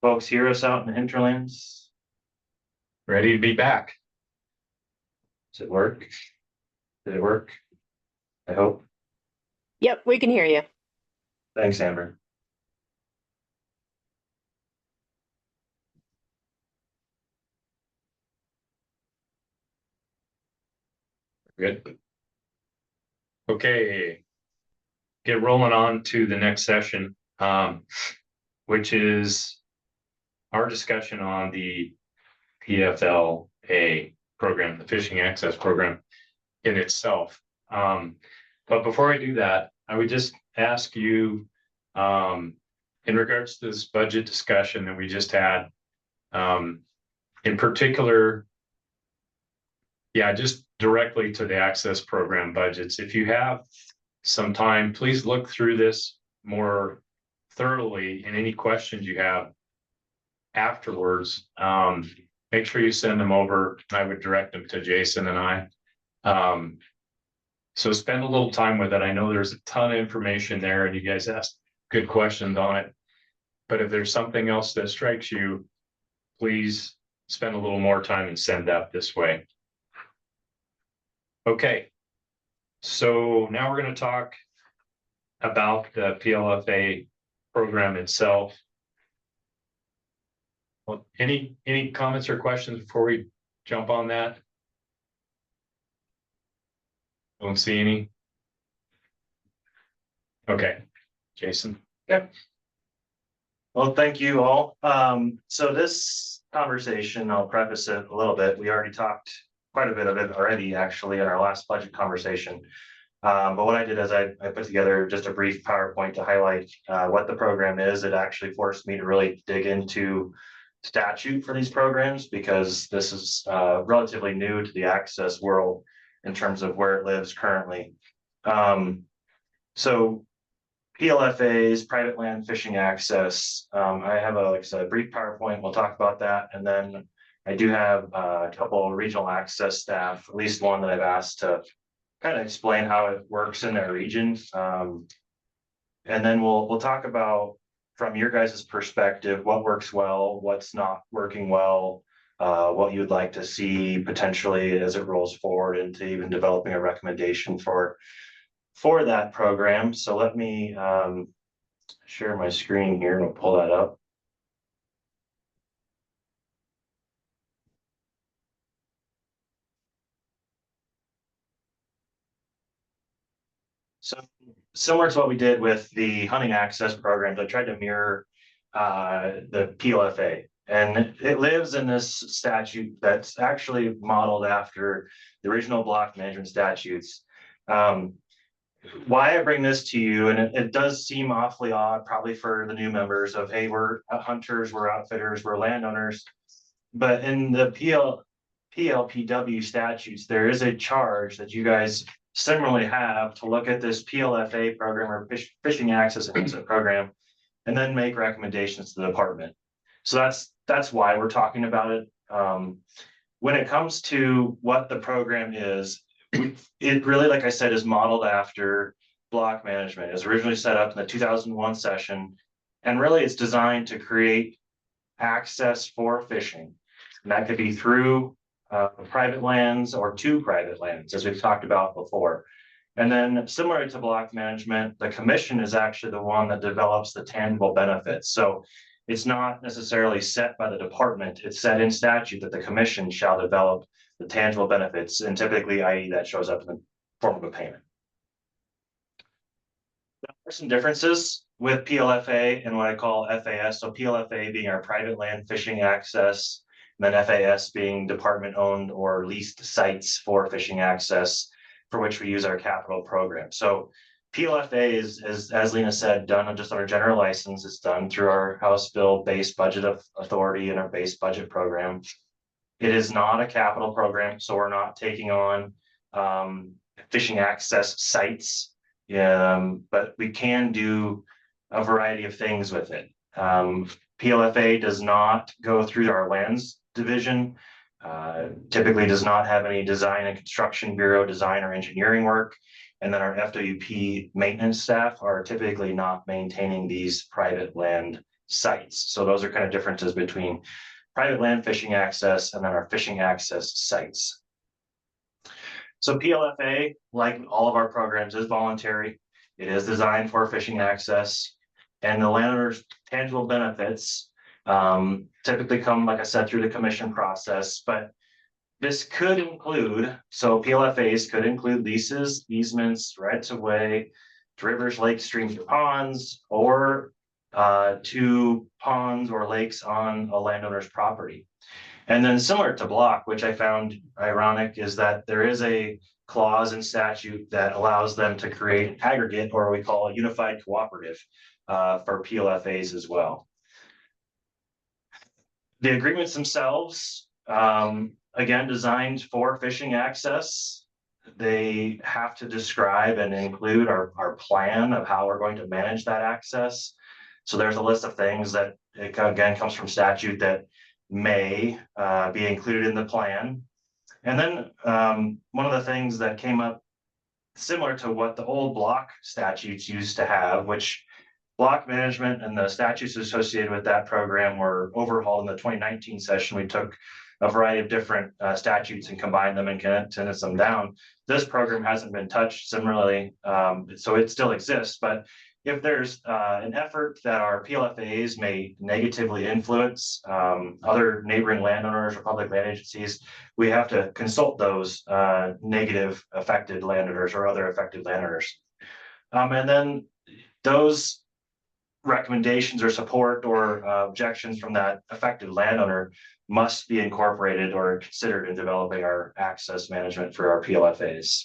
Folks hear us out in the hinterlands. ready to be back. Does it work? Did it work? I hope. Yep, we can hear you. Thanks, Amber. Good. Okay. Get rolling on to the next session, which is our discussion on the PFLA program, the Fishing Access Program in itself. But before I do that, I would just ask you, in regards to this budget discussion that we just had, in particular, just directly to the access program budgets. If you have some time, please look through this more thoroughly, and any questions you have afterwards, make sure you send them over. I would direct them to Jason and I. So spend a little time with it. I know there's a ton of information there and you guys asked good questions on it. But if there's something else that strikes you, please spend a little more time and send that this way. Okay, so now we're going to talk about the PLFA program itself. Well, any comments or questions before we jump on that? Don't see any. Okay, Jason. Yep. Well, thank you all. So this conversation, I'll preface it a little bit. We already talked quite a bit of it already, actually, in our last budget conversation. But what I did is I put together just a brief PowerPoint to highlight what the program is. It actually forced me to really dig into statute for these programs, because this is relatively new to the access world in terms of where it lives currently. So PLFA's private land fishing access. I have like I said, a brief PowerPoint. We'll talk about that. And then I do have a couple of regional access staff, at least one that I've asked to kind of explain how it works in their region. And then we'll talk about, from your guys' perspective, what works well, what's not working well, what you'd like to see potentially as it rolls forward into even developing a recommendation for that program. So let me share my screen here and we'll pull that up. So similar to what we did with the hunting access programs, I tried to mirror the PLFA, and it lives in this statute that's actually modeled after the original block management statutes. Why I bring this to you, and it does seem awfully odd probably for the new members of, hey, we're hunters, we're outfitters, we're landowners, but in the PLPW statutes, there is a charge that you guys similarly have to look at this PLFA program or fishing access program, and then make recommendations to the department. So that's why we're talking about it. When it comes to what the program is, it really, like I said, is modeled after block management. It was originally set up in the 2001 session, and really it's designed to create access for fishing. And that could be through private lands or to private lands, as we've talked about before. And then similar to block management, the commission is actually the one that develops the tangible benefits. So it's not necessarily set by the department, it's set in statute that the commission shall develop the tangible benefits, and typically, i.e. that shows up in the form of a payment. There are some differences with PLFA and what I call FAS. So PLFA being our private land fishing access, and then FAS being department owned or leased sites for fishing access, for which we use our capital program. So PLFA is, as Lena said, done just on our general license. It's done through our House Bill base budget authority and our base budget program. It is not a capital program, so we're not taking on fishing access sites, but we can do a variety of things with it. PLFA does not go through our lands division. Typically does not have any design and construction bureau design or engineering work. And then our FWP maintenance staff are typically not maintaining these private land sites. So those are kind of differences between private land fishing access and then our fishing access sites. So PLFA, like all of our programs, is voluntary. It is designed for fishing access, and the landowner's tangible benefits typically come, like I said, through the commission process, but this could include, so PLFAs could include leases, easements, rights of way, to rivers, lakes, streams, or ponds, or to ponds or lakes on a landowner's property. And then similar to block, which I found ironic, is that there is a clause in statute that allows them to create an aggregate, or we call a unified cooperative for PLFAs as well. The agreements themselves, again, designed for fishing access. They have to describe and include our plan of how we're going to manage that access. So there's a list of things that, again, comes from statute that may be included in the plan. And then one of the things that came up similar to what the old block statutes used to have, which block management and the statutes associated with that program were overhauled in the 2019 session. We took a variety of different statutes and combined them and condensed them down. This program hasn't been touched similarly, so it still exists. But if there's an effort that our PLFAs may negatively influence other neighboring landowners or public land agencies, we have to consult those negative affected landowners or other affected landowners. And then those recommendations or support or objections from that affected landowner must be incorporated or considered in developing our access management for our PLFAs.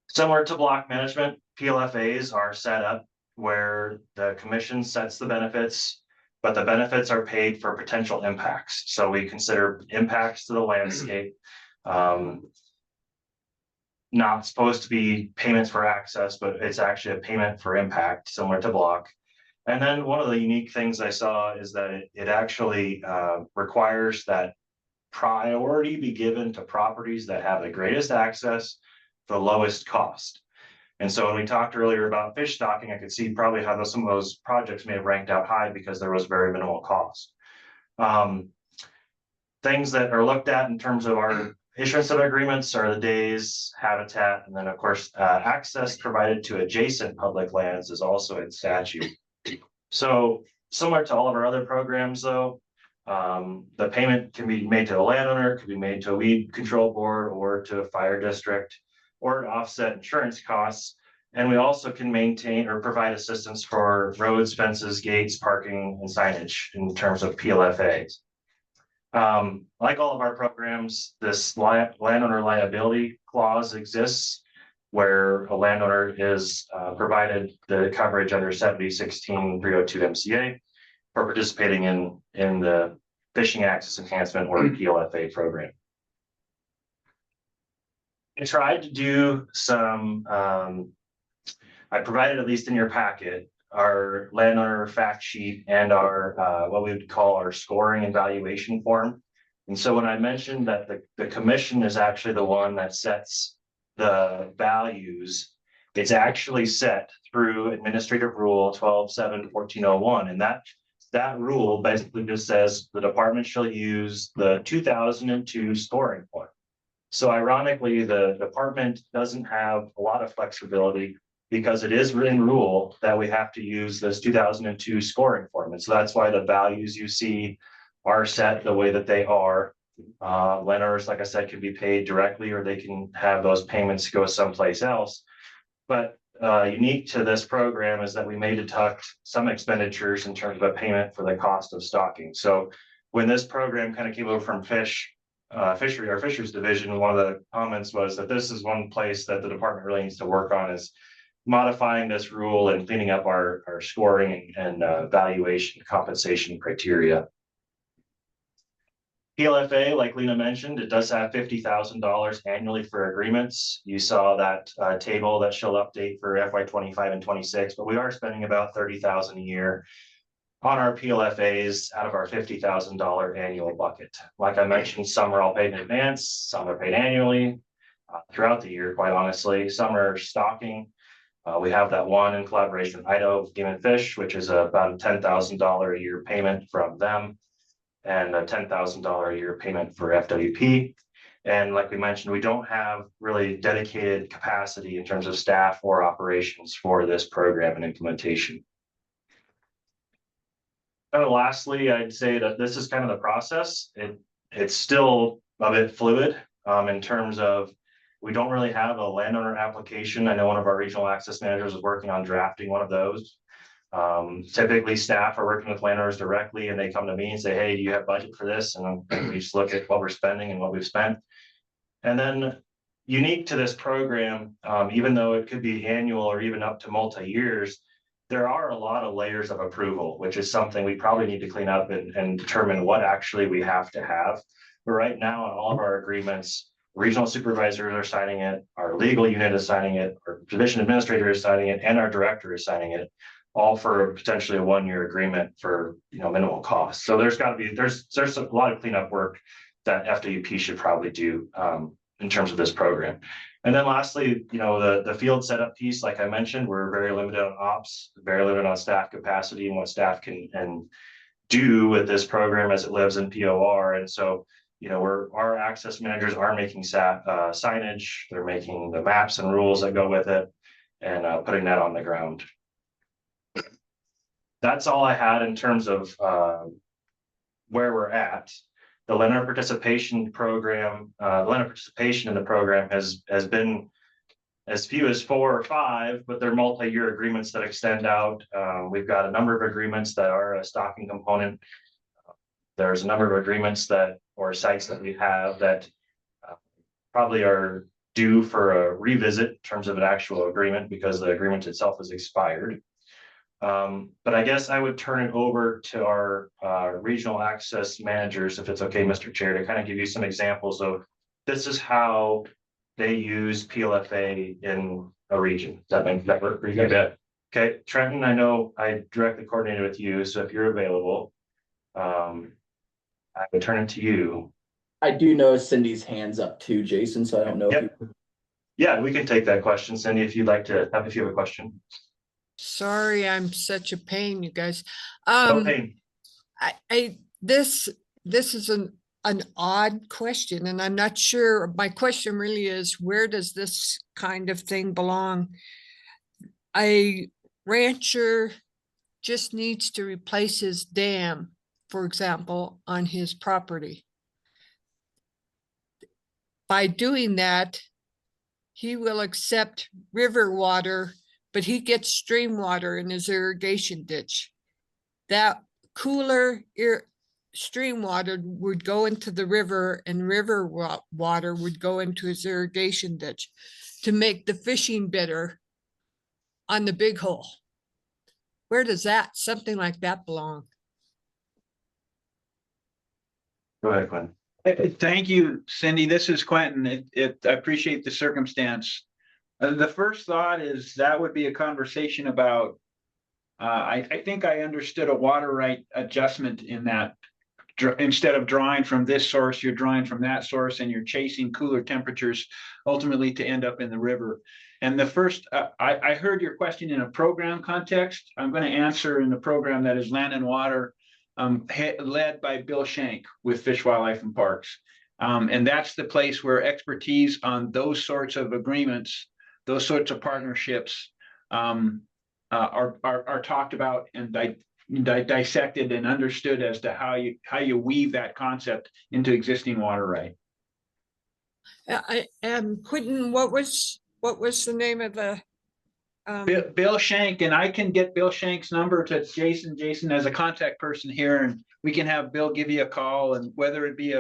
Similar to block management, PLFAs are set up where the commission sets the benefits, but the benefits are paid for potential impacts. So we consider impacts to the landscape, not supposed to be payments for access, but it's actually a payment for impact, similar to block. And then one of the unique things I saw is that it actually requires that priority be given to properties that have the greatest access, the lowest cost. And so when we talked earlier about fish stocking, I could see probably how some of those projects may have ranked out high because there was very minimal cost. Things that are looked at in terms of our issuance of agreements are the days, habitat, and then of course, access provided to adjacent public lands is also in statute. So similar to all of our other programs though, the payment can be made to the landowner, could be made to a weed control board or to a fire district or to offset insurance costs. And we also can maintain or provide assistance for roads, fences, gates, parking, and signage in terms of PLFAs. Like all of our programs, this landowner liability clause exists where a landowner is provided the coverage under 7016 302 MCA for participating in the fishing access enhancement or PLFA program. I tried to do some, I provided, at least in your packet, our landowner fact sheet and our what we would call our scoring and valuation form. And so when I mentioned that the commission is actually the one that sets the values, it's actually set through Administrative Rule 12.7.1401. And that rule basically just says the department shall use the 2002 scoring point. So ironically, the department doesn't have a lot of flexibility because it is in rule that we have to use this 2002 scoring form. And so that's why the values you see are set the way that they are. Landowners, like I said, can be paid directly or they can have those payments go someplace else. But unique to this program is that we may deduct some expenditures in terms of a payment for the cost of stocking. So when this program kind of came over from fisheries division, one of the comments was that this is one place that the department really needs to work on is modifying this rule and cleaning up our scoring and valuation compensation criteria. PLFA, like Lena mentioned, it does have $50,000 annually for agreements. You saw that table that she'll update for FY25 and 26, but we are spending about $30,000 a year. on our PLFAs out of our $50,000 annual bucket. Like I mentioned, some are all paid in advance, some are paid annually throughout the year, quite honestly. Some are stocking. We have that one in collaboration with Idaho Game and Fish, which is about a $10,000 a year payment from them and a $10,000 a year payment for FWP. And like we mentioned, we don't have really dedicated capacity in terms of staff or operations for this program and implementation. Lastly, I'd say that this is kind of the process. It's still a bit fluid in terms of we don't really have a landowner application. I know one of our regional access managers is working on drafting one of those. Typically staff are working with landowners directly and they come to me and say, hey, do you have budget for this? And we just look at what we're spending and what we've spent. And then unique to this program, even though it could be annual or even up to multi-years, there are a lot of layers of approval, which is something we probably need to clean up and determine what actually we have to have. But right now on all of our agreements, regional supervisors are signing it, our legal unit is signing it, our division administrator is signing it, and our director is signing it, all for potentially a 1-year agreement for minimal cost. So there's got to be there's a lot of cleanup work that FWP should probably do in terms of this program. And then lastly, the field setup piece, like I mentioned, we're very limited on ops, very limited on staff capacity and what staff can do with this program as it lives in POR. And so, our access managers are making signage, they're making the maps and rules that go with it and putting that on the ground. That's all I had in terms of where we're at. The lender participation program, lender participation in the program has been as few as 4 or 5, but they're multi-year agreements that extend out. We've got a number of agreements that are a stocking component. There's a number of agreements or sites that we have that probably are due for a revisit in terms of an actual agreement because the agreement itself is expired. But I guess I would turn it over to our regional access managers, if it's okay, Mr. Chair, to kind of give you some examples of this is how they use PLFA in a region. Does that work for you guys? Okay, Trenton, I know I directly coordinated with you, so if you're available, I would turn it to you. I do know Cindy's hands up too, Jason, so I don't know. Yep. Yeah, we can take that question, Cindy, if you'd like to have a question. Sorry, I'm such a pain, you guys. No pain. This is an odd question, and I'm not sure. My question really is, where does this kind of thing belong? A rancher just needs to replace his dam, for example, on his property. By doing that, he will accept river water, but he gets stream water in his irrigation ditch. That cooler stream water would go into the river, and river water would go into his irrigation ditch to make the fishing better on the big hole. Where does something like that belong? Go ahead, Quentin. Thank you, Cindy. This is Quentin. I appreciate the circumstance. The first thought is that would be a conversation about, I think I understood a water right adjustment in that. Instead of drawing from this source, you're drawing from that source and you're chasing cooler temperatures ultimately to end up in the river. And the first, I heard your question in a program context. I'm going to answer in the program that is Land and Water, led by Bill Shank with Fish, Wildlife and Parks. And that's the place where expertise on those sorts of agreements, those sorts of partnerships are talked about and dissected and understood as to how you weave that concept into existing water right. Quentin, what was the name of the Bill Shank, and I can get Bill Shank's number to Jason as a contact person here, and we can have Bill give you a call. And whether it be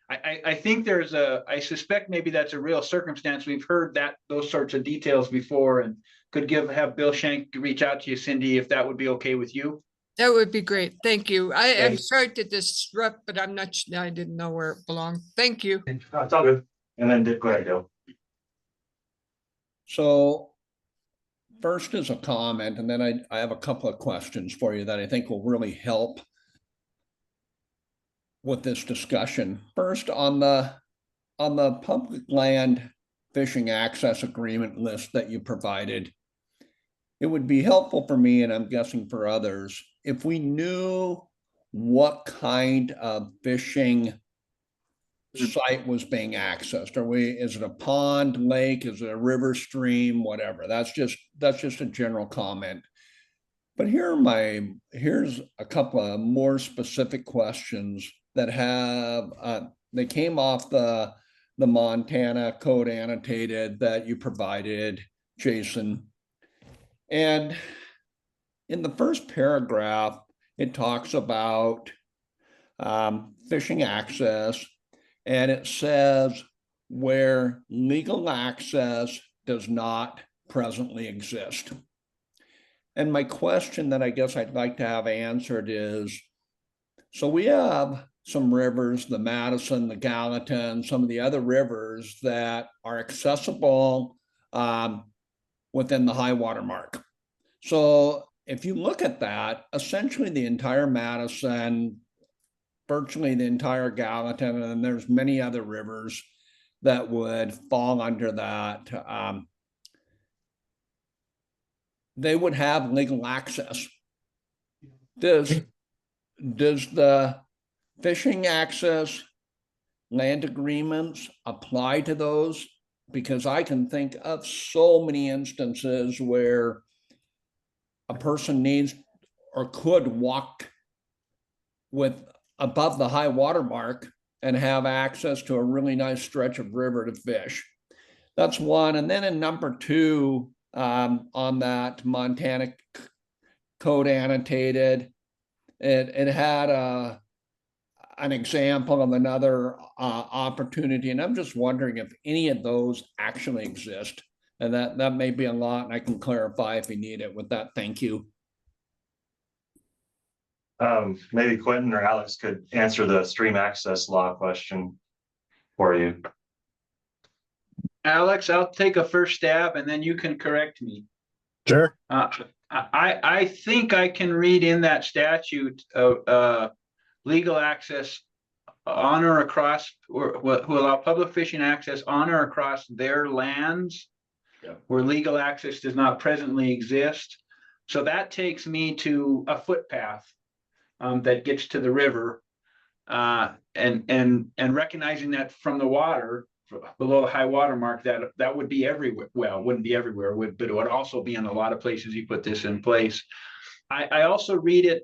I think I suspect maybe that's a real circumstance. We've heard those sorts of details before, and could have Bill Shank reach out to you, Cindy, if that would be okay with you. That would be great. Thank you. I'm sorry to disrupt, but I didn't know where it belonged. Thank you. It's all good. And then go ahead, Bill. So first is a comment, and then I have a couple of questions for you that I think will really help with this discussion. First, on the public land fishing access agreement list that you provided, it would be helpful for me, and I'm guessing for others, if we knew what kind of fishing site was being accessed. Is it a pond, lake, is it a river, stream, whatever? That's just a general comment. But here's a couple of more specific questions that they came off the Montana code annotated that you provided, Jason. And in the first paragraph, it talks about fishing access, and it says where legal access does not presently exist. And my question that I guess I'd like to have answered is, so we have some rivers, the Madison, the Gallatin, some of the other rivers that are accessible within the high water mark. So if you look at that, essentially the entire Madison, virtually the entire Gallatin, and there's many other rivers that would fall under that. They would have legal access. Does the fishing access land agreements apply to those? Because I can think of so many instances where a person needs or could walk above the high water mark and have access to a really nice stretch of river to fish. That's one. And then in number two, on that Montana code annotated, it had an example of another opportunity. And I'm just wondering if any of those actually exist. And that may be a lot, and I can clarify if you need it with that. Thank you. Maybe Quentin or Alex could answer the stream access law question for you. Alex, I'll take a first stab and then you can correct me. Sure. I think I can read in that statute legal access on or across, or who allow public fishing access on or across their lands where legal access does not presently exist. So that takes me to a footpath that gets to the river, and recognizing that from the water below the high water mark, that would be everywhere. Well, it wouldn't be everywhere, but it would also be in a lot of places you put this in place. I also read it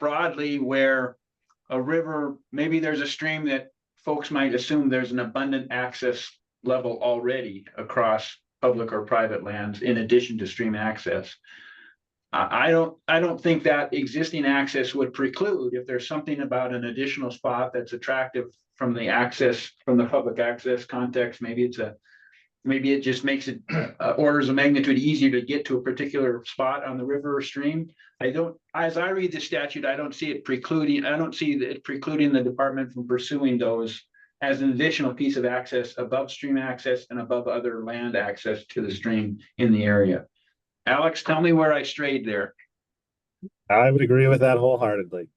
broadly where a river, maybe there's a stream that folks might assume there's an abundant access level already across public or private lands in addition to stream access. I don't think that existing access would preclude, if there's something about an additional spot that's attractive from the public access context. Maybe it just makes it orders of magnitude easier to get to a particular spot on the river or stream. As I read the statute, I don't see it precluding the department from pursuing those as an additional piece of access above stream access and above other land access to the stream in the area. Alex, tell me where I strayed there. I would agree with that wholeheartedly.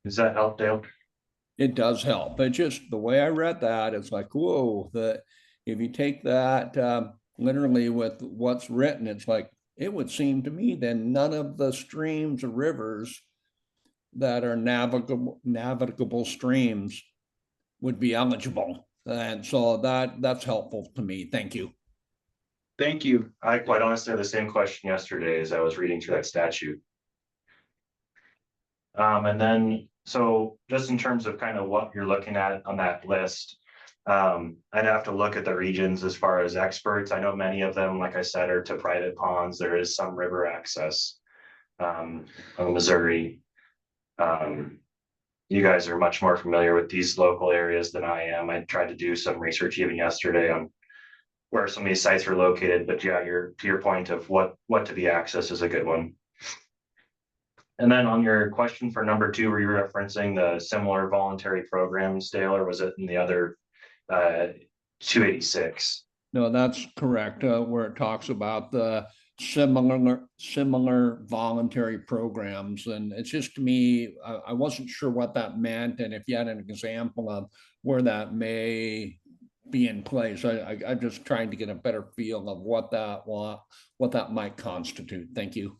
Does that help, Dale? It does help, but just the way I read that, it's like, whoa, if you take that literally with what's written, it's like, it would seem to me then none of the streams or rivers that are navigable streams would be eligible. And so that's helpful to me. Thank you. Thank you. I quite honestly had the same question yesterday as I was reading through that statute. And then, so just in terms of kind of what you're looking at on that list, I'd have to look at the regions as far as experts. I know many of them, like I said, are to private ponds. There is some river access on Missouri. You guys are much more familiar with these local areas than I am. I tried to do some research even yesterday on where some of these sites are located, but yeah, to your point of what to be accessed is a good one. And then on your question for number two, were you referencing the similar voluntary programs, Dale, or was it in the other 286. No, that's correct, where it talks about the similar voluntary programs. And it's just to me, I wasn't sure what that meant, and if you had an example of where that may be in place. I'm just trying to get a better feel of what that might constitute. Thank you.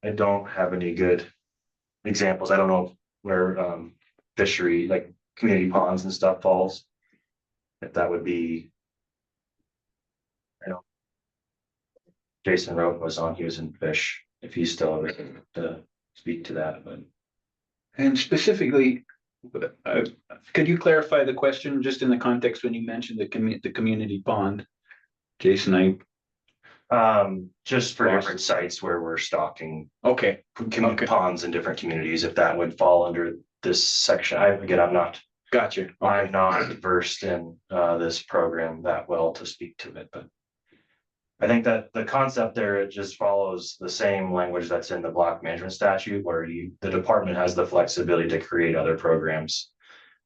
I don't have any good examples. I don't know where fishery, like community ponds and stuff falls. If that would be, I know Jason Rowe was on, he was in fish, if he's still able to speak to that, but. And specifically, could you clarify the question just in the context when you mentioned the community pond? Jason, just for different sites where we're stocking. Okay. Ponds in different communities, if that would fall under this section. I'm not. Gotcha. I'm not versed in this program that well to speak to it, but I think that the concept there, it just follows the same language that's in the block management statute, where the department has the flexibility to create other programs.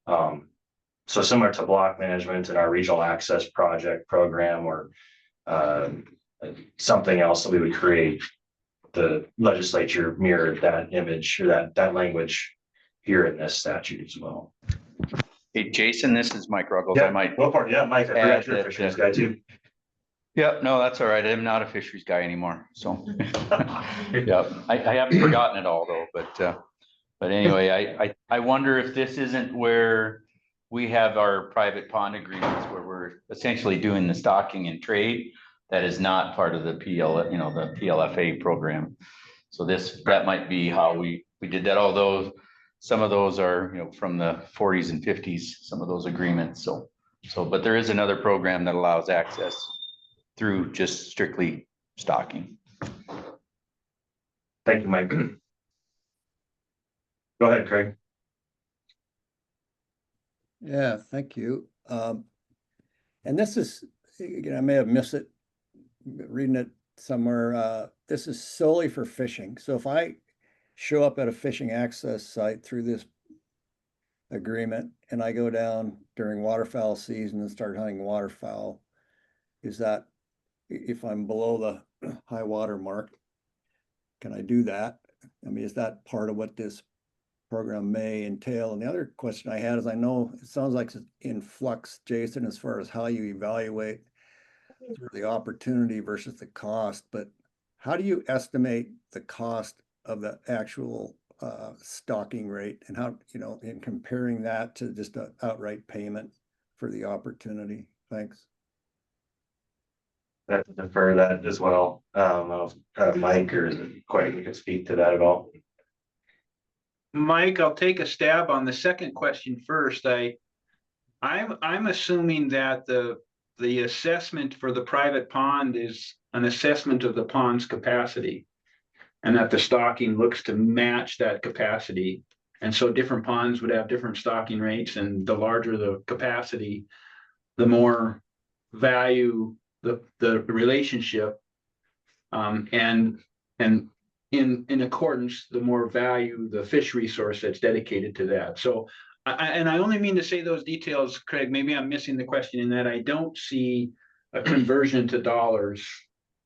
So similar to block management and our regional access project program, or something else that we would create, the legislature mirrored that image or that language here in this statute as well. Hey, Jason, this is Mike Ruggles. Yeah, I might. go for it. Yeah, Mike, I forgot you're a fisheries guy too. Yep, no, that's all right. I'm not a fisheries guy anymore, so. Yep, I haven't forgotten it all though, but anyway, I wonder if this isn't where we have our private pond agreements where we're essentially doing the stocking and trade. That is not part of the the PLFA program. So that might be how we did that, although some of those are, from the 40s and 50s, some of those agreements. But there is another program that allows access through just strictly stocking. Thank you, Mike. Go ahead, Craig. Yeah, thank you. And this is, again, I may have missed it, reading it somewhere. This is solely for fishing. So if I show up at a fishing access site through this agreement and I go down during waterfowl season and start hunting waterfowl, is that, if I'm below the high water mark, can I do that? I mean, is that part of what this program may entail? And the other question I had is, I know it sounds like it's in flux, Jason, as far as how you evaluate the opportunity versus the cost, but how do you estimate the cost of the actual stocking rate, and how, in comparing that to just an outright payment for the opportunity? Thanks. I have to defer that as well. Mike or Quinn, you could speak to that at all. Mike, I'll take a stab on the second question first. I'm assuming that the assessment for the private pond is an assessment of the pond's capacity, and that the stocking looks to match that capacity. And so different ponds would have different stocking rates, and the larger the capacity, the more value the relationship, and in accordance, the more value the fish resource that's dedicated to that. So I only mean to say those details, Craig, maybe I'm missing the question, in that I don't see a conversion to dollars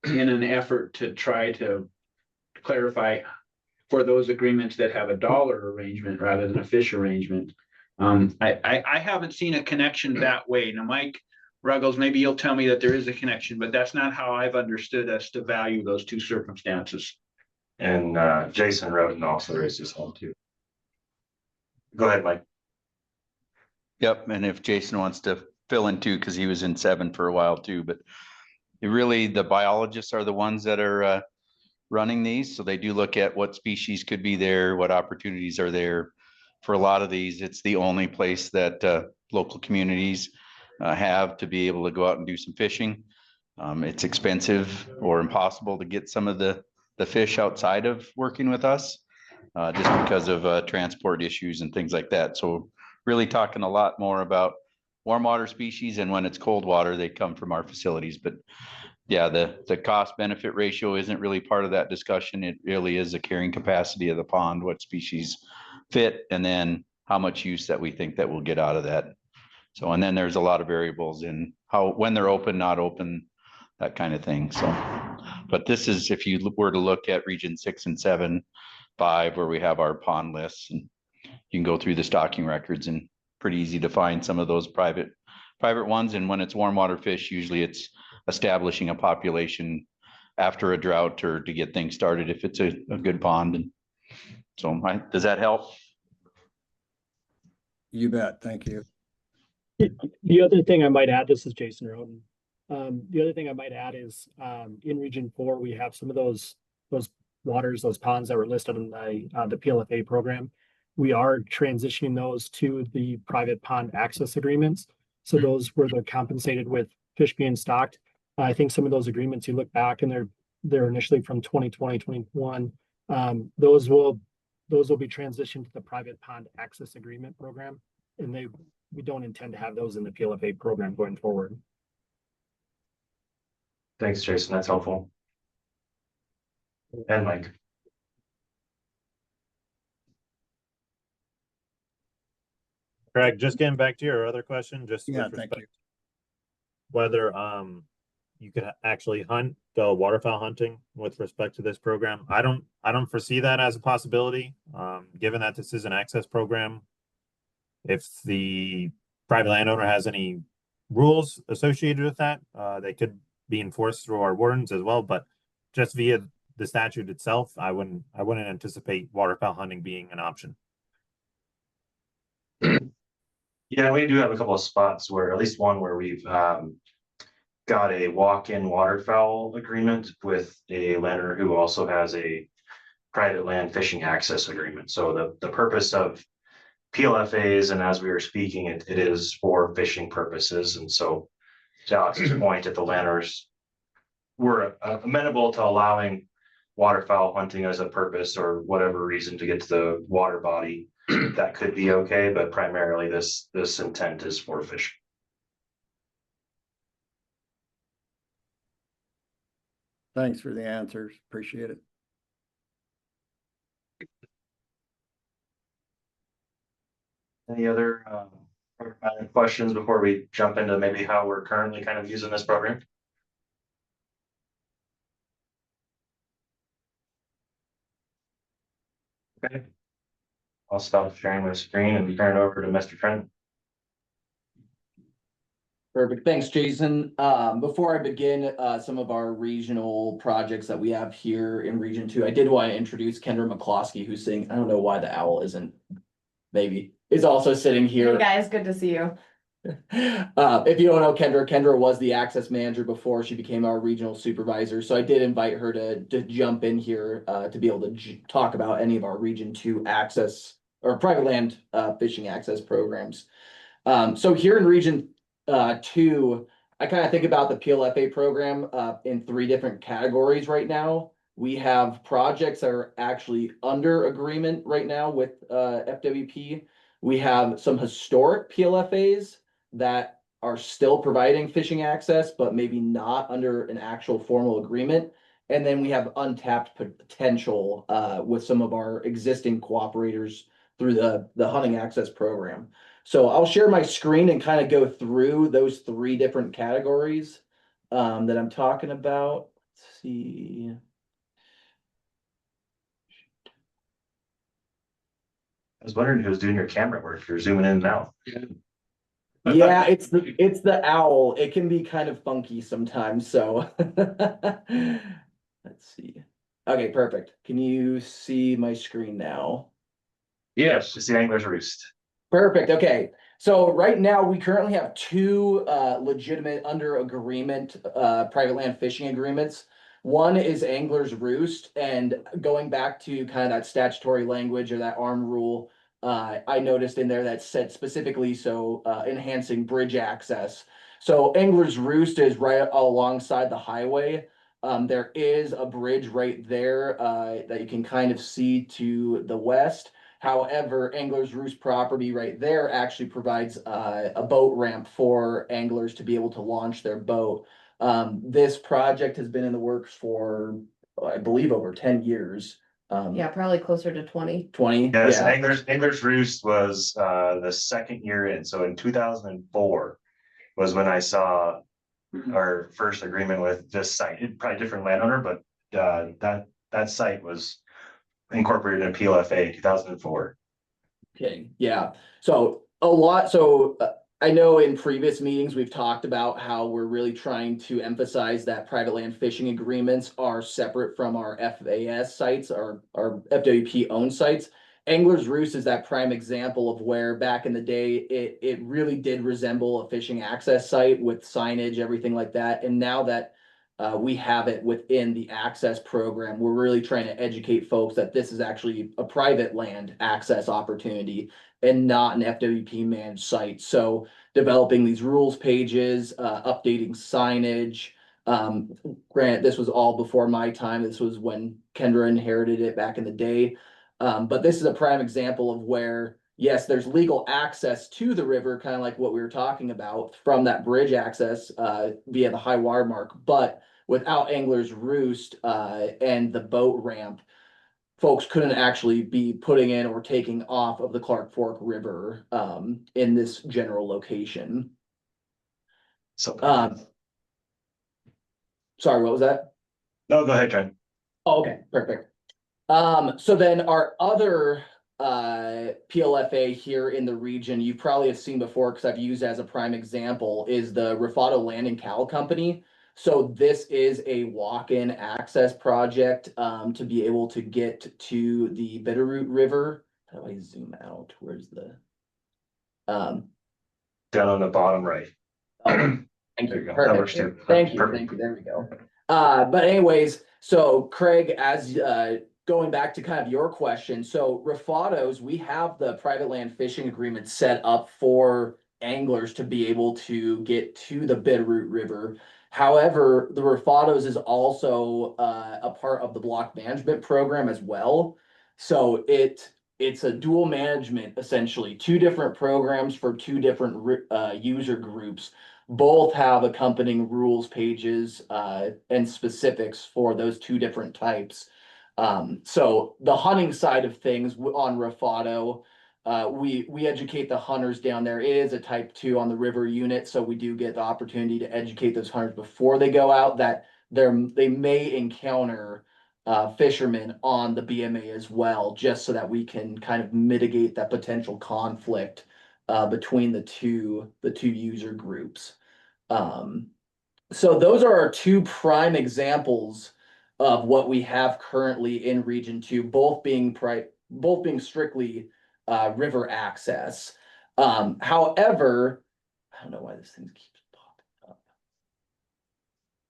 in an effort to try to clarify for those agreements that have a dollar arrangement rather than a fish arrangement. I haven't seen a connection that way. Now, Mike Ruggles, maybe you'll tell me that there is a connection, but that's not how I've understood us to value those two circumstances. And Jason Roden also raised his hand too. Go ahead, Mike. Yep, and if Jason wants to fill in too, because he was in 7 for a while too, but really the biologists are the ones that are running these. So they do look at what species could be there, what opportunities are there. For a lot of these, it's the only place that local communities have to be able to go out and do some fishing. It's expensive or impossible to get some of the fish outside of working with us, just because of transport issues and things like that. So really talking a lot more about warm water species, and when it's cold water, they come from our facilities. But yeah, the cost benefit ratio isn't really part of that discussion. It really is the carrying capacity of the pond, what species fit, and then how much use that we think that we'll get out of that. So, and then there's a lot of variables in how, when they're open, not open, that kind of thing. So, but this is, if you were to look at region 6 and 7, 5, where we have our pond lists, and you can go through the stocking records, and pretty easy to find some of those private ones. And when it's warm water fish, usually it's establishing a population after a drought or to get things started if it's a good pond. And so does that help? You bet. Thank you. The other thing I might add, this is Jason Roden. The other thing I might add is in Region 4, we have some of those waters, those ponds that were listed in the PLFA program. We are transitioning those to the private pond access agreements. So those where they're compensated with fish being stocked. I think some of those agreements, you look back and they're initially from 2020, 21. Those will be transitioned to the private pond access agreement program. And we don't intend to have those in the PLFA program going forward. Thanks, Jason. That's helpful. And Mike. Craig, just getting back to your other question, just Yeah, with thank respect you. whether you could actually go waterfowl hunting with respect to this program. I don't foresee that as a possibility. Given that this is an access program, if the private landowner has any rules associated with that, they could be enforced through our wardens as well. But just via the statute itself, I wouldn't anticipate waterfowl hunting being an option. Yeah, we do have a couple of spots where, at least one where we've got a walk-in waterfowl agreement with a landowner who also has a private land fishing access agreement. So the purpose of PLFAs, and as we were speaking, it is for fishing purposes. And so to Alex's point, if the landowners were amenable to allowing waterfowl hunting as a purpose or whatever reason to get to the water body, that could be okay, but primarily this intent is for fishing. Thanks for the answers. Appreciate it. Any other questions before we jump into maybe how we're currently kind of using this program? Okay. I'll stop sharing my screen and turn it over to Mr. Trent. Perfect. Thanks, Jason. Before I begin, some of our regional projects that we have here in Region 2, I did want to introduce Kendra McCloskey, who's sitting, I don't know why the owl isn't, maybe, is also sitting here. Hey guys, good to see you. If you don't know Kendra was the access manager before she became our regional supervisor. So I did invite her to jump in here to be able to talk about any of our Region 2 access or private land fishing access programs. So here in Region 2, I kind of think about the PLFA program in 3 different categories right now. We have projects that are actually under agreement right now with FWP. We have some historic PLFAs that are still providing fishing access, but maybe not under an actual formal agreement. And then we have untapped potential with some of our existing cooperators through the hunting access program. So I'll share my screen and kind of go through those 3 different categories that I'm talking about. Let's see. I was wondering who's doing your camera work. You're zooming in and out. Yeah, it's the owl. It can be kind of funky sometimes. So let's see. Okay, perfect. Can you see my screen now? Yes, it's the Angler's Roost. Perfect. Okay. So right now we currently have 2 legitimate under agreement private land fishing agreements. One is Angler's Roost, and going back to kind of that statutory language or that ARM rule, I noticed in there that said specifically so enhancing bridge access. So Angler's Roost is right alongside the highway. There is a bridge right there that you can kind of see to the west. However, Angler's Roost property right there actually provides a boat ramp for anglers to be able to launch their boat. This project has been in the works for, I believe, over 10 years. Yeah, probably closer to 20. 20? Yes, Yeah. Angler's Roost was the second year in, so in 2004 was when I saw our first agreement with this site, probably different landowner, but that site was incorporated in PLFA 2004. Okay, yeah, so a lot, I know in previous meetings, we've talked about how we're really trying to emphasize that private land fishing agreements are separate from our FAS sites, our FWP owned sites. Angler's Roost is that prime example of where back in the day, it really did resemble a fishing access site with signage, everything like that. And now that we have it within the access program, we're really trying to educate folks that this is actually a private land access opportunity and not an FWP managed site. So developing these rules pages, updating signage. Granted, this was all before my time. This was when Kendra inherited it back in the day. But this is a prime example of where, yes, there's legal access to the river, kind of like what we were talking about from that bridge access via the high water mark. But without Angler's Roost and the boat ramp, folks couldn't actually be putting in or taking off of the Clark Fork River in this general location. So, sorry, what was that? No, go ahead, Trent. Oh, okay, perfect. So then our other PLFA here in the region, you probably have seen before because I've used as a prime example, is the Rafado Land and Cattle Company. So this is a walk-in access project to be able to get to the Bitterroot River. How do I zoom out? Where's the down on the bottom right? Oh, thank you. That Perfect. works too. Thank you. Perfect. Thank you. There we go. But anyways, so Craig, as going back to kind of your question, so Rafado's, we have the private land fishing agreement set up for anglers to be able to get to the Bitterroot River. However, the Rafado's is also a part of the block management program as well. So it's a dual management, essentially, two different programs for two different user groups. Both have accompanying rules pages and specifics for those two different types. So the hunting side of things on Rafado, we educate the hunters down there. It is a type 2 on the river unit, so we do get the opportunity to educate those hunters before they go out that they may encounter fishermen on the BMA as well, just so that we can kind of mitigate that potential conflict between the two user groups. So those are our two prime examples of what we have currently in Region 2, both being strictly river access. However, I don't know why this thing keeps popping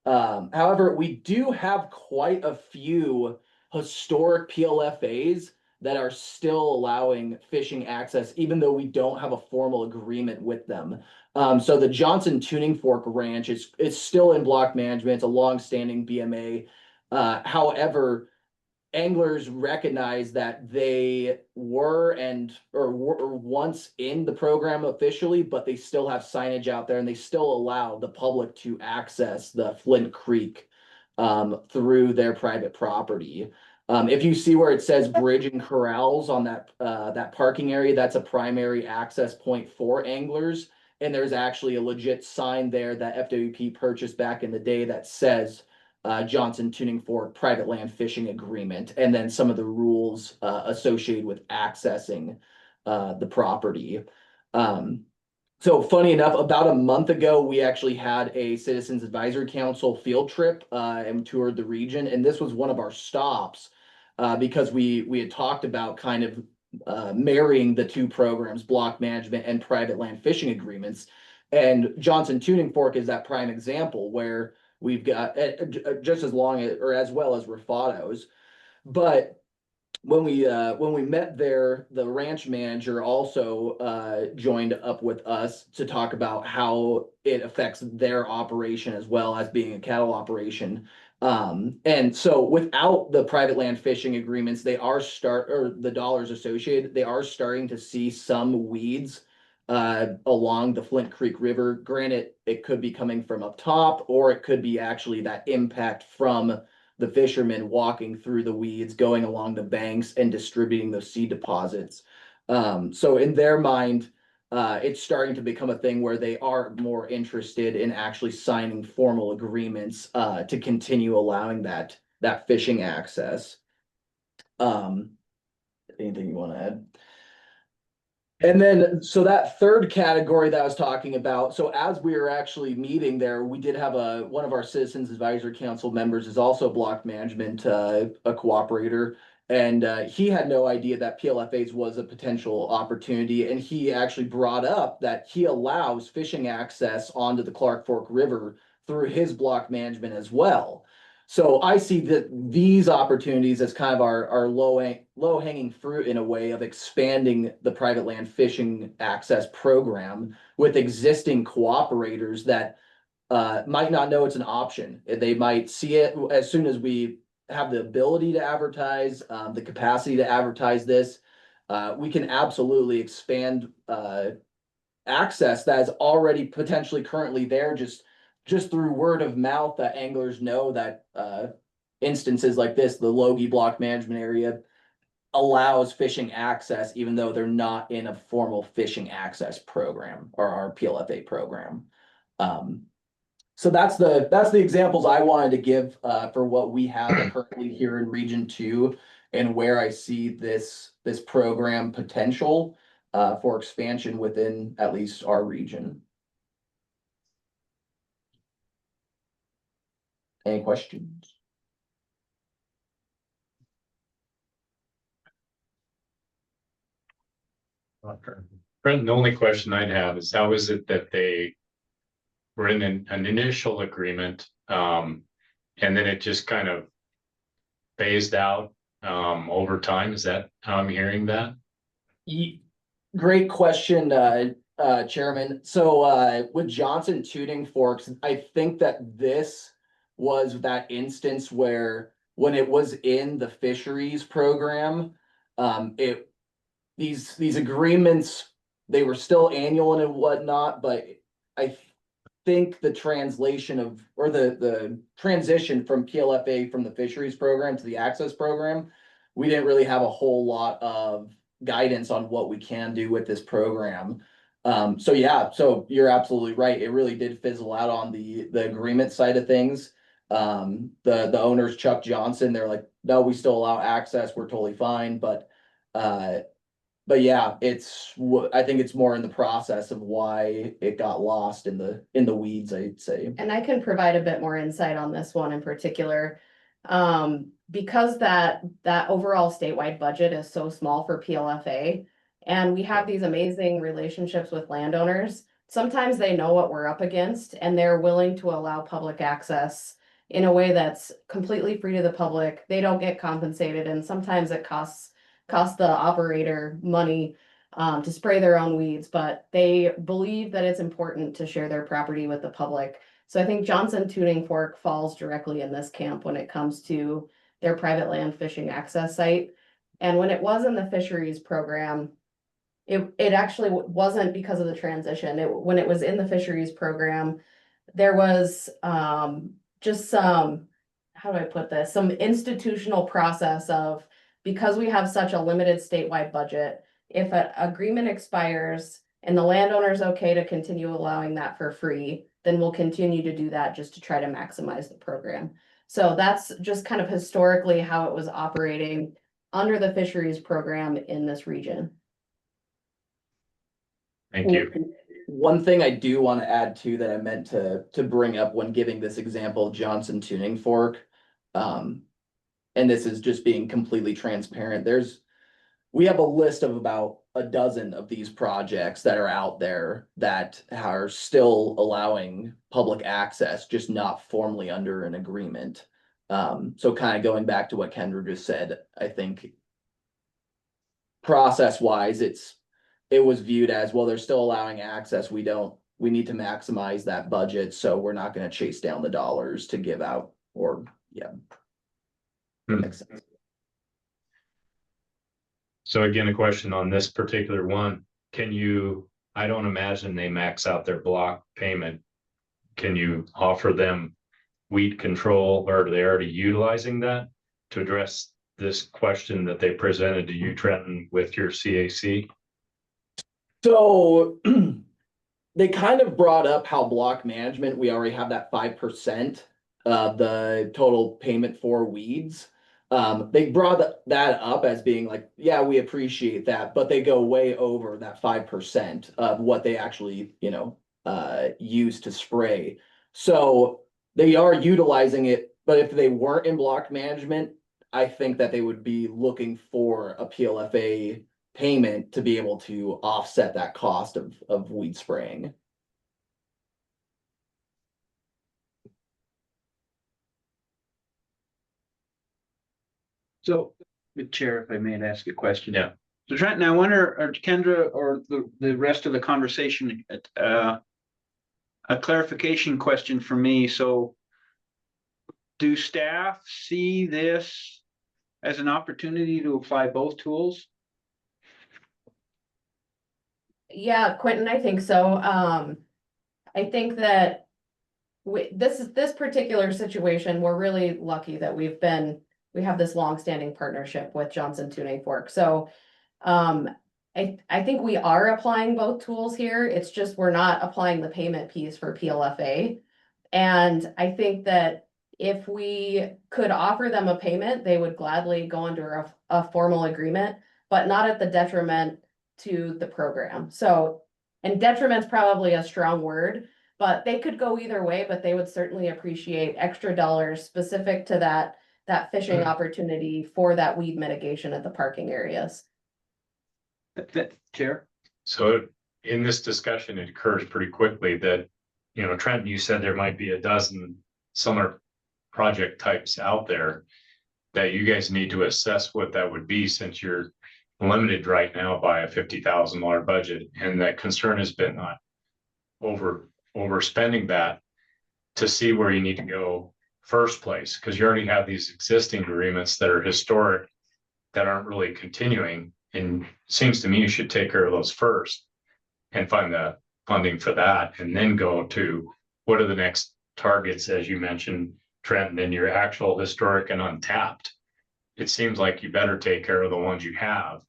up. However, we do have quite a few historic PLFAs that are still allowing fishing access, even though we don't have a formal agreement with them. So the Johnson Tuning Fork Ranch is still in block management. It's a long-standing BMA. However, anglers recognize that they were once in the program officially, but they still have signage out there and they still allow the public to access the Flint Creek through their private property. If you see where it says Bridge and Corrals on that parking area, that's a primary access point for anglers. And there's actually a legit sign there that FWP purchased back in the day that says Johnson Tuning Fork Private Land Fishing Agreement, and then some of the rules associated with accessing the property. So funny enough, about a month ago, we actually had a Citizens Advisory Council field trip and toured the region. And this was one of our stops because we had talked about kind of marrying the two programs, block management and private land fishing agreements. And Johnson Tuning Fork is that prime example where we've got just as long as, or as well as Rafado's. But when we met there, the ranch manager also joined up with us to talk about how it affects their operation as well as being a cattle operation. And so without the private land fishing agreements, the dollars associated, they are starting to see some weeds along the Flint Creek River. Granted, it could be coming from up top, or it could be actually that impact from the fishermen walking through the weeds, going along the banks and distributing those seed deposits. So in their mind, it's starting to become a thing where they are more interested in actually signing formal agreements to continue allowing that fishing access. Anything you want to add? And then, so that third category that I was talking about, so as we were actually meeting there, we did have one of our Citizens Advisory Council members is also block management, a cooperator. And he had no idea that PLFAs was a potential opportunity. And he actually brought up that he allows fishing access onto the Clark Fork River through his block management as well. So I see that these opportunities as kind of our low hanging fruit in a way of expanding the private land fishing access program with existing cooperators that might not know it's an option. They might see it as soon as we have the ability to advertise, the capacity to advertise this. We can absolutely expand access that is already potentially currently there, just through word of mouth that anglers know that instances like this, the Logie block management area allows fishing access, even though they're not in a formal fishing access program or our PLFA program. So that's the examples I wanted to give for what we have currently here in Region 2 and where I see this program potential for expansion within at least our region. Any questions? Brent, the only question I'd have is how is it that they were in an initial agreement, and then it just kind of phased out over time? Is that how I'm hearing that? Great question, Chairman. So with Johnson Tuning Forks, I think that this was that instance where when it was in the fisheries program, these agreements, they were still annual and whatnot, but I think the translation of, or the transition from PLFA from the fisheries program to the access program, we didn't really have a whole lot of guidance on what we can do with this program. So yeah, so you're absolutely right. It really did fizzle out on the agreement side of things. The owners, Chuck Johnson, they're like, no, we still allow access. We're totally fine. But yeah, I think it's more in the process of why it got lost in the weeds, I'd say. And I can provide a bit more insight on this one in particular. Because that overall statewide budget is so small for PLFA, and we have these amazing relationships with landowners, sometimes they know what we're up against and they're willing to allow public access in a way that's completely free to the public. They don't get compensated, and sometimes it costs the operator money to spray their own weeds, but they believe that it's important to share their property with the public. So I think Johnson Tuning Fork falls directly in this camp when it comes to their private land fishing access site. And when it was in the fisheries program, it actually wasn't because of the transition. When it was in the fisheries program, there was just some, how do I put this? Some institutional process of, because we have such a limited statewide budget, if an agreement expires and the landowner's okay to continue allowing that for free, then we'll continue to do that just to try to maximize the program. So that's just kind of historically how it was operating under the fisheries program in this region. Thank you. One thing I do want to add too that I meant to bring up when giving this example, Johnson Tuning Fork, and this is just being completely transparent. We have a list of about a dozen of these projects that are out there that are still allowing public access, just not formally under an agreement. So kind of going back to what Kendra just said, I think process-wise, it was viewed as, well, they're still allowing access. We need to maximize that budget, so we're not going to chase down the dollars to give out, or yeah. Makes sense. So again, a question on this particular one, I don't imagine they max out their block payment. Can you offer them weed control, or are they already utilizing that to address this question that they presented to you, Trenton, with your CAC? So they kind of brought up how block management, we already have that 5% of the total payment for weeds. They brought that up as being like, yeah, we appreciate that, but they go way over that 5% of what they actually, use to spray. So they are utilizing it, but if they weren't in block management, I think that they would be looking for a PLFA payment to be able to offset that cost of weed spraying. So, the chair, if I may ask a question. Yeah. So Trenton, I wonder, or Kendra, or the rest of the conversation, a clarification question for me. So do staff see this as an opportunity to apply both tools? Yeah, Quentin, I think so. I think that this particular situation, we're really lucky that we have this long-standing partnership with Johnson Tuning Fork. So I think we are applying both tools here. It's just we're not applying the payment piece for PLFA. And I think that if we could offer them a payment, they would gladly go under a formal agreement, but not at the detriment to the program. So, and detriment's probably a strong word, but they could go either way, but they would certainly appreciate extra dollars specific to that fishing opportunity for that weed mitigation at the parking areas. Chair? So in this discussion, it occurs pretty quickly that, Trenton, you said there might be a dozen similar project types out there that you guys need to assess what that would be, since you're limited right now by a $50,000 budget. And that concern has been not overspending that to see where you need to go first place, because you already have these existing agreements that are historic that aren't really continuing. And it seems to me you should take care of those first and find the funding for that, and then go to what are the next targets, as you mentioned, Trenton, in your actual historic and untapped. It seems like you better take care of the ones you have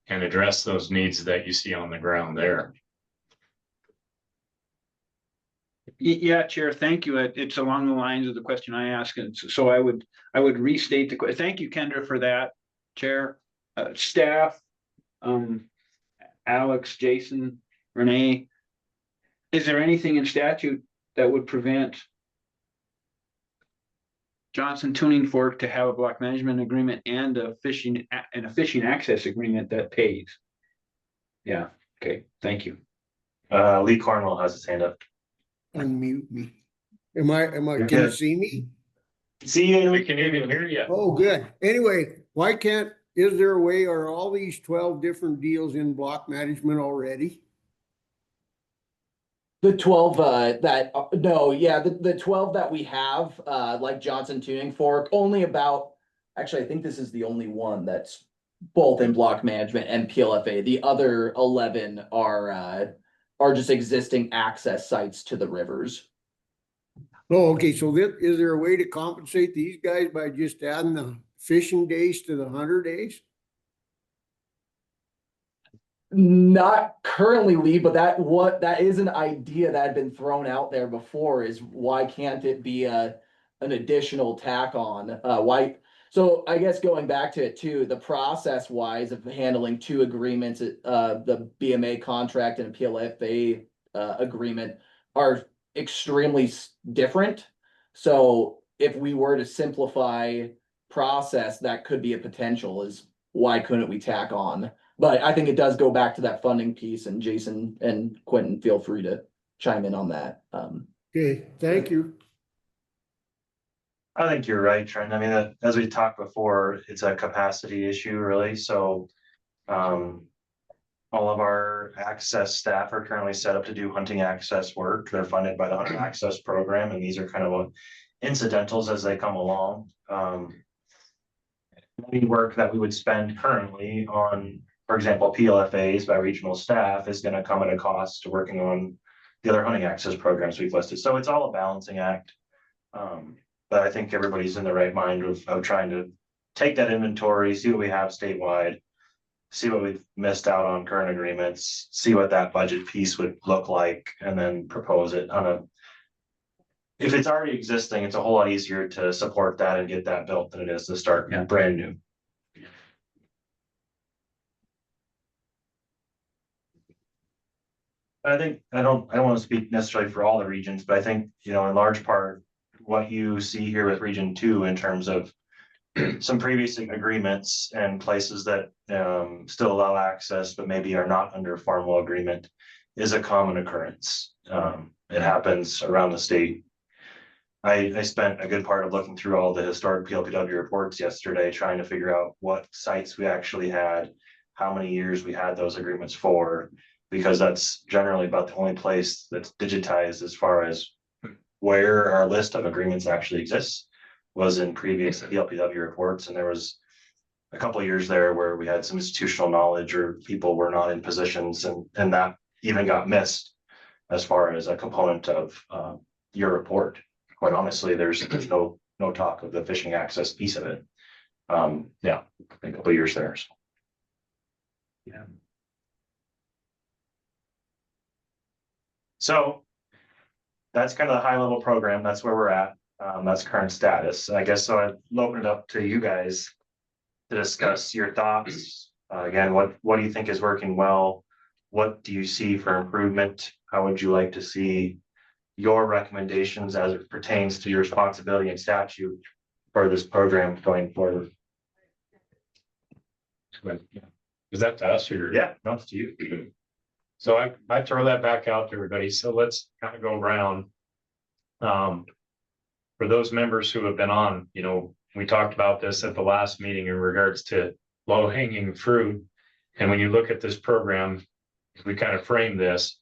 and address those needs that you see on the ground there. Yeah, Chair, thank you. It's along the lines of the question I asked. And so I would restate the question. Thank you, Kendra, for that, Chair. Staff, Alex, Jason, Renee, is there anything in statute that would prevent Johnson Tuning Fork to have a block management agreement and a fishing access agreement that pays? Yeah, okay, thank you. Lee Cornwell has his hand up. Unmute me. Can you good. see me? See you, and We can even hear you. Oh, good. Anyway, is there a way, are all these 12 different deals in block management already? The 12 the 12 that we have, like Johnson Tuning Fork, actually, I think this is the only one that's both in block management and PLFA. The other 11 are just existing access sites to the rivers. Oh, okay. So is there a way to compensate these guys by just adding the fishing days to the 100 days? Not currently, Lee, but that is an idea that had been thrown out there before, is why can't it be an additional tack on? So I guess going back to it too, the process wise of handling two agreements, the BMA contract and a PLFA agreement are extremely different. So if we were to simplify process, that could be a potential, is why couldn't we tack on? But I think it does go back to that funding piece, and Jason and Quentin, feel free to chime in on that. Okay, thank you. I think you're right, Trent. I mean, as we talked before, it's a capacity issue, really. So all of our access staff are currently set up to do hunting access work. They're funded by the hunting access program, and these are kind of incidentals as they come along. Any work that we would spend currently on, for example, PLFAs by regional staff, is going to come at a cost to working on the other hunting access programs we've listed. So it's all a balancing act. But I think everybody's in the right mind of trying to take that inventory, see what we have statewide, see what we've missed out on current agreements, see what that budget piece would look like, and then propose it on a. If it's already existing, it's a whole lot easier to support that and get that built than it is to start brand new. I think, I don't want to speak necessarily for all the regions, but I think, in large part, what you see here with Region 2 in terms of some previous agreements and places that still allow access, but maybe are not under formal agreement, is a common occurrence. It happens around the state. I spent a good part of looking through all the historic PLPW reports yesterday, trying to figure out what sites we actually had, how many years we had those agreements for, because that's generally about the only place that's digitized as far as where our list of agreements actually exists, was in previous PLPW reports. And there was a couple of years there where we had some institutional knowledge or people were not in positions, and that even got missed as far as a component of your report. Quite honestly, there's no talk of the fishing access piece of it. Yeah, a couple of years there. So. Yeah. So that's kind of the high level program. That's where we're at. That's current status. I guess so I'd open it up to you guys to discuss your thoughts. Again, what do you think is working well? What do you see for improvement? How would you like to see your recommendations as it pertains to your responsibility and statute for this program going forward? Is that to us or? Yeah, no, it's to you. So I throw that back out to everybody. So let's kind of go around. For those members who have been on, we talked about this at the last meeting in regards to low hanging fruit. And when you look at this program, we kind of frame this,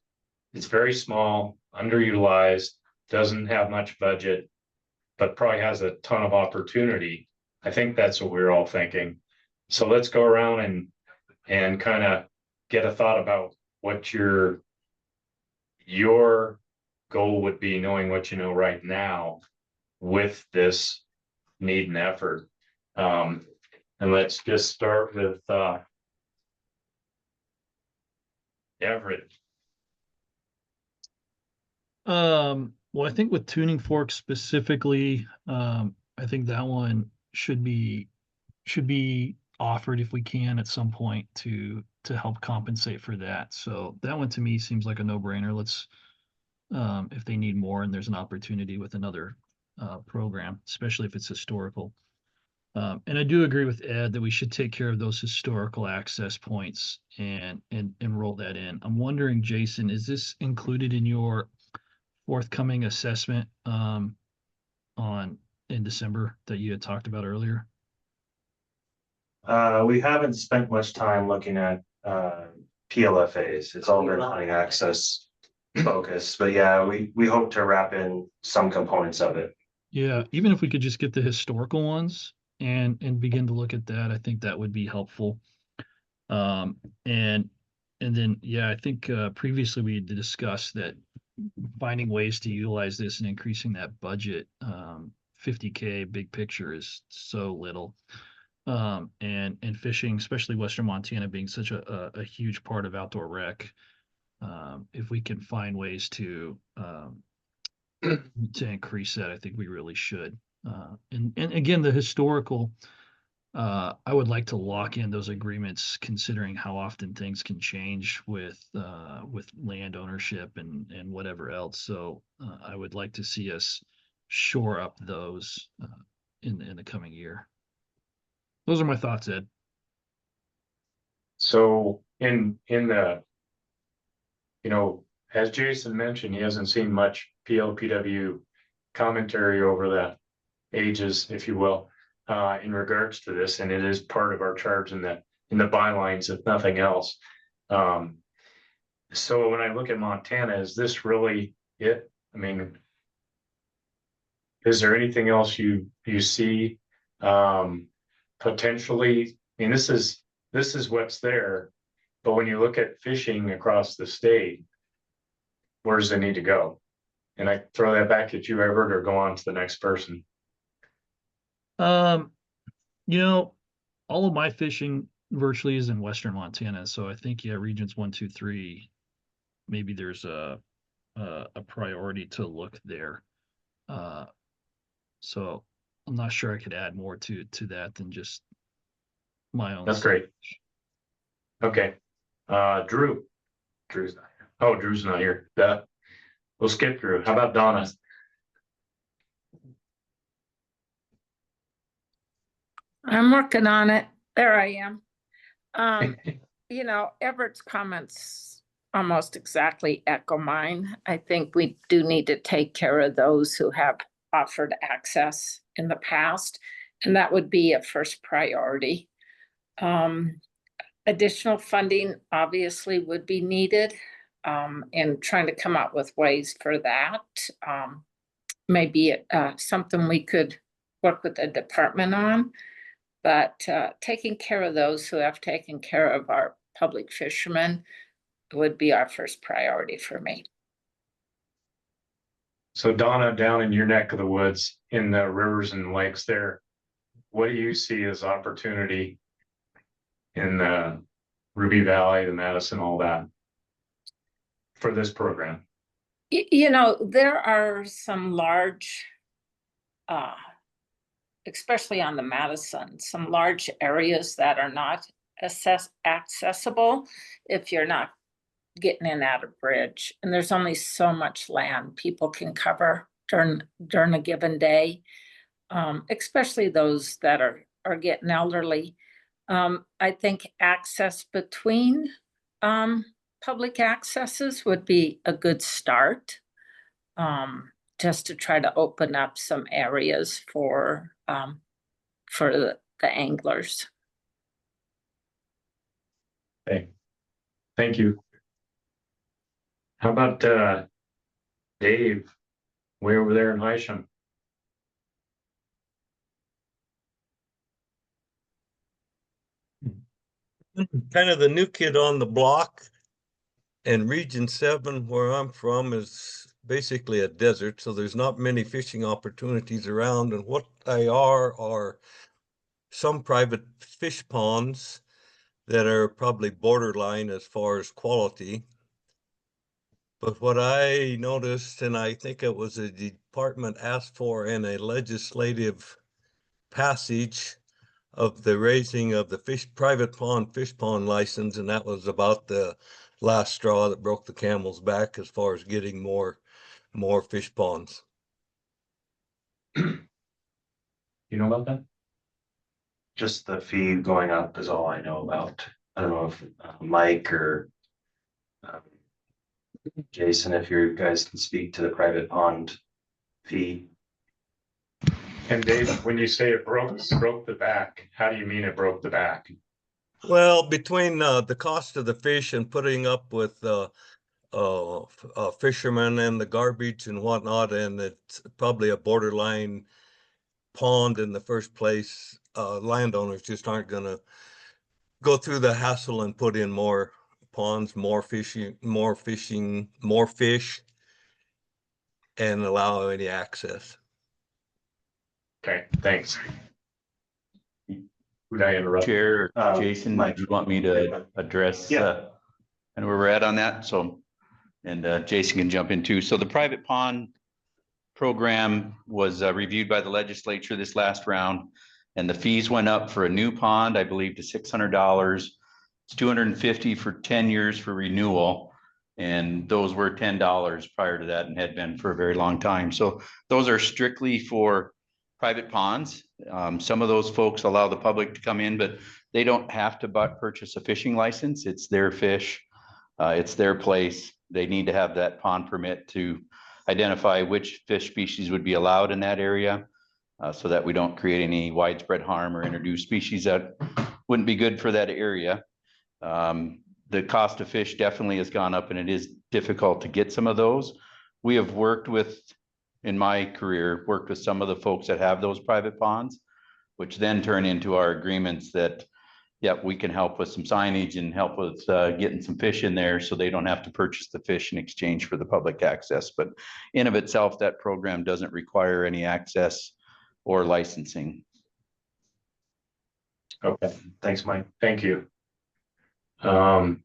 it's very small, underutilized, doesn't have much budget, but probably has a ton of opportunity. I think that's what we're all thinking. So let's go around and kind of get a thought about what your goal would be, knowing what you know right now with this need and effort. And let's just start with Everett. Well, I think with Tuning Fork specifically, I think that one should be offered if we can at some point to help compensate for that. So that one to me seems like a no-brainer. Let's if they need more and there's an opportunity with another program, especially if it's historical. And I do agree with Ed that we should take care of those historical access points and roll that in. I'm wondering, Jason, is this included in your forthcoming assessment in December that you had talked about earlier? We haven't spent much time looking at PLFAs. It's all been hunting access focus, but yeah, we hope to wrap in some components of it. Yeah, even if we could just get the historical ones and begin to look at that, I think that would be helpful. And then, yeah, I think previously we had discussed that finding ways to utilize this and increasing that budget, $50K big picture is so little. And fishing, especially Western Montana being such a huge part of outdoor rec, if we can find ways to increase that, I think we really should. And again, the historical, I would like to lock in those agreements, considering how often things can change with land ownership and whatever else. So I would like to see us shore up those in the coming year. Those are my thoughts, Ed. So in the, as Jason mentioned, he hasn't seen much PLPW commentary over the ages, if you will, in regards to this, and it is part of our charge in the bylines, if nothing else. So when I look at Montana, is this really it? I mean, is there anything else you see potentially? I mean, this is what's there, but when you look at fishing across the state, where does it need to go? And I throw that back at you, Everett, or go on to the next person. You know, all of my fishing virtually is in Western Montana, so I think, yeah, regions 1, 2, 3, maybe there's a priority to look there. So I'm not sure I could add more to that than just my own. That's great. Okay, Drew. Drew's not here. Oh, Drew's not here. We'll skip Drew. How about Donna? I'm working on it. There I am. You know, Everett's comments almost exactly echo mine. I think we do need to take care of those who have offered access in the past, and that would be a first priority. Additional funding obviously would be needed, and trying to come up with ways for that. Maybe something we could work with the department on. But taking care of those who have taken care of our public fishermen would be our first priority for me. So Donna, down in your neck of the woods, in the rivers and lakes there, what do you see as opportunity in the Ruby Valley, the Madison, all that for this program? You know, there are some large, especially on the Madison, some large areas that are not accessible if you're not getting in at a bridge. And there's only so much land people can cover during a given day, especially those that are getting elderly. I think access between public accesses would be a good start, just to try to open up some areas for the anglers. Okay, thank you. How about Dave, way over there in Hysham? Kind of the new kid on the block, and Region 7, where I'm from, is basically a desert, so there's not many fishing opportunities around, and what they are some private fish ponds that are probably borderline as far as quality. But what I noticed, and I think it was a department asked for in a legislative passage of the raising of the private fish pond license, and that was about the last straw that broke the camel's back as far as getting more fish ponds. You know about that? Just the fee going up is all I know about. I don't know if Mike or Jason, if you guys can speak to the private pond fee. And Dave, when you say it broke the back, how do you mean it broke the back? Well, between the cost of the fish and putting up with fishermen and the garbage and whatnot, and it's probably a borderline pond in the first place, landowners just aren't gonna go through the hassle and put in more ponds, more fish, and allow any access. Okay, thanks. Would I interrupt? Chair, Jason, do you want me to address and where we're at on that? So, and Jason can jump in too. So the private pond program was reviewed by the legislature this last round, and the fees went up for a new pond, I believe, to $600. It's $250 for 10 years for renewal. And those were $10 prior to that and had been for a very long time. So those are strictly for private ponds. Some of those folks allow the public to come in, but they don't have to purchase a fishing license. It's their fish. It's their place. They need to have that pond permit to identify which fish species would be allowed in that area, so that we don't create any widespread harm or introduce species that wouldn't be good for that area. The cost of fish definitely has gone up, and it is difficult to get some of those. We have worked with, in my career, worked with some of the folks that have those private ponds, which then turn into our agreements that, yep, we can help with some signage and help with getting some fish in there so they don't have to purchase the fish in exchange for the public access. But in of itself, that program doesn't require any access or licensing. Okay, Thanks, Mike. thank you. All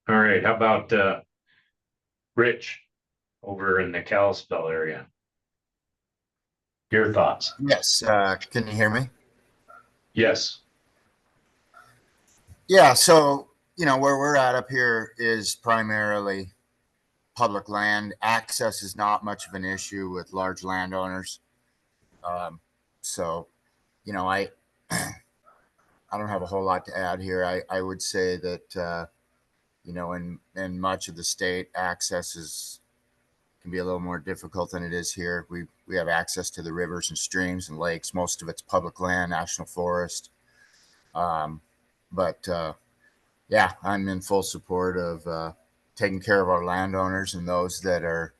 right, how about, Rich over in the Kalispell area? Your thoughts? Yes, can you hear me? Yes. Yeah, so, where we're at up here is primarily public land. Access is not much of an issue with large landowners. So, I don't have a whole lot to add here. I would say that, in much of the state, access can be a little more difficult than it is here. We have access to the rivers and streams and lakes. Most of it's public land, national forest. But yeah, I'm in full support of taking care of our landowners and those that are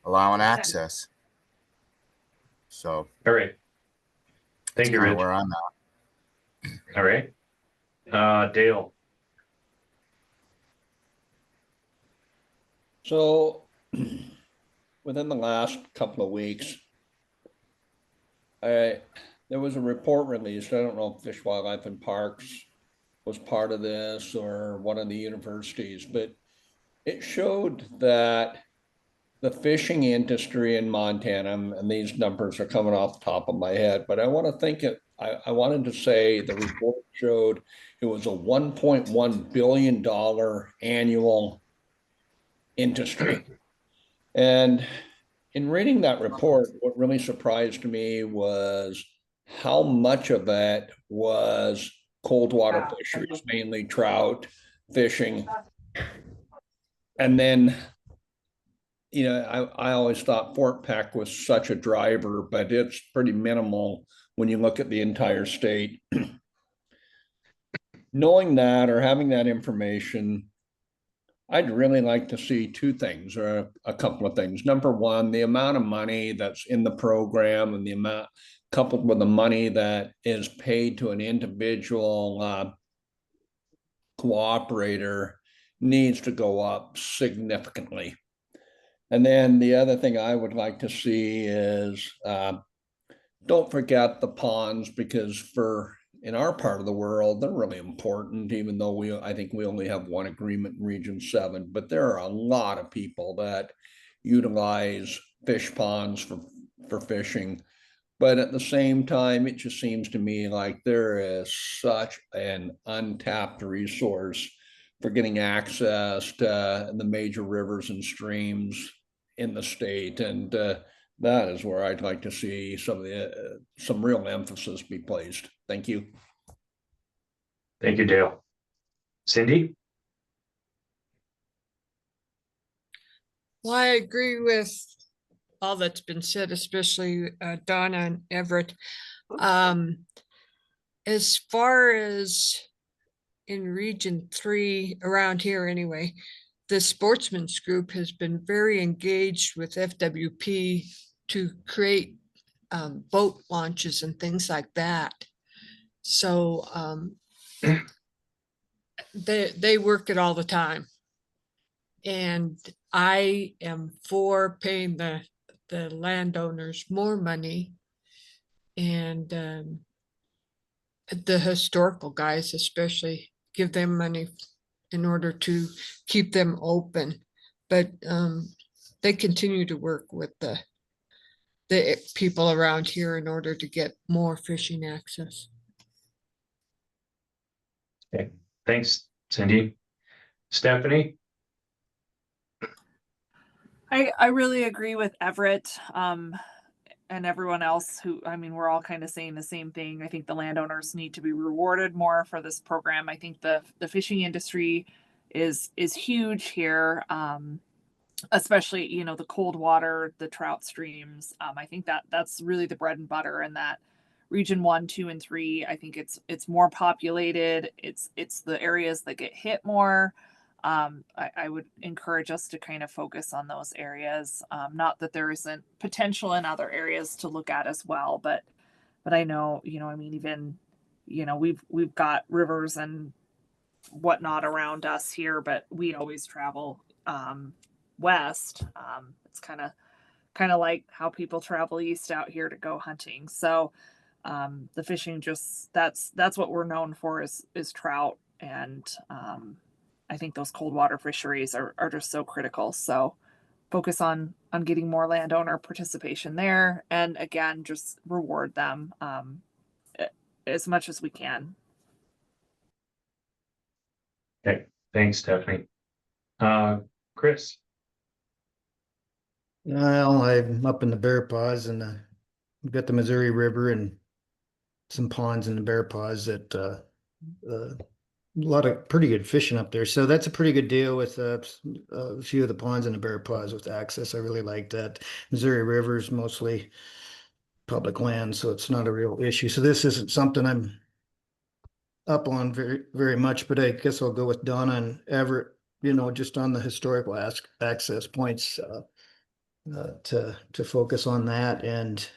allowing access. So, all right. Thank you, Rich. Where I'm at. All right. Dale. So within the last couple of weeks, there was a report released. I don't know if Fish, Wildlife and Parks was part of this or one of the universities, but it showed that the fishing industry in Montana, and these numbers are coming off the top of my head, but I wanted to say the report showed it was a $1.1 billion annual industry. And in reading that report, what really surprised me was how much of that was cold water fisheries, mainly trout fishing. And then, I always thought Fort Peck was such a driver, but it's pretty minimal when you look at the entire state. Knowing that or having that information, I'd really like to see two things or a couple of things. Number one, the amount of money that's in the program and the amount coupled with the money that is paid to an individual cooperator needs to go up significantly. And then the other thing I would like to see is don't forget the ponds, because in our part of the world, they're really important, even though I think we only have one agreement in Region 7, but there are a lot of people that utilize fish ponds for fishing. But at the same time, it just seems to me like there is such an untapped resource for getting access to the major rivers and streams in the state. And that is where I'd like to see some real emphasis be placed. Thank you. Thank you, Dale. Cindy? Well, I agree with all that's been said, especially Donna and Everett. As far as in Region 3, around here anyway, the Sportsman's Group has been very engaged with FWP to create boat launches and things like that. So they work it all the time. And I am for paying the landowners more money, and the historical guys especially, give them money in order to keep them open. But they continue to work with the people around here in order to get more fishing access. Okay, thanks, Cindy. Stephanie? I really agree with Everett and everyone else we're all kind of saying the same thing. I think the landowners need to be rewarded more for this program. I think the fishing industry is huge here, especially, the cold water, the trout streams. I think that's really the bread and butter in that Region 1, 2, and 3. I think it's more populated. It's the areas that get hit more. I would encourage us to kind of focus on those areas. Not that there isn't potential in other areas to look at as well, but I know, even, we've got rivers and whatnot around us here, but we always travel west. It's kind of like how people travel east out here to go hunting. So The fishing just, that's what we're known for is trout. And I think those cold water fisheries are just so critical. So focus on getting more landowner participation there. And again, just reward them as much as we can. Okay, thanks, Stephanie. Chris? Well, I'm up in the Bear Paws and we've got the Missouri River and some ponds in the Bear Paws that a lot of pretty good fishing up there. So that's a pretty good deal with a few of the ponds in the Bear Paws with access. I really like that. Missouri River is mostly public land, so it's not a real issue. So this isn't something I'm up on very, very much, but I guess I'll go with Donna and Everett, just on the historical access points to focus on that. And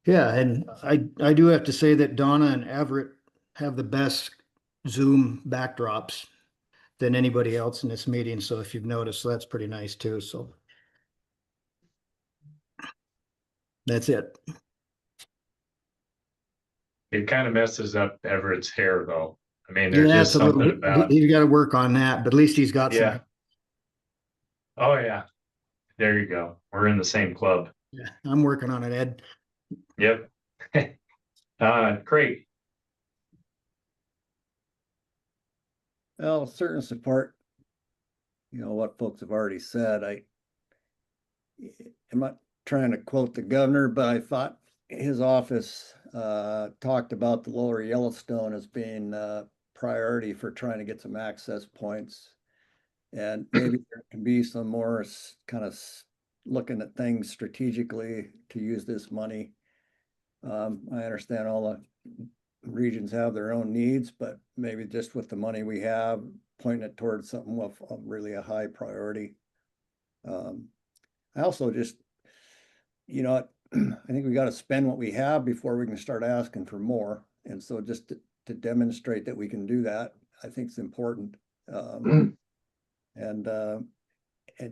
yeah, and I do have to say that Donna and Everett have the best Zoom backdrops than anybody else in this meeting. So if you've noticed, so that's pretty nice too. So that's it. It kind of messes up Everett's hair though. I mean, Yeah, there's that's just a little, something about, he's got to work on that, but at least he's got yeah. some. Oh yeah, there you go. We're in the same club. Yeah, I'm working on it, Ed. Yep. Craig? Well, certain support, what folks have already said. I'm not trying to quote the governor, but I thought his office talked about the lower Yellowstone as being a priority for trying to get some access points. And maybe there can be some more kind of looking at things strategically to use this money. I understand all the regions have their own needs, but maybe just with the money we have, pointing it towards something of really a high priority. I also just, I think we got to spend what we have before we can start asking for more. And so just to demonstrate that we can do that, I think it's important. And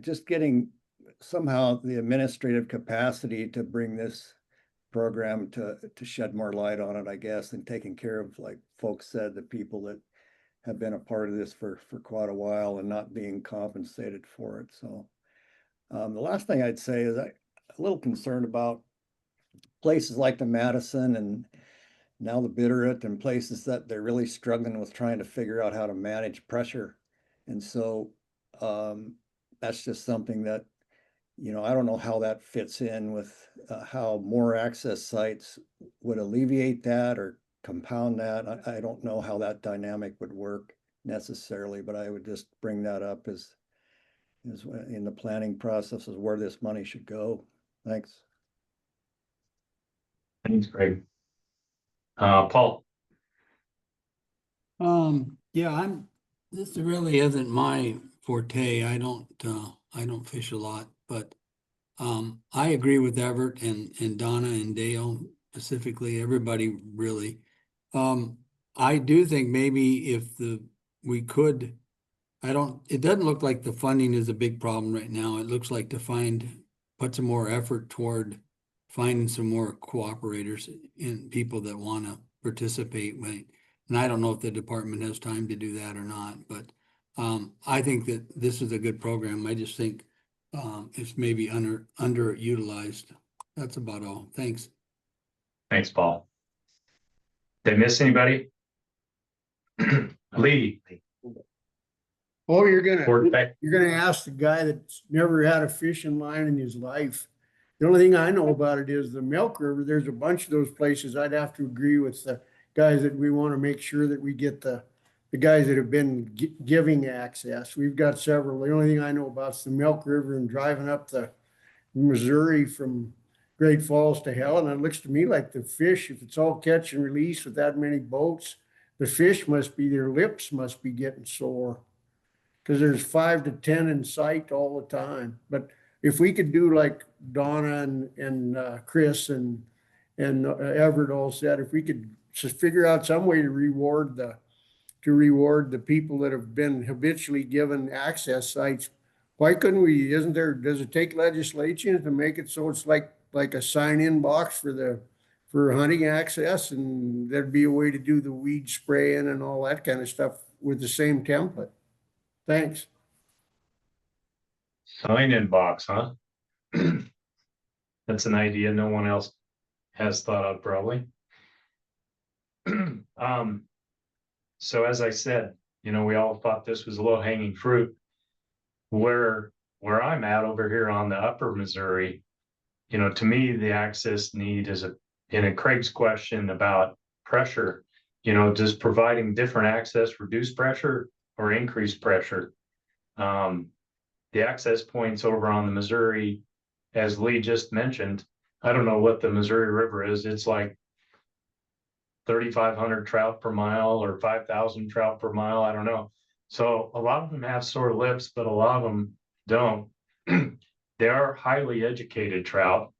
just getting somehow the administrative capacity to bring this program to shed more light on it, I guess, and taking care of, like folks said, the people that have been a part of this for quite a while and not being compensated for it. So the last thing I'd say is I'm a little concerned about places like the Madison and now the Bitterroot and places that they're really struggling with trying to figure out how to manage pressure. And so that's just something that, I don't know how that fits in with how more access sites would alleviate that or compound that. I don't know how that dynamic would work necessarily, but I would just bring that up as in the planning process is where this money should go. Thanks. Thanks, Craig. Paul? Yeah, this really isn't my forte. I don't fish a lot, but I agree with Everett and Donna and Dale, specifically, everybody really. I do think maybe if we could, it doesn't look like the funding is a big problem right now. It looks like put some more effort toward finding some more cooperators and people that want to participate. And I don't know if the department has time to do that or not, but I think that this is a good program. I just think it's maybe underutilized. That's about all. Thanks. Thanks, Paul. Did I miss anybody? Lee? Oh, you're gonna ask the guy that's never had a fishing line in his life. The only thing I know about it is the Milk River. There's a bunch of those places. I'd have to agree with the guys that we want to make sure that we get the guys that have been giving access. We've got several. The only thing I know about is the Milk River and driving up the Missouri from Great Falls to Helen. It looks to me like the fish, if it's all catch and release with that many boats, the fish their lips must be getting sore because there's 5 to 10 in sight all the time. But if we could do like Donna and Chris and Everett all said, if we could just figure out some way to reward the people that have been habitually given access sites, why couldn't we? Does it take legislation to make it so it's like a sign-in box for for hunting access, and there'd be a way to do the weed spraying and all that kind of stuff with the same template. Thanks. Sign-in box, huh? That's an idea no one else has thought of probably. So as I said, you know, we all thought this was low hanging fruit. Where I'm at over here on the upper Missouri, you know, to me, the access need is in a Craig's question about pressure, you know, does providing different access reduce pressure or increase pressure? The access points over on the Missouri, as Lee just mentioned, I don't know what the Missouri River is. It's like 3,500 trout per mile or 5,000 trout per mile. I don't know. So a lot of them have sore lips, but a lot of them don't. They are highly educated trout.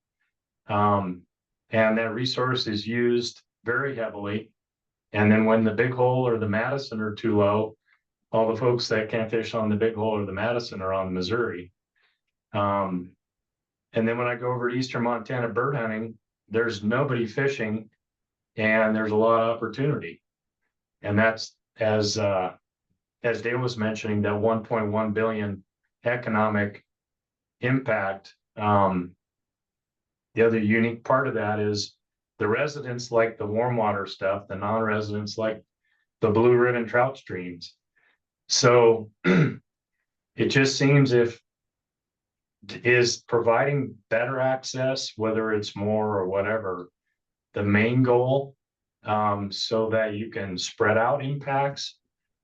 And that resource is used very heavily. And then when the Big Hole or the Madison are too low, all the folks that can't fish on the Big Hole or the Madison are on the Missouri. And then when I go over to Eastern Montana bird hunting, there's nobody fishing and there's a lot of opportunity. And that's as Dale was mentioning, that 1.1 billion economic impact. The other unique part of that is the residents like the warm water stuff, the non-residents like the blue ribbon trout streams. So it just seems is providing better access, whether it's more or whatever, the main goal, so that you can spread out impacts,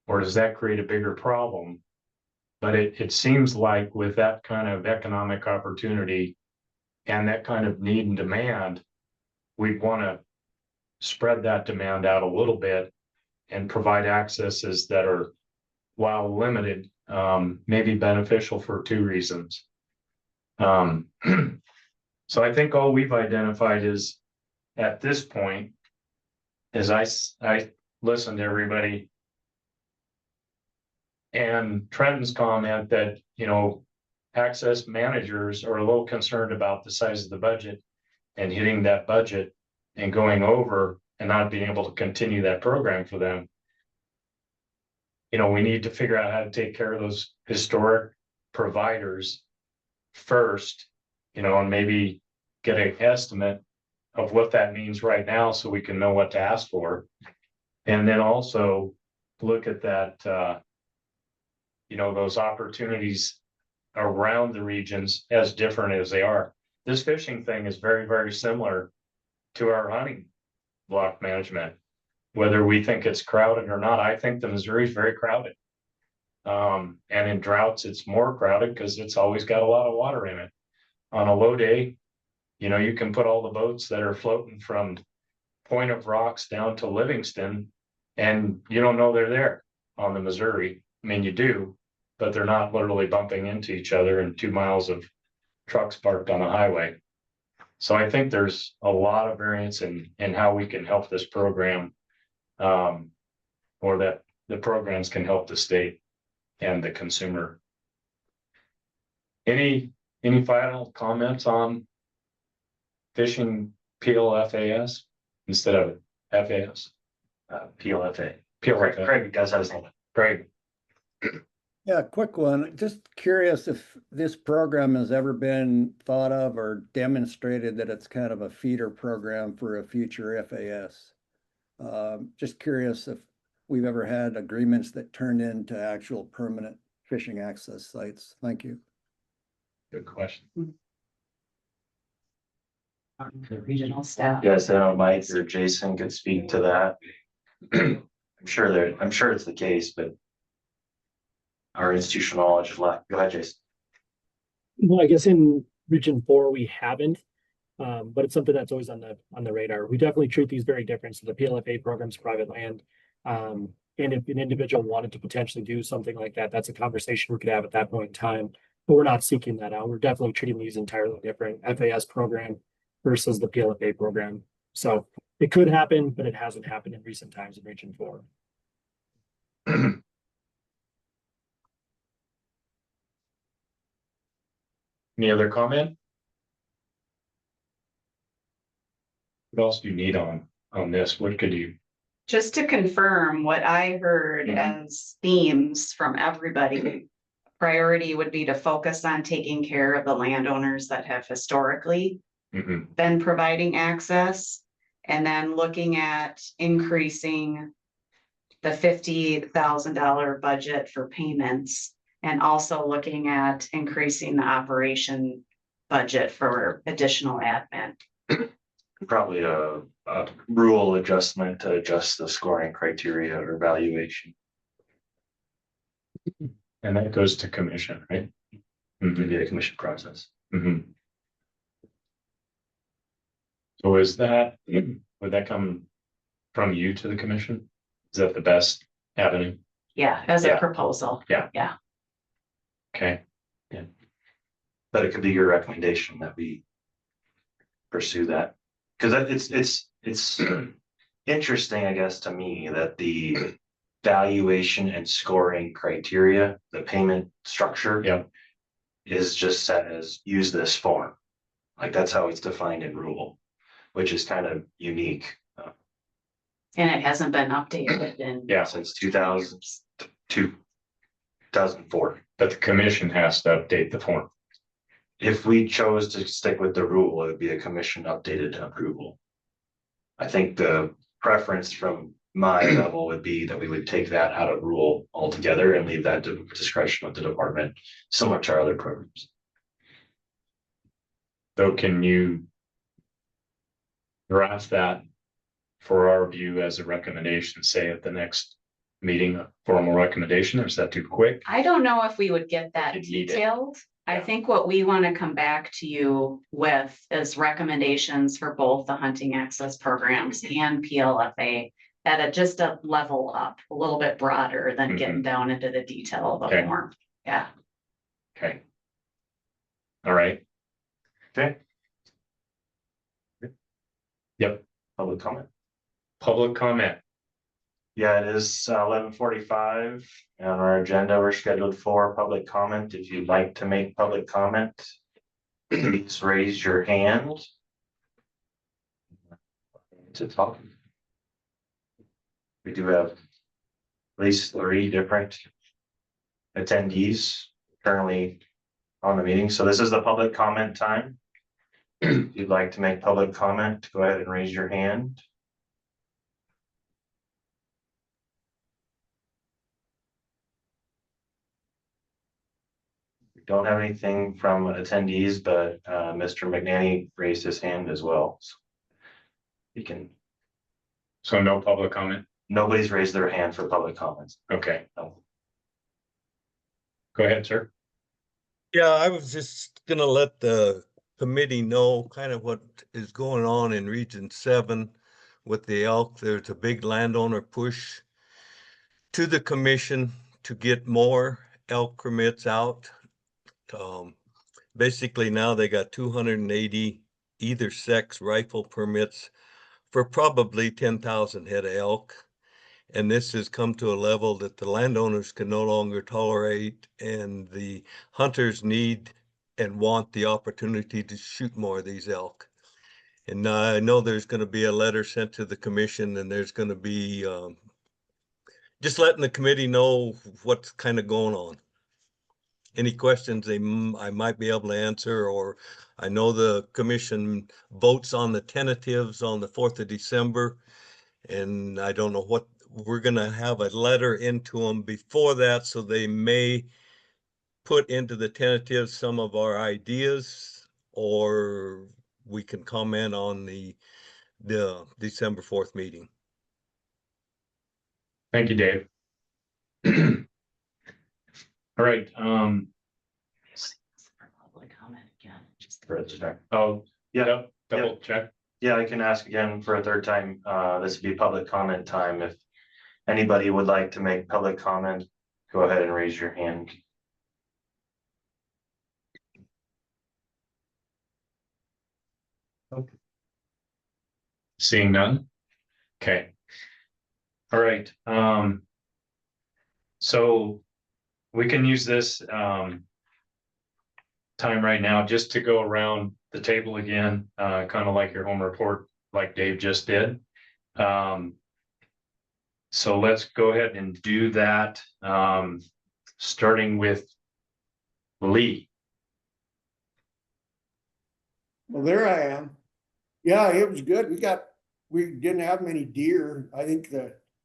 or does that create a bigger problem? But it seems like with that kind of economic opportunity and that kind of need and demand, we'd want to spread that demand out a little bit and provide accesses that are, while limited, maybe beneficial for two reasons. So I think all we've identified is, at this point, is I listened to everybody, and Trenton's comment that, you know, access managers are a little concerned about the size of the budget and hitting that budget and going over and not being able to continue that program for them. You know, we need to figure out how to take care of those historic providers first, you know, and maybe get an estimate of what that means right now so we can know what to ask for. And then also look at that, you know, those opportunities around the regions, as different as they are. This fishing thing is very, very similar to our hunting block management, whether we think it's crowded or not. I think the Missouri is very crowded. And in droughts, it's more crowded because it's always got a lot of water in it. On a low day, you know, you can put all the boats that are floating from Point of Rocks down to Livingston, and you don't know they're there on the Missouri. I mean, you do, but they're not literally bumping into each other and 2 miles of trucks parked on a highway. So I think there's a lot of variance in how we can help this program, or that the programs can help the state and the consumer. Any final comments on fishing PLFAS instead of FAS? PLFA. PLFA. Craig does have his hand up. Craig. Yeah, quick one. Just curious if this program has ever been thought of or demonstrated that it's kind of a feeder program for a future FAS. Just curious if we've ever had agreements that turned into actual permanent fishing access sites. Thank you. Good question. The regional staff. Yes, I know Mike or Jason could speak to that. I'm sure it's the case, but our institutional knowledge is left. Go ahead, Jason. Well, I guess in Region 4 we haven't, but it's something that's always on the radar. We definitely treat these very different. So the PLFA program's private land, and if an individual wanted to potentially do something like that, that's a conversation we could have at that point in time. But we're not seeking that out. We're definitely treating these entirely different. FAS program versus the PLFA program. So it could happen, but it hasn't happened in recent times in Region 4. Any other comment? else do you need on this? What could you? Just to confirm what I heard Mhm. as themes from everybody, priority would be to focus on taking care of the landowners that have historically Mhm. been providing access. And then looking at increasing the $50,000 budget for payments. And also looking at increasing the operation budget for additional admin. Probably a rule adjustment to adjust the scoring criteria or valuation. And that goes to commission, right? Maybe a commission process. Mhm. So is that, would that come from you to the commission? Is that the best avenue? Yeah, as a Yeah. proposal. Yeah. Yeah. Okay. But it could be your recommendation that we pursue that. Cause it's interesting, I guess, to me that the valuation and scoring criteria, the payment structure. Yeah. Is just set as use this form. Like that's how it's defined in rule, which is kind of unique. And it hasn't been updated in. Yeah. Since 2004. But the commission has to update the form. If we chose to stick with the rule, it would be a commission updated approval. I think the preference from my level would be that we would take that out of rule altogether and leave that to discretion of the department, similar to our other programs. So can you draft that for our review as a recommendation, say at the next meeting, a formal recommendation, or is that too quick? I don't know if we would get that You need it. detailed. I think what we want to come back to you with is recommendations for both the hunting access programs and PLFA at just a level up, a little bit broader than getting down into the detail of the Okay. form. Yeah. Okay. All right. Okay. Yep. Public comment. Public comment. Yeah, it is 11:45 on our agenda. We're scheduled for public comment. If you'd like to make public comment, please raise your hand. To talk. We do have at least 3 different attendees currently on the meeting. So this is the public comment time. If you'd like to make public comment, go ahead and raise your hand. We don't have anything from attendees, but Mr. McNanny raised his hand as well. So you can. So no public comment? Nobody's raised their hand for public comments. Okay. No. Go ahead, sir. Yeah, I was just gonna let the committee know kind of what is going on in Region 7 with the elk. There's a big landowner push to the commission to get more elk permits out. Basically now they got 280 either sex rifle permits for probably 10,000 head of elk. And this has come to a level that the landowners can no longer tolerate, and the hunters need and want the opportunity to shoot more of these elk. And I know there's going to be a letter sent to the commission, and there's going to be just letting the committee know what's kind of going on. Any questions I might be able to answer, or I know the commission votes on the tentatives on the 4th of December, and I don't know what we're going to have a letter into them before that, so they may put into the tentative some of our ideas, or we can comment on the December 4th meeting. Thank you, Dave. All right. Public comment again. Just for a check. Oh, Yeah. double check. Yeah, I can ask again for a third time. This would be public comment time. If anybody would like to make public comment, go ahead and raise your hand. Seeing none? Okay. All right, so we can use this time right now just to go around the table again, kind of like your home report like Dave just did. So let's go ahead and do that, starting with Lee. Well, there I am. Yeah, it was good. We didn't have many deer. I think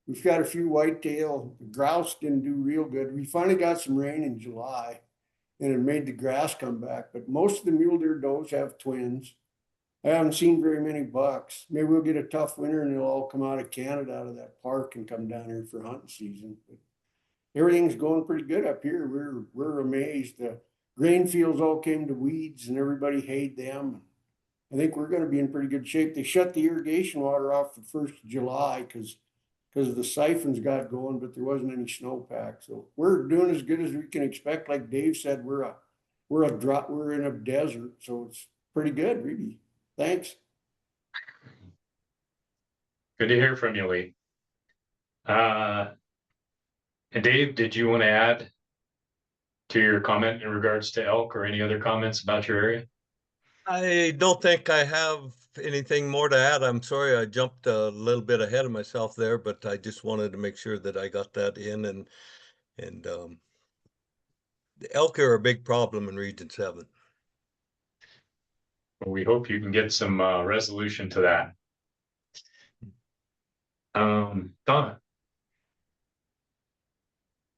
we've got a few whitetail. The grouse didn't do real good. We finally got some rain in July and it made the grass come back, but most of the mule deer does have twins. I haven't seen very many bucks. Maybe we'll get a tough winter and they'll all come out of Canada, out of that park and come down here for hunting season. But everything's going pretty good up here. We're amazed. The grain fields all came to weeds and everybody hayed them. I think we're gonna be in pretty good shape. They shut the irrigation water off the 1st of July because the siphons got going, but there wasn't any snowpack. So we're doing as good as we can expect. Like Dave said, we're in a desert, so it's pretty good, really. Thanks. Good to hear from you, Lee. And Dave, did you want to add to your comment in regards to elk or any other comments about your area? I don't think I have anything more to add. I'm sorry I jumped a little bit ahead of myself there, but I just wanted to make sure that I got that in and the elk are a big problem in Region 7. Well, we hope you can get some resolution to that. Donna.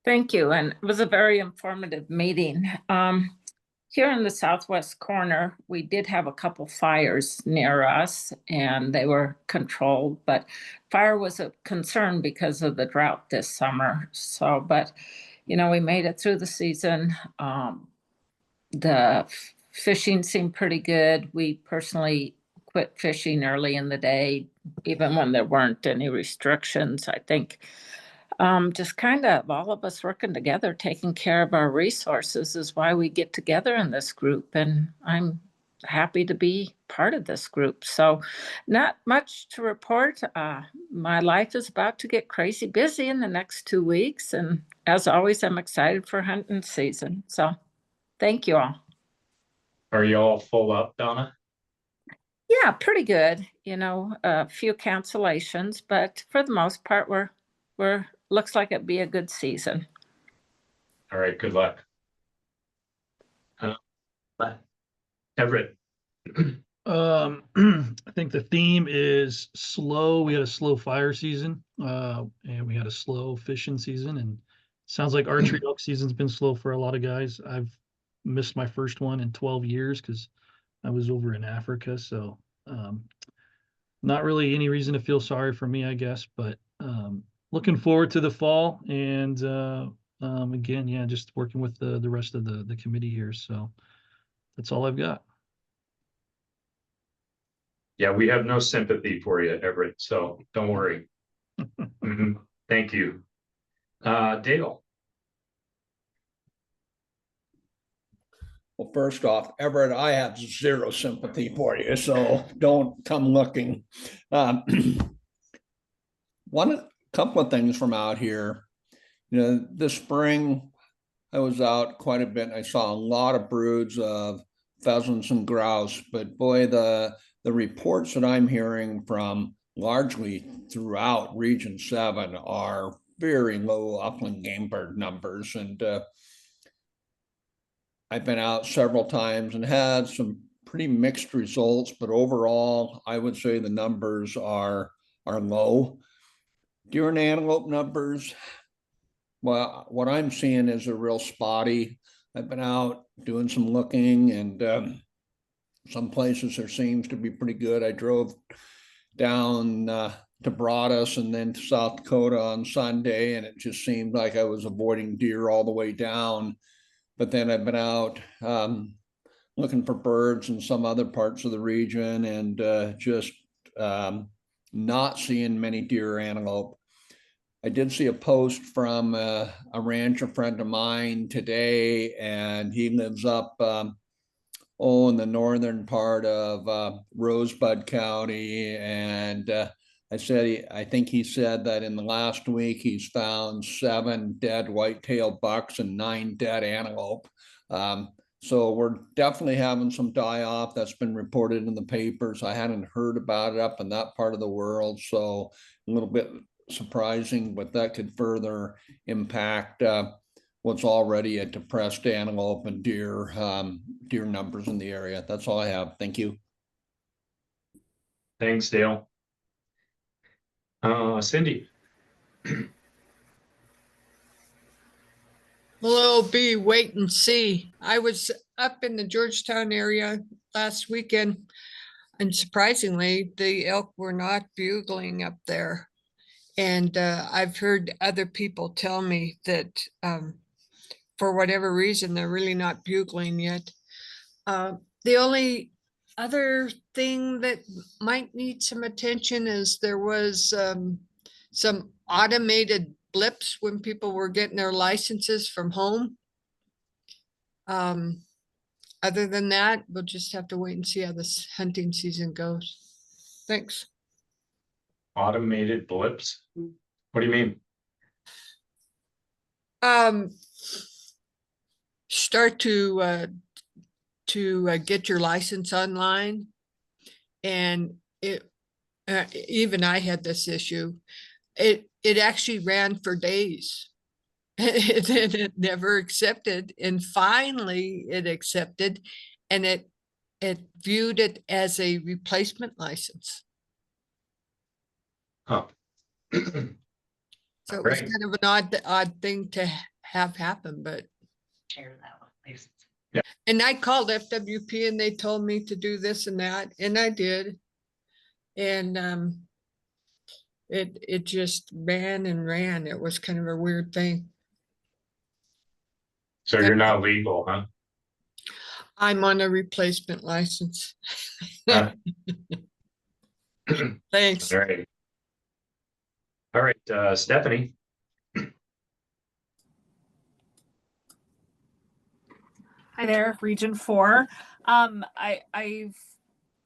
Thank you, and it was a very informative meeting. Here in the southwest corner, we did have a couple fires near us and they were controlled, but fire was a concern because of the drought this summer. So, but, you know, we made it through the season. The fishing seemed pretty good. We personally quit fishing early in the day, even when there weren't any restrictions. I think just kind of all of us working together, taking care of our resources is why we get together in this group. And I'm happy to be part of this group. So not much to report. My life is about to get crazy busy in the next 2 weeks. And as always, I'm excited for hunting season. So thank you all. Are you all full up, Donna? Yeah, pretty good. You know, a few cancellations, but for the most part, we're looks like it'd be a good season. All right, good luck. Everett. I think the theme is slow. We had a slow fire season, and we had a slow fishing season, and sounds like archery elk season's been slow for a lot of guys. I've missed my first one in 12 years because I was over in Africa. So not really any reason to feel sorry for me, I guess, but looking forward to the fall and again, yeah, just working with the rest of the committee here. So that's all I've got. Yeah, we have no sympathy for you, Everett, so don't worry. Thank you. Dale. Well, first off, Everett, I have zero sympathy for you, so don't come looking. Couple of things from out here. You know, this spring, I was out quite a bit. And I saw a lot of broods of pheasants and grouse, but boy, the reports that I'm hearing from largely throughout Region 7 are very low upland game bird numbers. And I've been out several times and had some pretty mixed results, but overall, I would say the numbers are low. Deer and antelope numbers, well, what I'm seeing is a real spotty. I've been out doing some looking and some places there seems to be pretty good. I drove down to Broadus and then to South Dakota on Sunday, and it just seemed like I was avoiding deer all the way down. But then I've been out looking for birds in some other parts of the region and just not seeing many deer or antelope. I did see a post from a rancher friend of mine today, and he lives up in the northern part of Rosebud County. And I think he said that in the last week he's found 7 dead whitetail bucks and 9 dead antelope. So we're definitely having some die off. That's been reported in the papers. I hadn't heard about it up in that part of the world, so a little bit surprising, but that could further impact what's already a depressed antelope and deer numbers in the area. That's all I have. Thank you. Thanks, Dale. Cindy. Well, it'll be wait and see. I was up in the Georgetown area last weekend, and surprisingly, the elk were not bugling up there. And I've heard other people tell me that for whatever reason, they're really not bugling yet. The only other thing that might need some attention is there was some automated blips when people were getting their licenses from home. Other than that, we'll just have to wait and see how this hunting season goes. Thanks. Automated blips? What do you mean? Start to get your license online, and it even I had this issue. It actually ran for days. It never accepted, and finally it accepted, and it viewed it as a replacement license. Huh. So it was kind of an odd thing to have happen, but. Yeah. And I called FWP and they told me to do this and that, and I did. And it just ran and ran. It was kind of a weird thing. So you're not legal, huh? I'm on a replacement license. Thanks. All right. All right, Stephanie. Hi there, Region 4. I've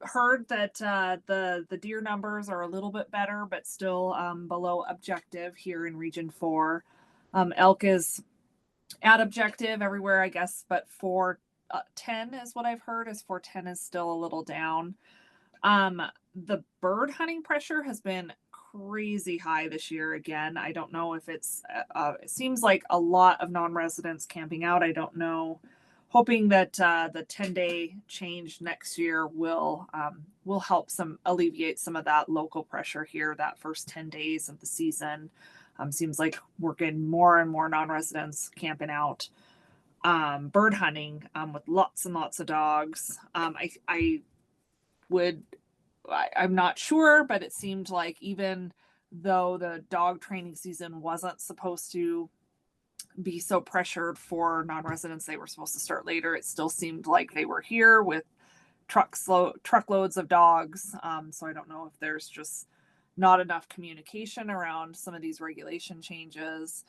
heard that the deer numbers are a little bit better, but still below objective here in Region 4. Elk is at objective everywhere, I guess, but 410 is what I've heard. Is 410 is still a little down. The bird hunting pressure has been crazy high this year again. I don't know if it seems like a lot of non-residents camping out. I don't know. Hoping that the 10-day change next year will help alleviate some of that local pressure here. That first 10 days of the season seems like we're getting more and more non-residents camping out, bird hunting with lots and lots of dogs. I'm not sure, but it seemed like even though the dog training season wasn't supposed to be so pressured for non-residents, they were supposed to start later, it still seemed like they were here with truckloads of dogs. So I don't know if there's just not enough communication around some of these regulation changes.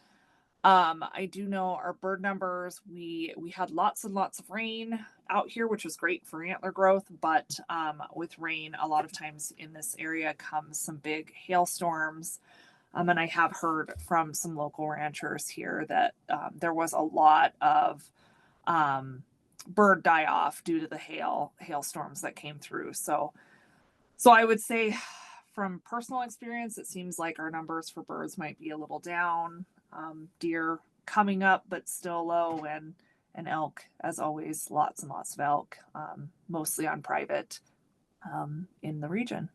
I do know our bird numbers, we had lots and lots of rain out here, which was great for antler growth, but with rain, a lot of times in this area comes some big hailstorms. And I have heard from some local ranchers here that there was a lot of bird die off due to the hailstorms that came through. So I would say from personal experience, it seems like our numbers for birds might be a little down. Deer coming up, but still low, and elk, as always, lots and lots of elk, mostly on private in the region.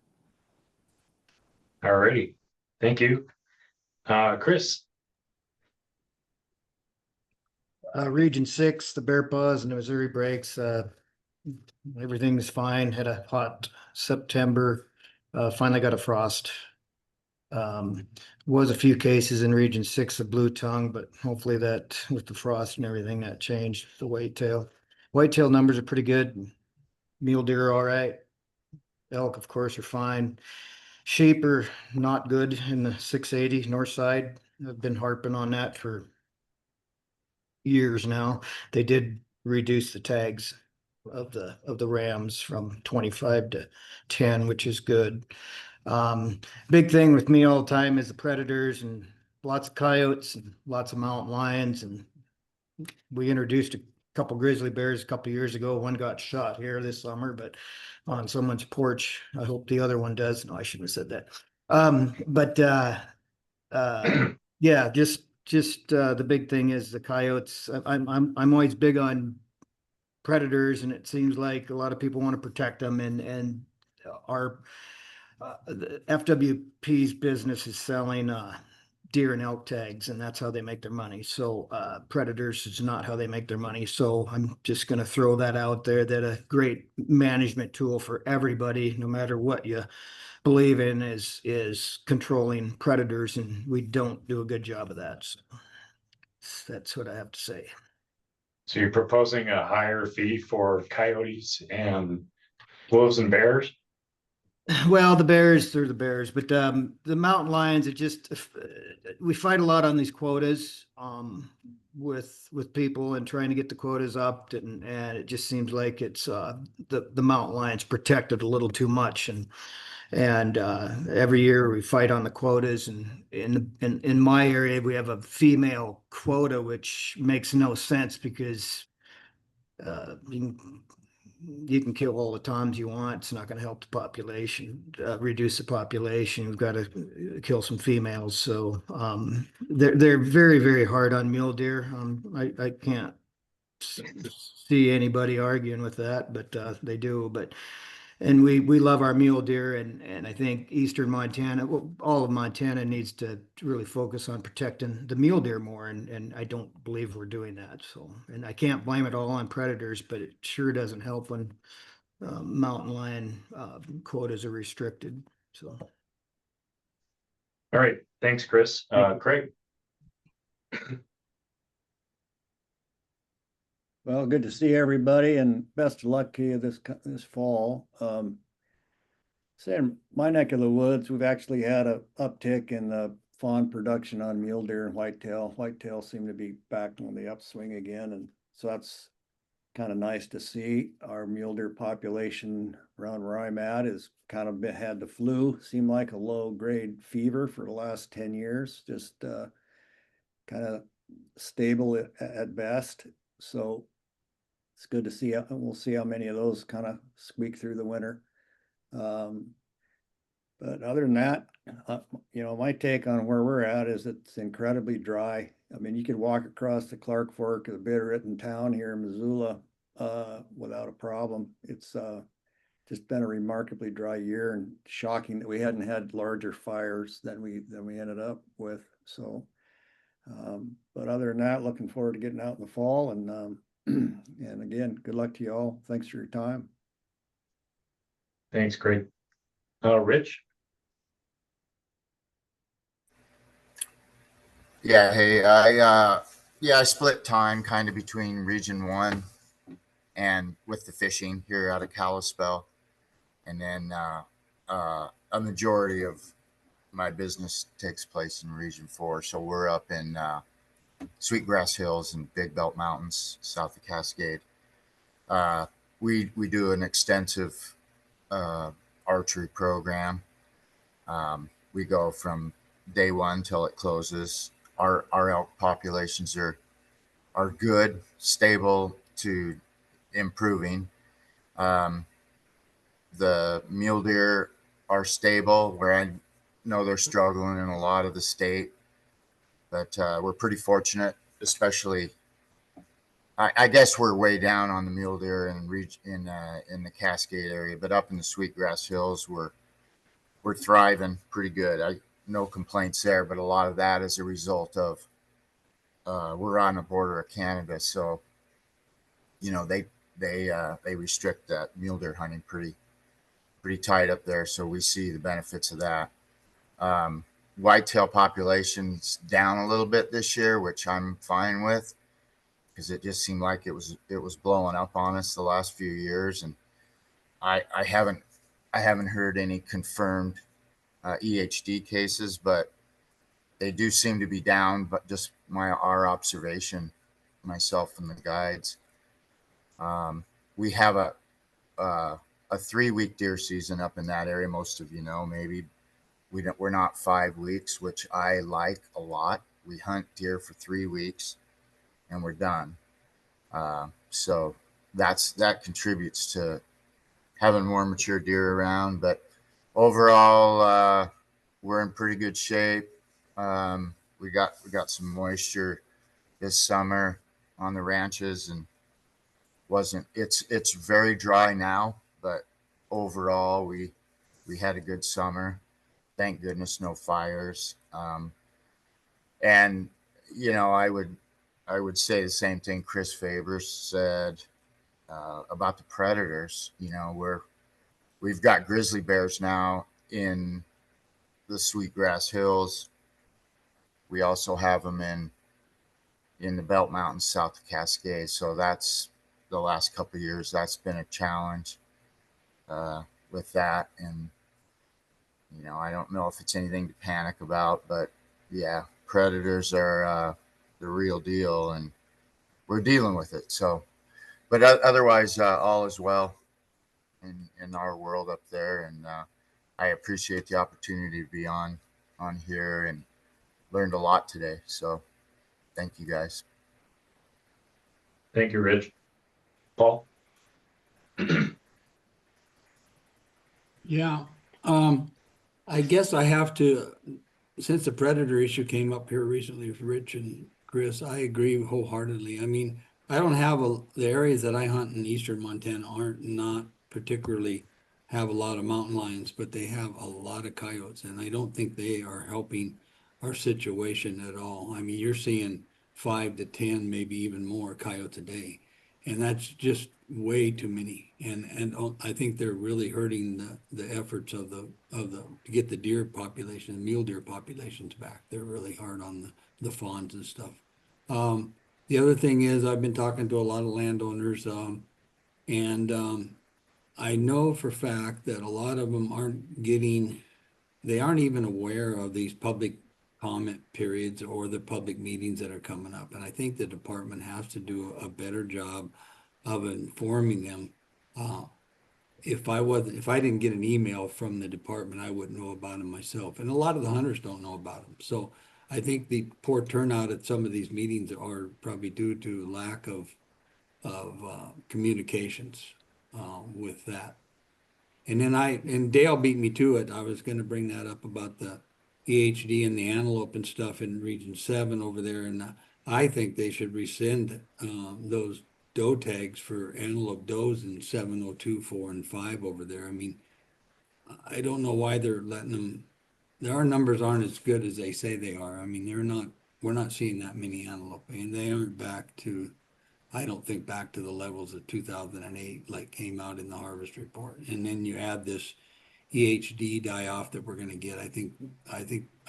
All righty. Thank you. Chris. Region 6, the Bear Paws and the Missouri Breaks, everything's fine. Had a hot September, finally got a frost. Was a few cases in Region 6 of blue tongue, but hopefully that with the frost and everything that changed the whitetail. Whitetail numbers are pretty good. Mule deer are all right. Elk, of course, are fine. Sheep are not good in the 680 north side. I've been harping on that for years now. They did reduce the tags of the rams from 25 to 10, which is good. Big thing with me all the time is the predators, and lots of coyotes and lots of mountain lions. And we introduced a couple grizzly bears a couple years ago. One got shot here this summer, but on someone's porch. I hope the other one does. No, I shouldn't have said that. Yeah, just the big thing is the coyotes. I'm always big on predators, and it seems like a lot of people want to protect them, and our the FWP's business is selling deer and elk tags, and that's how they make their money. So predators is not how they make their money. So I'm just going to throw that out there, that a great management tool for everybody, no matter what you believe in, is controlling predators, and we don't do a good job of that. So that's what I have to say. So you're proposing a higher fee for coyotes and wolves and bears? Well, the bears, they're the bears, but the mountain lions, it just we fight a lot on these quotas with people and trying to get the quotas up, and it just seems like it's the mountain lions protected a little too much, and every year we fight on the quotas, and in my area we have a female quota, which makes no sense because you can kill all the times you want. It's not going to help the population, reduce the population. We've got to kill some females. So they're very, very hard on mule deer. I can't see anybody arguing with that, but they do. And we love our mule deer, and I think eastern Montana, well, all of Montana needs to really focus on protecting the mule deer more, and I don't believe we're doing that. So, and I can't blame it all on predators, but it sure doesn't help when mountain lion quotas are restricted. So, All right, thanks, Chris. Craig. Well, good to see everybody, and best of luck to you this fall. Saying my neck of the woods, we've actually had a uptick in the fawn production on mule deer and whitetail. Whitetail seem to be back on the upswing again, and so that's kind of nice to see. Our mule deer population around where I'm at is kind of had the flu, seemed like a low grade fever for the last 10 years, just kind of stable at best. So it's good to see. We'll see how many of those kind of squeak through the winter. But other than that, my take on where we're at is it's incredibly dry. I mean, you could walk across the Clark Fork or the Bitterroot town here in Missoula without a problem. It's just been a remarkably dry year, and shocking that we hadn't had larger fires than we ended up with. So, but other than that, looking forward to getting out in the fall, and and again, good luck to you all. Thanks for your time. Thanks, Craig. Rich? Yeah, hey, I split time kind of between Region 1 and with the fishing here out of Kalispell. And then a majority of my business takes place in Region 4. So we're up in Sweetgrass Hills and Big Belt Mountains, south of Cascade. We do an extensive archery program. We go from day one till it closes. Our elk populations are good, stable to improving. The mule deer are stable, where I know they're struggling in a lot of the state, but we're pretty fortunate, especially. I guess we're way down on the mule deer and in the Cascade area, but up in the Sweetgrass Hills, we're thriving pretty good. No complaints there, but a lot of that is a result of we're on the border of Canada, so they restrict that mule deer hunting pretty tight up there, so we see the benefits of that. Whitetail population's down a little bit this year, which I'm fine with, because it just seemed like it was blowing up on us the last few years, and I haven't heard any confirmed EHD cases, but they do seem to be down. But just our observation, myself and the guides, we have a 3-week deer season up in that area. Most of maybe we're not 5 weeks, which I like a lot. We hunt deer for 3 weeks and we're done. So that contributes to having more mature deer around. But overall, we're in pretty good shape. We got some moisture this summer on the ranches, and it's very dry now, but overall we had a good summer. Thank goodness, no fires. And I would say the same thing Chris Faber said about the predators. We've got grizzly bears now in the Sweetgrass Hills. We also have them in the Belt Mountains south of Cascade. So that's the last couple of years. That's been a challenge with that. And, I don't know if it's anything to panic about, but yeah, predators are the real deal, and we're dealing with it. So, but otherwise, all is well in our world up there. And I appreciate the opportunity to be on here, and learned a lot today. So thank you guys. Thank you, Rich. Paul? Yeah, I guess I have to, since the predator issue came up here recently with Rich and Chris, I agree wholeheartedly. I mean, I don't have the areas that I hunt in eastern Montana aren't not particularly have a lot of mountain lions, but they have a lot of coyotes, and I don't think they are helping our situation at all. I mean, you're seeing 5 to 10, maybe even more coyotes a day, and that's just way too many. And I think they're really hurting the efforts of the to get the deer population, the mule deer populations back. They're really hard on the fawns and stuff. The other thing is I've been talking to a lot of landowners, and I know for a fact that a lot of them they aren't even aware of these public comment periods or the public meetings that are coming up. And I think the department has to do a better job of informing them. If I didn't get an email from the department, I wouldn't know about them myself. And a lot of the hunters don't know about them. So I think the poor turnout at some of these meetings are probably due to lack of communications with that. And then Dale beat me to it. I was going to bring that up about the EHD and the antelope and stuff in Region 7 over there. And I think they should rescind those doe tags for antelope does in 702, 4, and 5 over there. I mean, I don't know why they're letting them. Our numbers aren't as good as they say they are. I mean, we're not seeing that many antelope, and they aren't back to, I don't think back to the levels of 2008, like came out in the harvest report. And then you add this EHD die-off that we're going to get.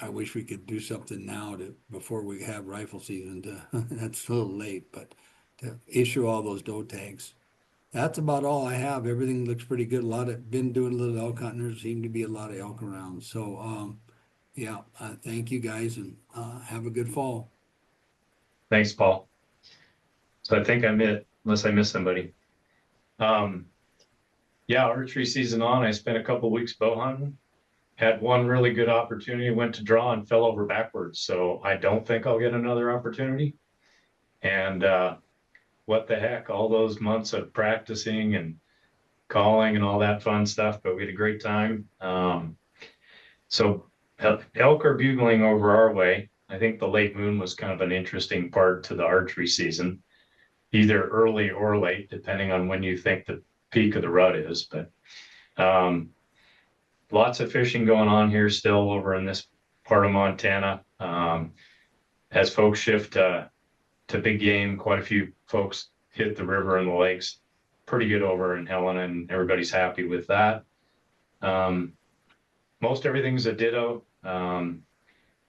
I wish we could do something now before we have rifle season. That's a little late, but to issue all those doe tags. That's about all I have. Everything looks pretty good. Been doing a little elk hunting. There seem to be a lot of elk around. So, yeah, thank you guys, and have a good fall. Thanks, Paul. So I think I'm it, unless I missed somebody. Yeah, archery season on. I spent a couple weeks bow hunting. Had one really good opportunity, went to draw and fell over backwards. So I don't think I'll get another opportunity. And what the heck, all those months of practicing and calling and all that fun stuff, but we had a great time. So elk are bugling over our way. I think the late moon was kind of an interesting part to the archery season, either early or late, depending on when you think the peak of the rut is. But lots of fishing going on here still over in this part of Montana. As folks shift to big game, quite a few folks hit the river and the lakes pretty good over in Helena, and everybody's happy with that. Most everything's a ditto.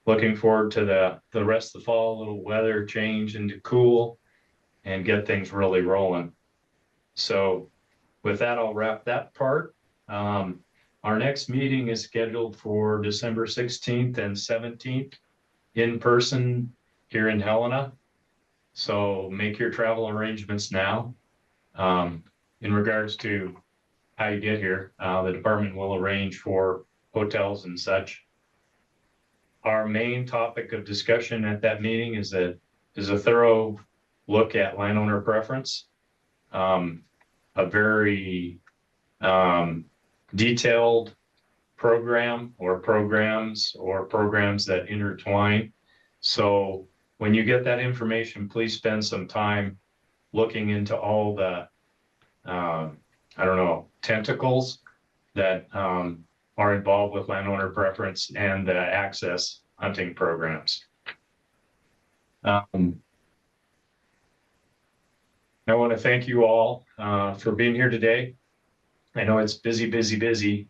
Looking forward to the rest of the fall, a little weather change into cool and get things really rolling. So with that, I'll wrap that part. Our next meeting is scheduled for December 16th and 17th in person here in Helena. So make your travel arrangements now. In regards to how you get here, the department will arrange for hotels and such. Our main topic of discussion at that meeting is a thorough look at landowner preference a very detailed program or programs that intertwine. So when you get that information, please spend some time looking into all the, I don't know, tentacles that are involved with landowner preference and the access hunting programs. I want to thank you all for being here today. I know it's busy.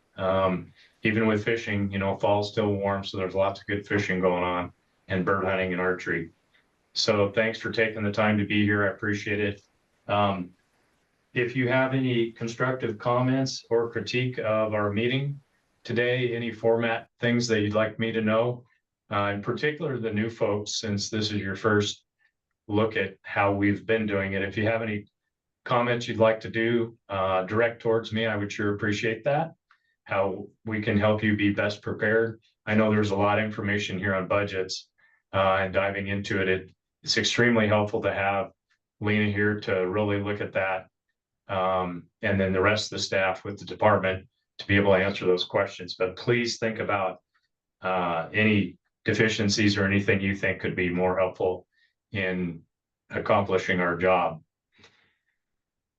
Even with fishing, fall's still warm, so there's lots of good fishing going on, and bird hunting and archery. So thanks for taking the time to be here. I appreciate it. If you have any constructive comments or critique of our meeting today, any format things that you'd like me to know, in particular the new folks, since this is your first look at how we've been doing it. If you have any comments you'd like to do, direct towards me, I would sure appreciate that. How we can help you be best prepared. I know there's a lot of information here on budgets and diving into it. It's extremely helpful to have Lena here to really look at that. And then the rest of the staff with the department to be able to answer those questions. But please think about any deficiencies or anything you think could be more helpful in accomplishing our job.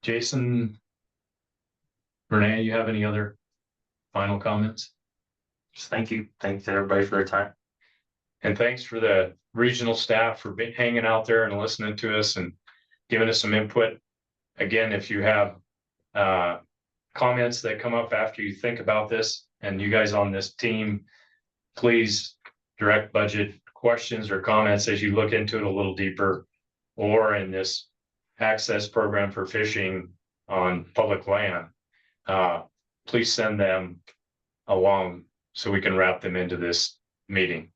Jason, Renee, you have any other final comments? Just thank you. Thanks to everybody for their time. And thanks for the regional staff for hanging out there and listening to us and giving us some input. Again, if you have comments that come up after you think about this, and you guys on this team, please direct budget questions or comments as you look into it a little deeper, or in this access program for fishing on public land. Please send them along so we can wrap them into this meeting.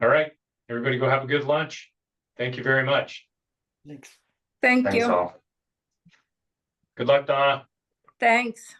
All right, everybody go have a good lunch. Thank you very much. Thank Thanks you. all. Good luck, Donna. Thanks.